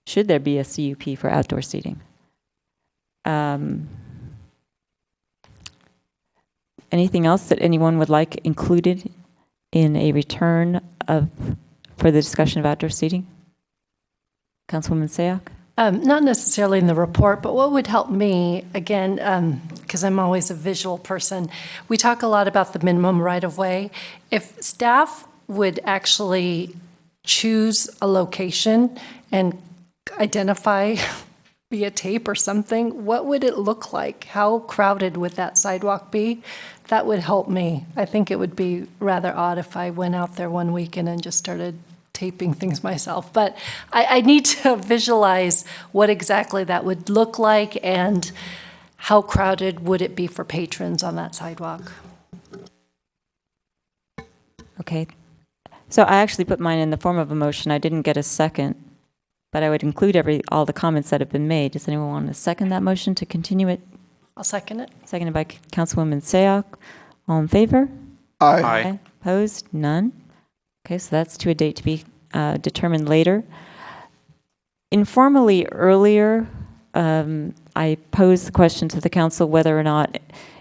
Should there be a CUP for outdoor seating? Anything else that anyone would like included in a return for the discussion of outdoor seating? Councilwoman Sayoc? Not necessarily in the report, but what would help me, again, because I'm always a visual person, we talk a lot about the minimum right-of-way. If staff would actually choose a location and identify via tape or something, what would it look like? How crowded would that sidewalk be? That would help me. I think it would be rather odd if I went out there one weekend and just started taping things myself. But I need to visualize what exactly that would look like and how crowded would it be for patrons on that sidewalk. Okay. So I actually put mine in the form of a motion. I didn't get a second, but I would include all the comments that have been made. Does anyone want to second that motion to continue it? I'll second it. Seconded by Councilwoman Sayoc. All in favor? Aye. Aye. Opposed? None. Okay, so that's to a date to be determined later. Informally earlier, I posed the question to the council whether or not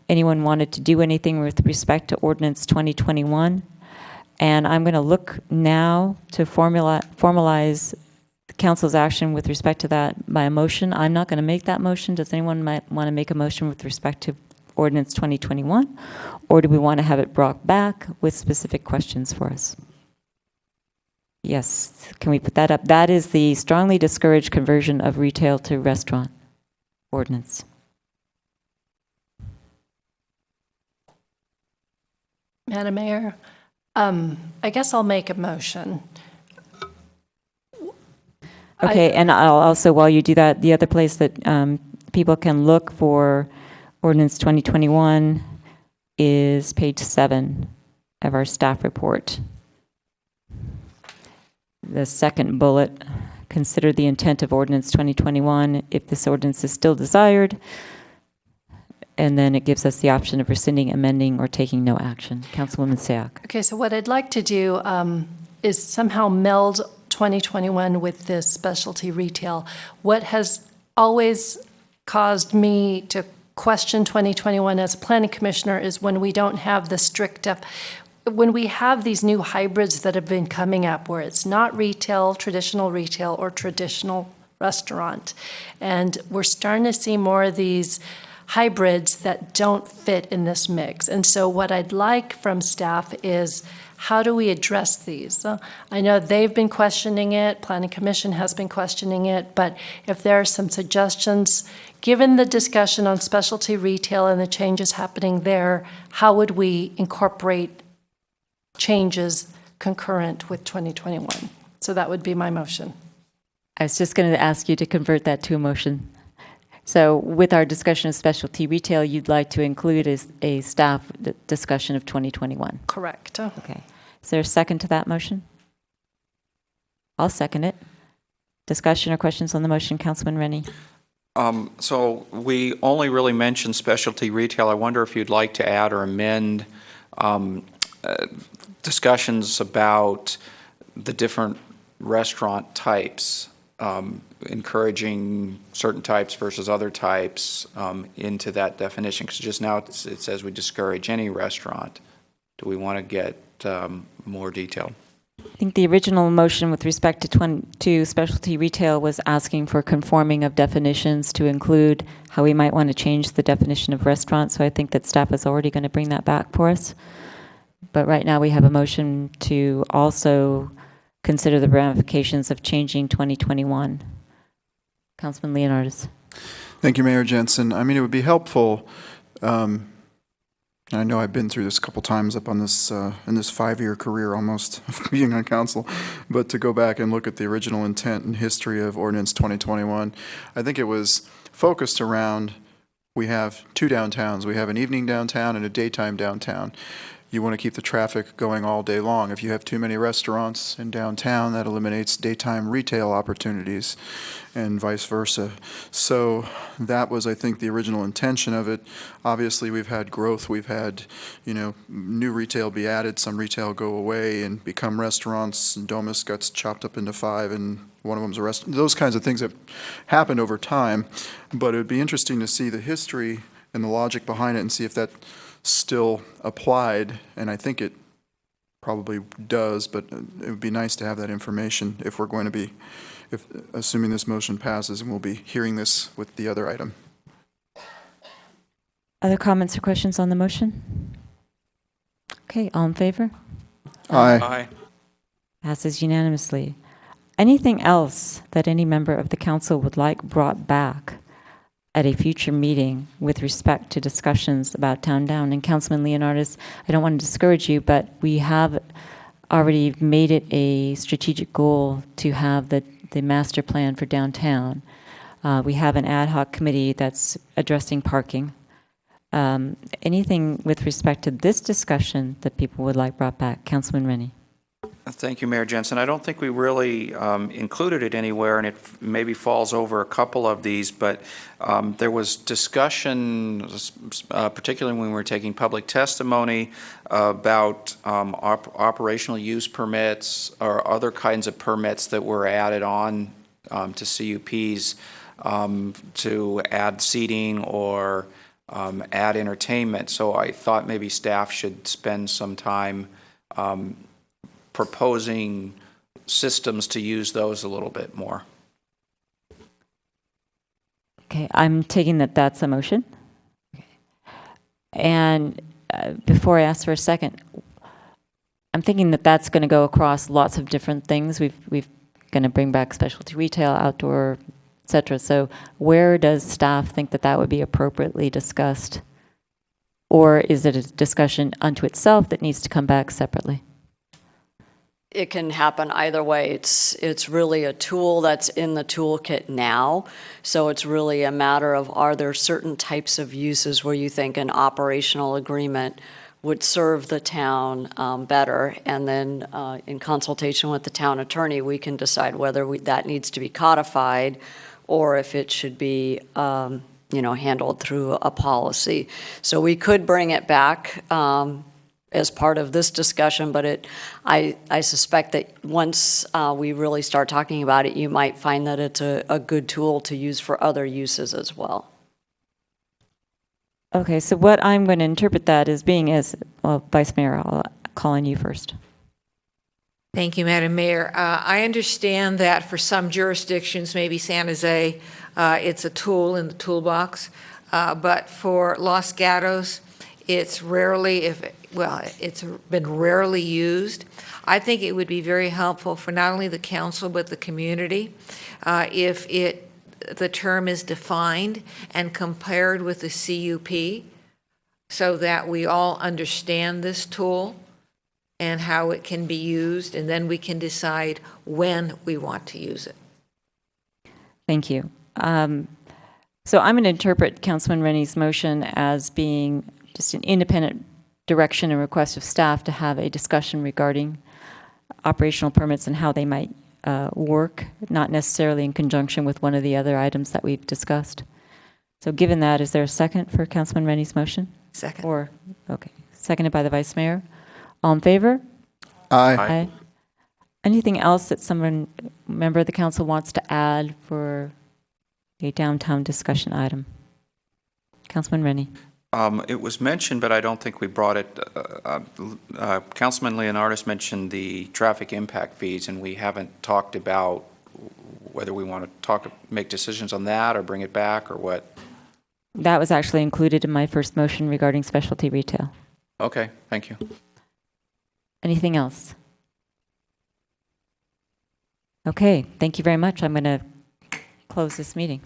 anyone wanted to do anything with respect to Ordinance 2021. And I'm going to look now to formalize the council's action with respect to that by a motion. I'm not going to make that motion. Does anyone want to make a motion with respect to Ordinance 2021? Or do we want to have it brought back with specific questions for us? Yes, can we put that up? That is the strongly discouraged conversion of retail to restaurant ordinance. Madam Mayor, I guess I'll make a motion. Okay, and I'll also, while you do that, the other place that people can look for Ordinance 2021 is page 7 of our staff report. The second bullet, consider the intent of Ordinance 2021. If this ordinance is still desired, and then it gives us the option of rescinding, amending, or taking no action. Councilwoman Sayak. Okay, so what I'd like to do is somehow meld 2021 with this specialty retail. What has always caused me to question 2021 as a planning commissioner is when we don't have the strict when we have these new hybrids that have been coming up where it's not retail, or traditional restaurant. And we're starting to see more of these hybrids that don't fit in this mix. And so what I'd like from staff is, how do we address these? I know they've been questioning it, Planning Commission has been questioning it, but if there are some suggestions, given the discussion on specialty retail and the changes happening there, how would we incorporate changes concurrent with 2021? So that would be my motion. I was just going to ask you to convert that to a motion. So with our discussion of specialty retail, you'd like to include a staff discussion of 2021? Correct. Okay. Is there a second to that motion? I'll second it. Discussion or questions on the motion, Councilman Rennie? So we only really mentioned specialty retail. I wonder if you'd like to add or amend discussions about the different restaurant types, encouraging certain types versus other types into that definition, because just now it says we discourage any restaurant. Do we want to get more detail? I think the original motion with respect to specialty retail was asking for conforming of definitions to include how we might want to change the definition of restaurant. So I think that staff is already going to bring that back for us. But right now we have a motion to also consider the ramifications of changing 2021. Councilman Leonardis. Thank you, Mayor Jensen. I mean, it would be helpful. I know I've been through this a couple times up on this in this 5-year career almost of being on council, but to go back and look at the original intent and history of Ordinance 2021, I think it was focused around, we have two downtowns. We have an evening downtown and a daytime downtown. You want to keep the traffic going all day long. If you have too many restaurants in downtown, that eliminates daytime retail opportunities and vice versa. So that was, I think, the original intention of it. Obviously, we've had growth. We've had, new retail be added, some retail go away and become restaurants. And Domus gets chopped up into 5 and one of them's a restaurant. Those kinds of things have happened over time. But it would be interesting to see the history and the logic behind it and see if that still applied, and I think it probably does, but it would be nice to have that information if we're going to be, assuming this motion passes, and we'll be hearing this with the other item. Other comments or questions on the motion? Okay, all in favor? Aye. Aye. Passes unanimously. Anything else that any member of the council would like brought back at a future meeting with respect to discussions about town down? And Councilman Leonardis, I don't want to discourage you, but we have already made it a strategic goal to have the master plan for downtown. We have an ad hoc committee that's addressing parking. Anything with respect to this discussion that people would like brought back? Councilman Rennie. Thank you, Mayor Jensen. I don't think we really included it anywhere, and it maybe falls over a couple of these, but there was discussion, particularly when we were taking public testimony, about operational use permits or other kinds of permits that were added on to CUPs to add seating or add entertainment. So I thought maybe staff should spend some time proposing systems to use those a little bit more. Okay, I'm taking that that's a motion. Okay. And before I ask for a second, I'm thinking that that's going to go across lots of different things. We've going to bring back specialty retail, outdoor, et cetera. So where does staff think that that would be appropriately discussed? Or is it a discussion unto itself that needs to come back separately? It can happen either way. It's really a tool that's in the toolkit now. So it's really a matter of, are there certain types of uses where you think an operational agreement would serve the town better? And then in consultation with the town attorney, we can decide whether that needs to be codified or if it should be handled through a policy. So we could bring it back as part of this discussion, but I suspect that once we really start talking about it, you might find that it's a good tool to use for other uses as well. Okay, so what I'm going to interpret that as being is, well, Vice Mayor, I'll call on you first. Thank you, Madam Mayor. I understand that for some jurisdictions, maybe San Jose, it's a tool in the toolbox, but for Los Gatos, it's it's been rarely used. I think it would be very helpful for not only the council but the community if the term is defined and compared with the CUP so that we all understand this tool and how it can be used, and then we can decide when we want to use it. Thank you. So I'm going to interpret Councilman Rennie's motion as being just an independent direction and request of staff to have a discussion regarding operational permits and how they might work, not necessarily in conjunction with one of the other items that we've discussed. So given that, is there a second for Councilman Rennie's motion? Second. Okay. Seconded by the Vice Mayor. All in favor? Aye. Anything else that member of the council wants to add for a downtown discussion item? Councilman Rennie. It was mentioned, but I don't think we brought it. Councilman Leonardis mentioned the traffic impact fees, and we haven't talked about whether we want to make decisions on that or bring it back or what. That was actually included in my first motion regarding specialty retail. Okay, thank you. Anything else? Okay, thank you very much. I'm going to close this meeting.